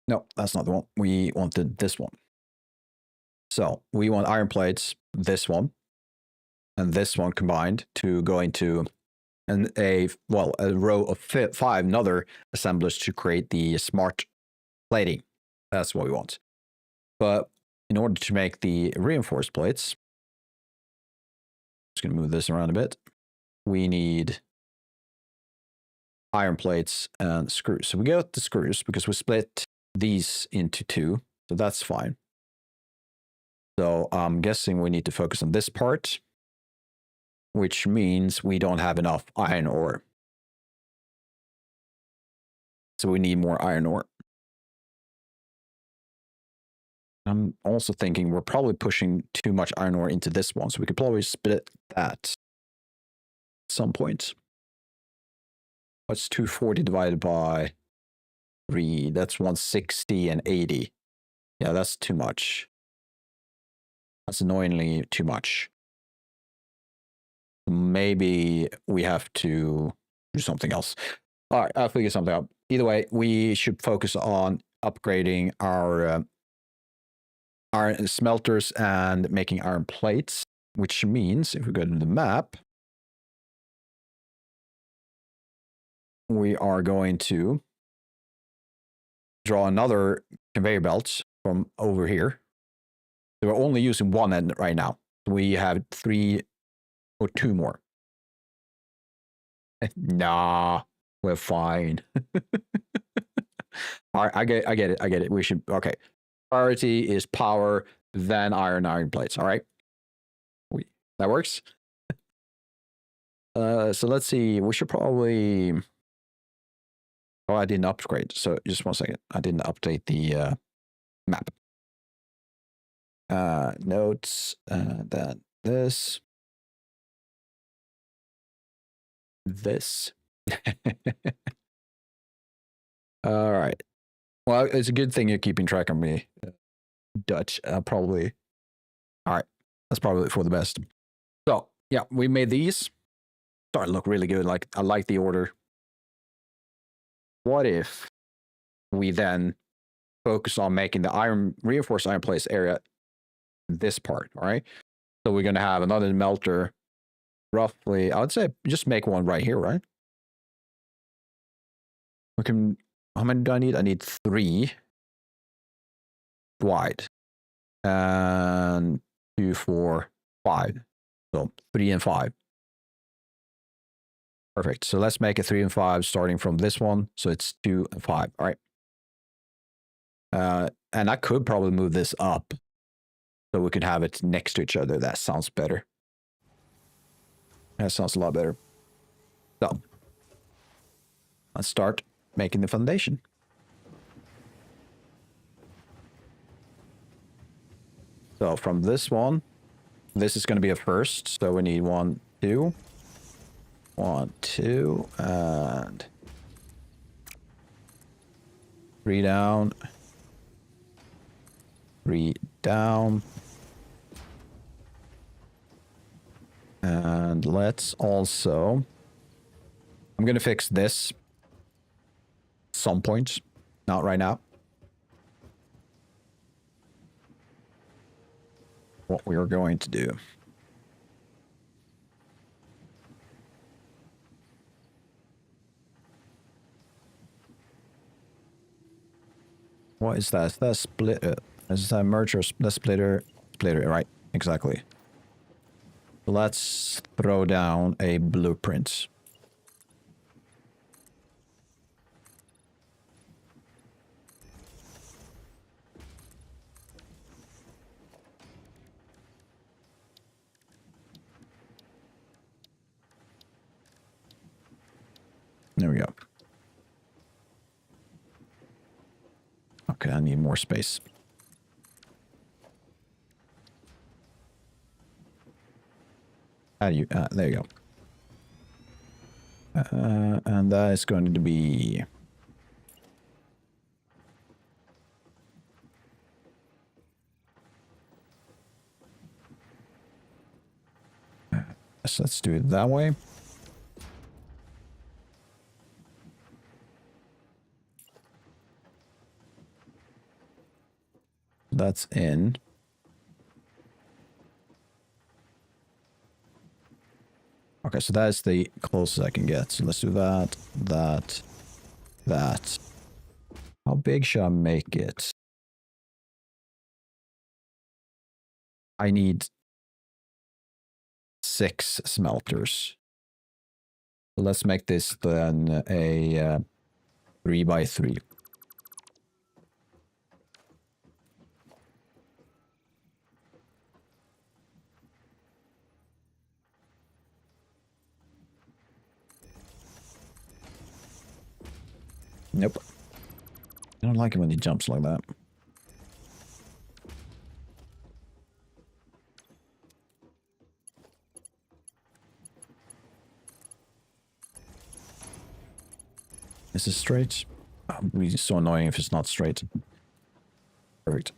No, that's not the one. We wanted this one. So we want iron plates, this one, and this one combined to go into a row of 5 another assemblers to create the smart plating. That's what we want. But in order to make the reinforced plates, just going to move this around a bit. We need iron plates and screws. So we got the screws because we split these into 2. So that's fine. So I'm guessing we need to focus on this part, which means we don't have enough iron ore. So we need more iron ore. I'm also thinking we're probably pushing too much iron ore into this one, so we could probably split that at some point. What's 240 divided by 3? That's 160 and 80. Yeah, that's too much. That's annoyingly too much. Maybe we have to do something else. All right, I'll figure something out. Either way, we should focus on upgrading our iron smelters and making iron plates, which means if we go to the map, we are going to draw another conveyor belt from over here. So we're only using one end right now. We have 3 or 2 more. Nah, we're fine. All right, I get it. We should, okay. Priority is power, then iron plates. All right. That works. So let's see. We should probably. Oh, I didn't upgrade. So just 1 second. I didn't update the map. Notes. Then this. This. All right. Well, it's a good thing you're keeping track of me, Dutch. Probably. All right. That's probably for the best. So yeah, we made these. Starting to look really good. Like I like the order. What if we then focus on making the reinforced iron plates area this part? All right. So we're going to have another melter. Roughly, I would say just make one right here, right? We can. How many do I need? I need 3 wide and 2, 4, 5. So 3 and 5. Perfect. So let's make it 3 and 5 starting from this one. So it's 2 and 5. All right. And I could probably move this up so we could have it next to each other. That sounds better. That sounds a lot better. So let's start making the foundation. So from this one, this is going to be a first. So we need 1, 2. 1, 2, and 3 down. 3 down. And let's also... I'm going to fix this some point. Not right now. What we are going to do. What is that? Is that a split? Is that a merger? The splitter? Splitter, right. Exactly. Let's throw down a blueprint. There we go. Okay, I need more space. How do you... there you go. And that is going to be... So let's do it that way. That's in. Okay, so that's the closest I can get. So let's do that, that, that. How big should I make it? I need 6 smelters. So let's make this then a 3 by 3. Nope. I don't like it when he jumps like that. Is it straight? Oh, it's so annoying if it's not straight. Perfect.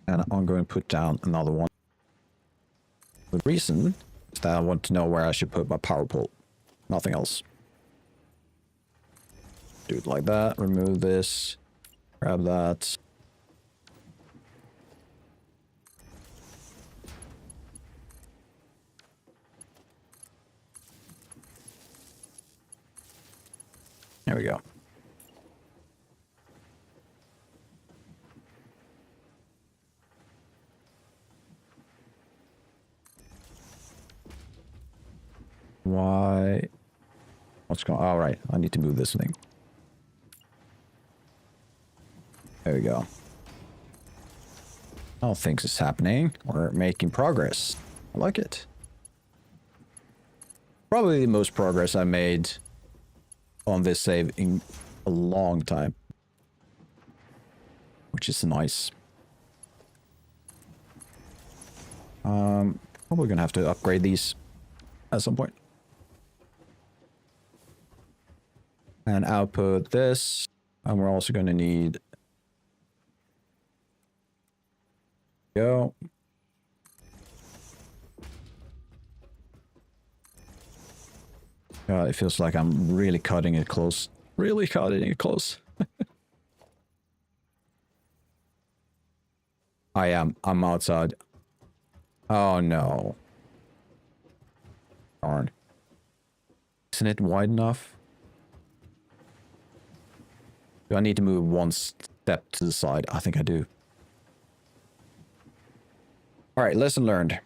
And I'm going to put down another one. The reason is that I want to know where I should put my power pole. Nothing else. Do it like that. Remove this. Grab that. There we go. Why? What's going on? All right, I need to move this thing. There we go. I don't think it's happening. We're making progress. I like it. Probably the most progress I made on this save in a long time. Which is nice. Probably gonna have to upgrade these at some point. And output this. And we're also gonna need... Go. God, it feels like I'm really cutting it close. Really cutting it close. I am. I'm outside. Oh no. Darn. Isn't it wide enough? Do I need to move one step to the side? I think I do. All right, lesson learned.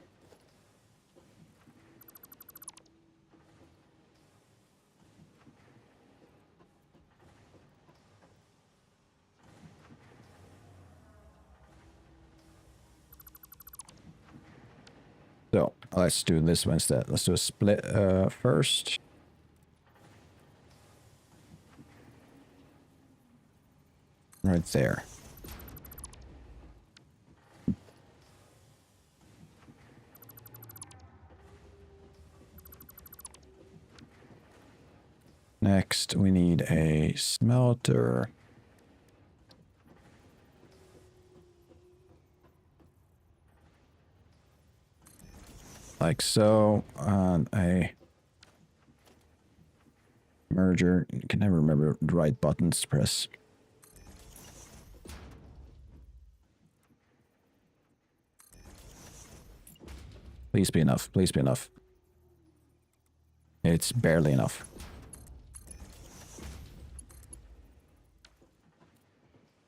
So let's do this one instead. Let's do a split first. Right there. Next, we need a smelter. Like so, on a merger. You can never remember the right buttons to press. Please be enough. Please be enough. It's barely enough.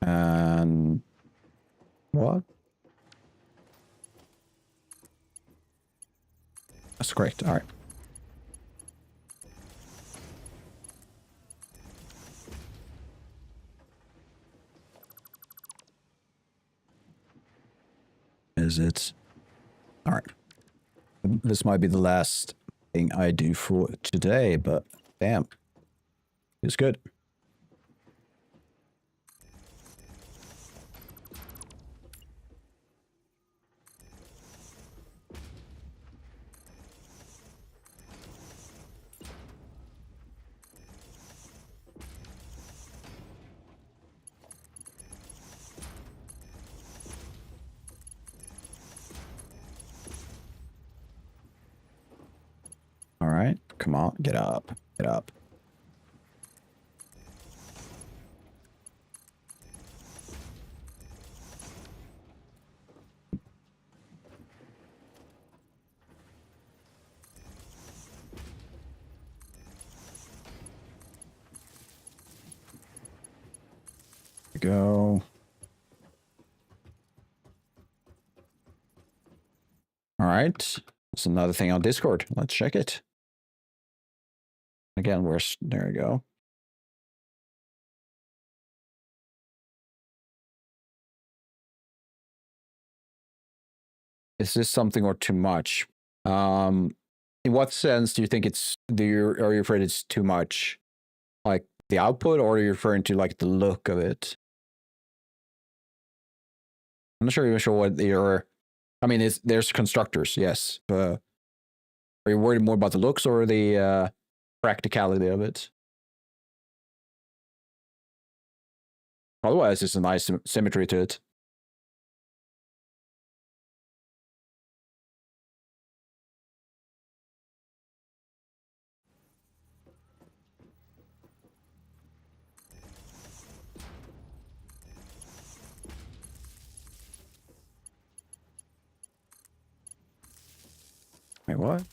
And what? That's correct. All right. Is it? All right. This might be the last thing I do for today, but damn, it's good. All right, come on, get up, get up. Go. All right, it's another thing on Discord. Let's check it. Again, there we go. Is this something or too much? In what sense do you think are you afraid it's too much? Like the output, or are you referring to like the look of it? I'm not even sure what I mean, there's constructors, yes. But are you worried more about the looks or the practicality of it? Otherwise, it's a nice symmetry to it. Wait, what?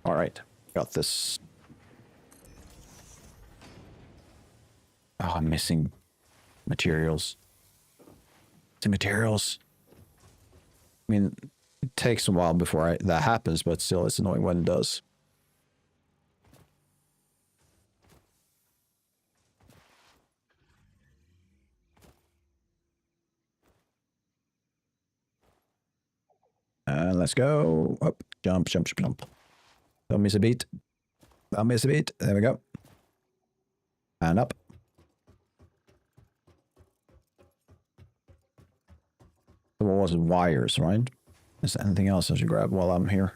All right, got this. Oh, I'm missing materials. The materials. I mean, it takes a while before that happens, but still, it's annoying when it does. Let's go. Up, jump, jump, jump, jump. Don't miss a beat. Don't miss a beat. There we go. And up. What was it? Wires, right? Is there anything else I should grab while I'm here?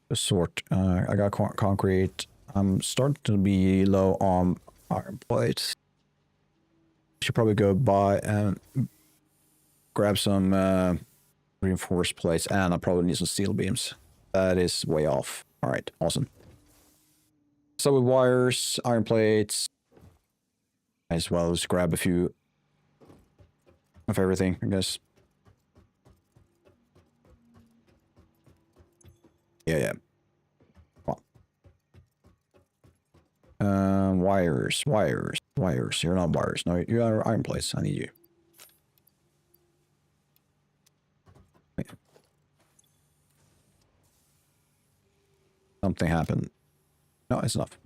The sort. I got concrete. I'm starting to be low on iron plates. Should probably go buy and grab some reinforced plates, and I probably need some steel beams. That is way off. All right, awesome. So with wires, iron plates, as well as grab a few of everything, I guess. Yeah. Well. wires, wires, wires. You're not wires. No, you are iron plates. I need you. Wait. Something happened. No, it's enough.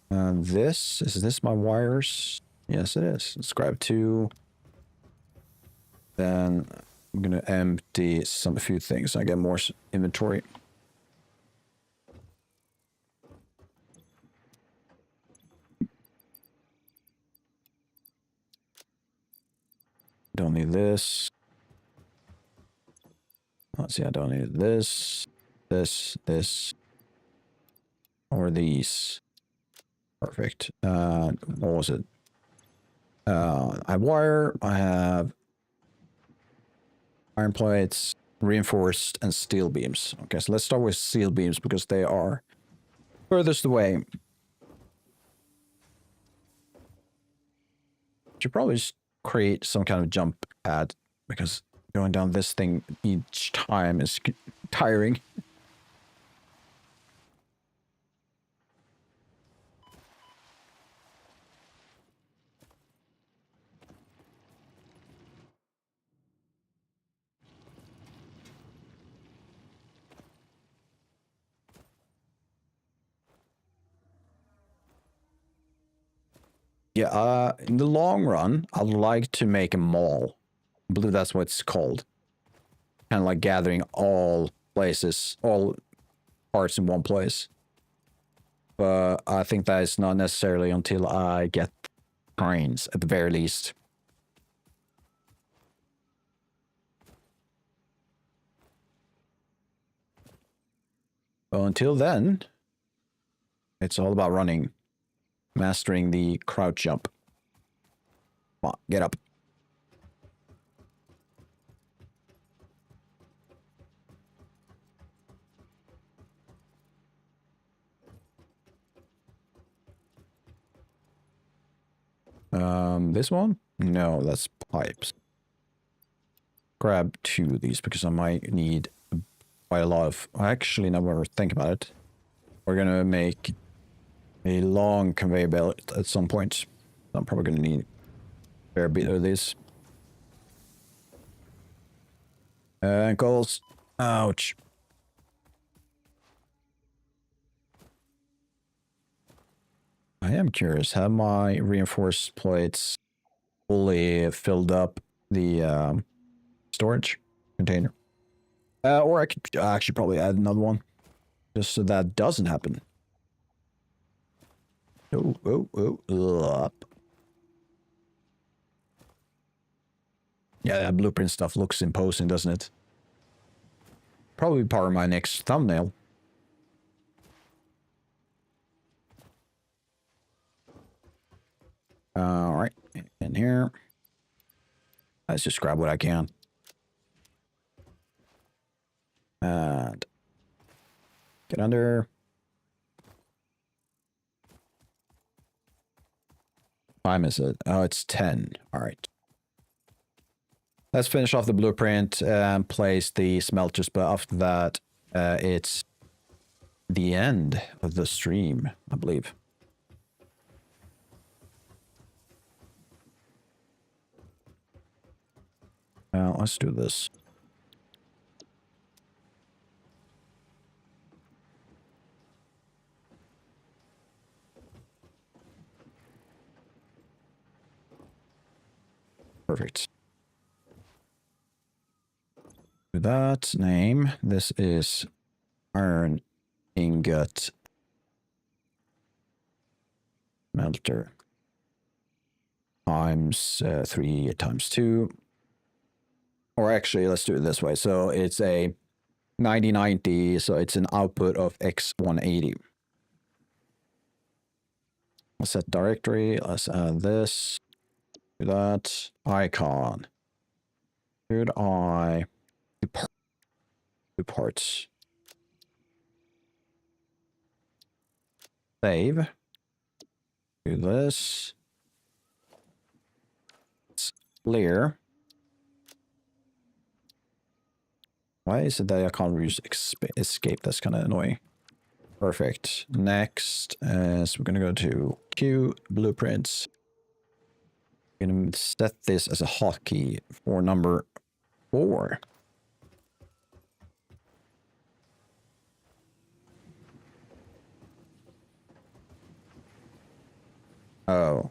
And this, is this my wires? Yes, it is. Let's grab 2. Then I'm going to empty a few things. I get more inventory. Don't need this. Let's see, I don't need this, this, or these. Perfect. What was it? I have wire, I have iron plates, reinforced, and steel beams. Okay, so let's start with steel beams because they are furthest away. Should probably just create some kind of jump pad because going down this thing each time is tiring. Yeah, in the long run, I'd like to make a mall. I believe that's what it's called. Kind of like gathering all places, all parts in one place. But I think that is not necessarily until I get trains, at the very least. Well, until then, it's all about running. Mastering the crouch jump. Come on, get up. This one? No, that's pipes. Grab 2 of these because I might need quite a lot of... I actually never think about it. We're gonna make a long conveyor belt at some point. I'm probably gonna need a fair bit of this. Ankles. Ouch. I am curious, have my reinforced plates fully filled up the storage container? Or I could actually probably add another one, just so that doesn't happen. Up. Yeah, that blueprint stuff looks imposing, doesn't it? Probably part of my next thumbnail. All right, in here. Let's just grab what I can. And get under. What time is it? Oh, it's 10. All right. Let's finish off the blueprint and place the smelters, but after that, it's the end of the stream, I believe. Now, let's do this. Perfect. Do that name. This is iron ingot melter times 3 times 2. Or actually, let's do it this way. So it's a 9090, so it's an output of x180. Let's set directory. Let's add this. Do that. Icon. Should I... 2 parts. Save. Do this. It's clear. Why is it that I can't use escape? That's kind of annoying. Perfect. Next, is we're going to go to Q blueprints. We're going to set this as a hotkey for number 4. Oh.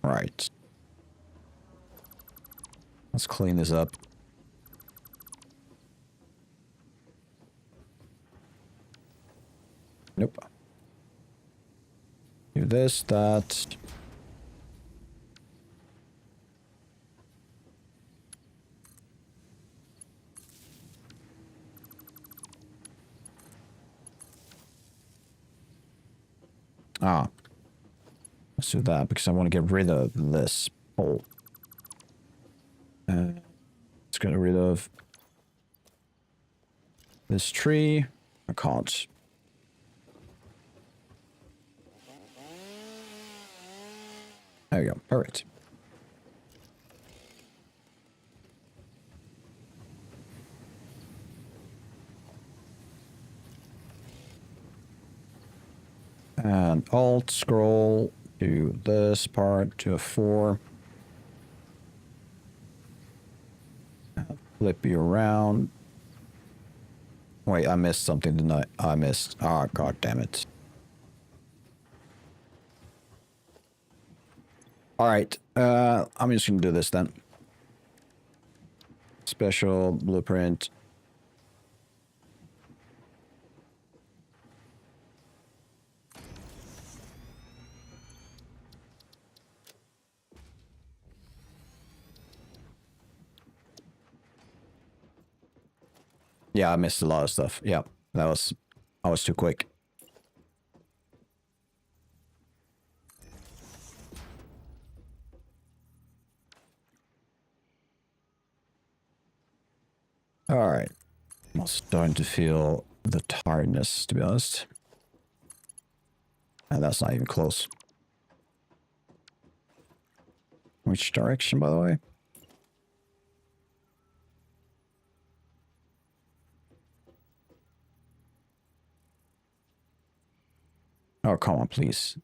Right. Let's clean this up. Nope. Do this, that. Ah. Let's do that because I want to get rid of this pole. Let's get rid of this tree. I can't. There we go. Perfect. And alt scroll to this part to a 4. Flip you around. Wait, I missed something tonight. I missed. Ah, oh, god damn it. Alright, I'm just gonna do this then. Special blueprint. Yeah, I missed a lot of stuff. Yeah, I was too quick. Alright. I'm starting to feel the tiredness, to be honest. And that's not even close. Which direction, by the way? Oh, come on, please.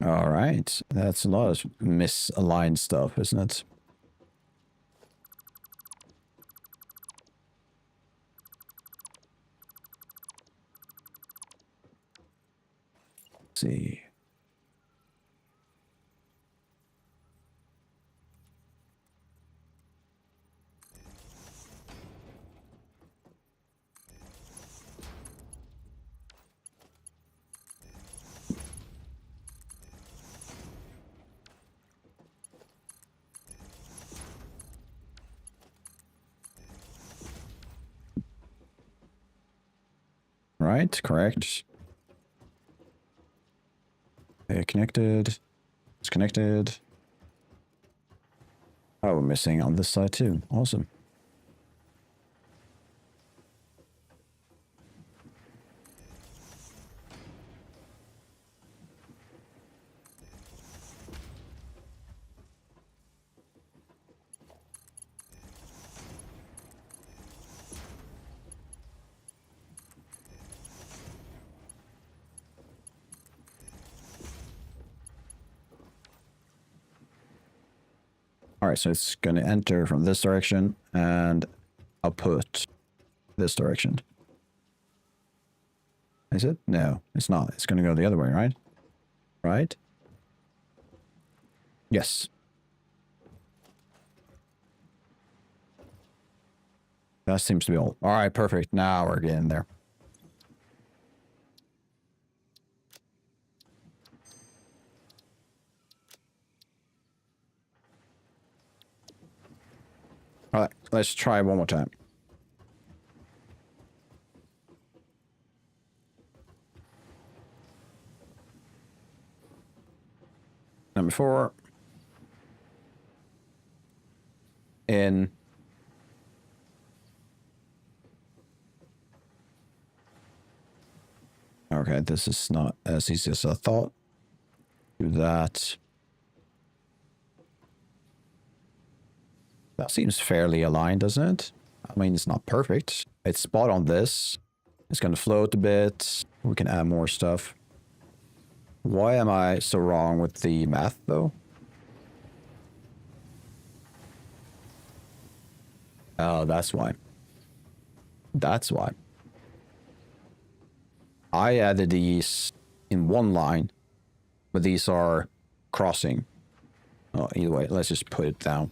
All right. That's a lot of misaligned stuff, isn't it? Let's see. Right, correct. Okay, connected. It's connected. Oh, we're missing on this side too. Awesome. All right, so it's going to enter from this direction and output this direction. Is it? No, it's not. It's going to go the other way, right? Right? Yes. That seems to be all. All right, perfect. Now we're getting there. All right, let's try one more time. Number 4. In. Okay, this is not as easy as I thought. Do that. That seems fairly aligned, doesn't it? I mean, it's not perfect. It's spot on this. It's going to float a bit. We can add more stuff. Why am I so wrong with the math, though? Oh, that's why. That's why. I added these in one line, but these are crossing. Oh, either way, let's just put it down.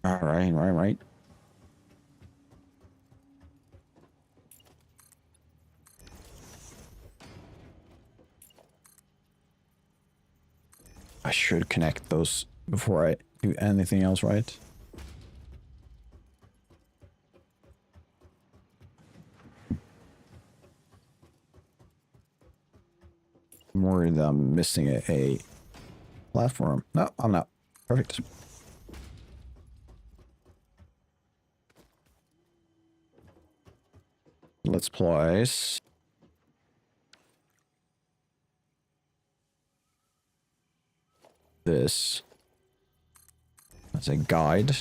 All right, right. I should connect those before I do anything else, right? I'm worried that I'm missing a platform. No, I'm not. Perfect. Let's place this as a guide.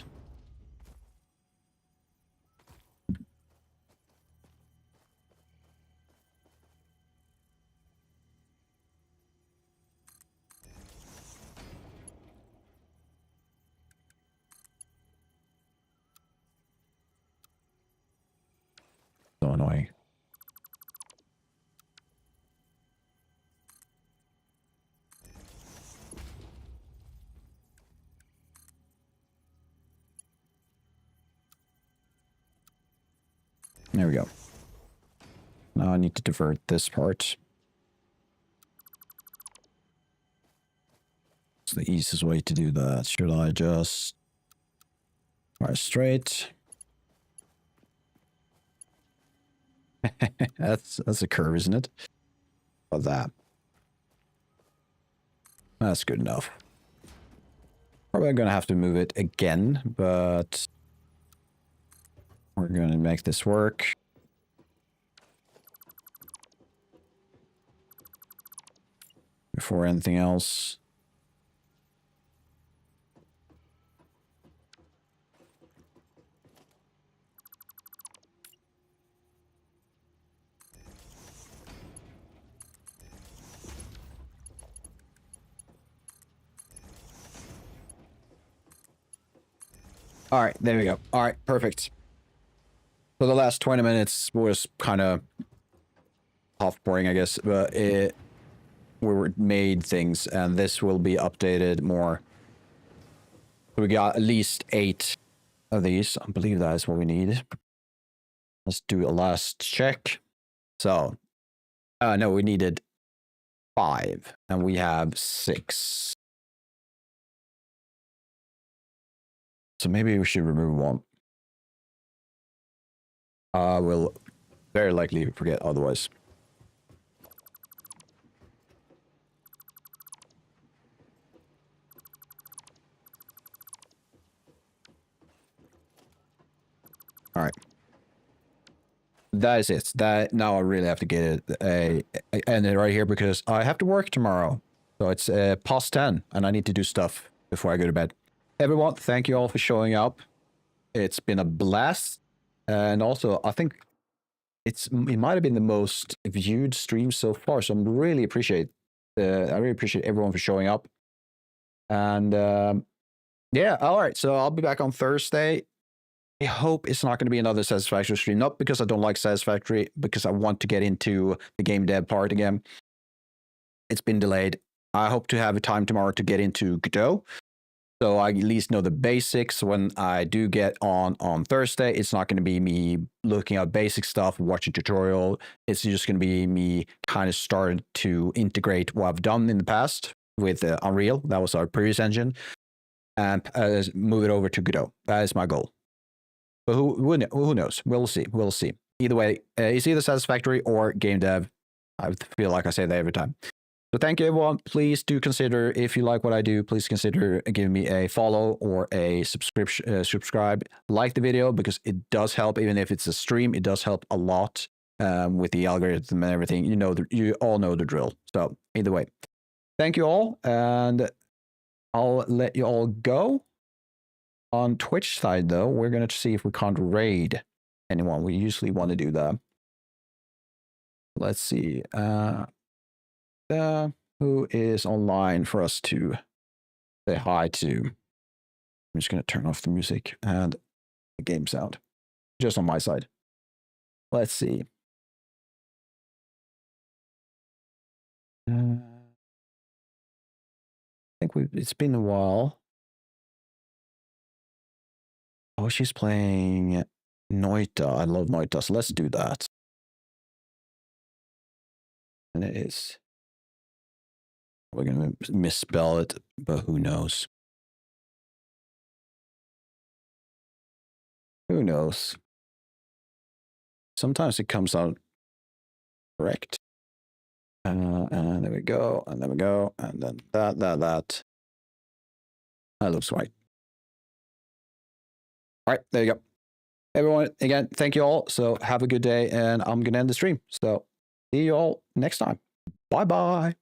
So annoying. There we go. Now I need to divert this part. It's the easiest way to do that. Should I just try straight? that's a curve, isn't it? About that. That's good enough. Probably gonna have to move it again, but we're gonna make this work. Before anything else. All right, there we go. All right, perfect. So the last 20 minutes was kind of half boring, I guess, but we made things, and this will be updated more. So we got at least 8 of these. I believe that is what we need. Let's do a last check. So, no, we needed 5, and we have 6. So maybe we should remove 1. We'll very likely forget otherwise. All right. That is it. That now I really have to get it ended right here because I have to work tomorrow. So it's past 10 and I need to do stuff before I go to bed. Everyone, thank you all for showing up. It's been a blast. And also, I think it might have been the most viewed stream so far. So I really appreciate everyone for showing up. And yeah, all right. So I'll be back on Thursday. I hope it's not going to be another Satisfactory stream. Not because I don't like Satisfactory, because I want to get into the game dev part again. It's been delayed. I hope to have a time tomorrow to get into Godot. So I at least know the basics. When I do get on Thursday, it's not going to be me looking at basic stuff, watching tutorial. It's just going to be me kind of starting to integrate what I've done in the past with Unreal. That was our previous engine. And move it over to Godot. That is my goal. But who knows? We'll see. We'll see. Either way, it's either Satisfactory or game dev. I feel like I say that every time. So thank you, everyone. Please do consider, if you like what I do, please consider giving me a follow or a subscribe. Like the video because it does help. Even if it's a stream, it does help a lot with the algorithm and everything. You all know the drill. So either way, thank you all, and I'll let you all go. On Twitch side, though, we're going to see if we can't raid anyone. We usually want to do that. Let's see. Who is online for us to say hi to? I'm just going to turn off the music and the game sound. Just on my side. Let's see. I think it's been a while. Oh, she's playing Noita. I love Noita, so let's do that. And it is. We're going to misspell it, but who knows? Who knows? Sometimes it comes out correct. And there we go, and there we go, and then that. That looks right. All right, there you go. Everyone, again, thank you all. So have a good day, and I'm going to end the stream. So see you all next time. Bye-bye.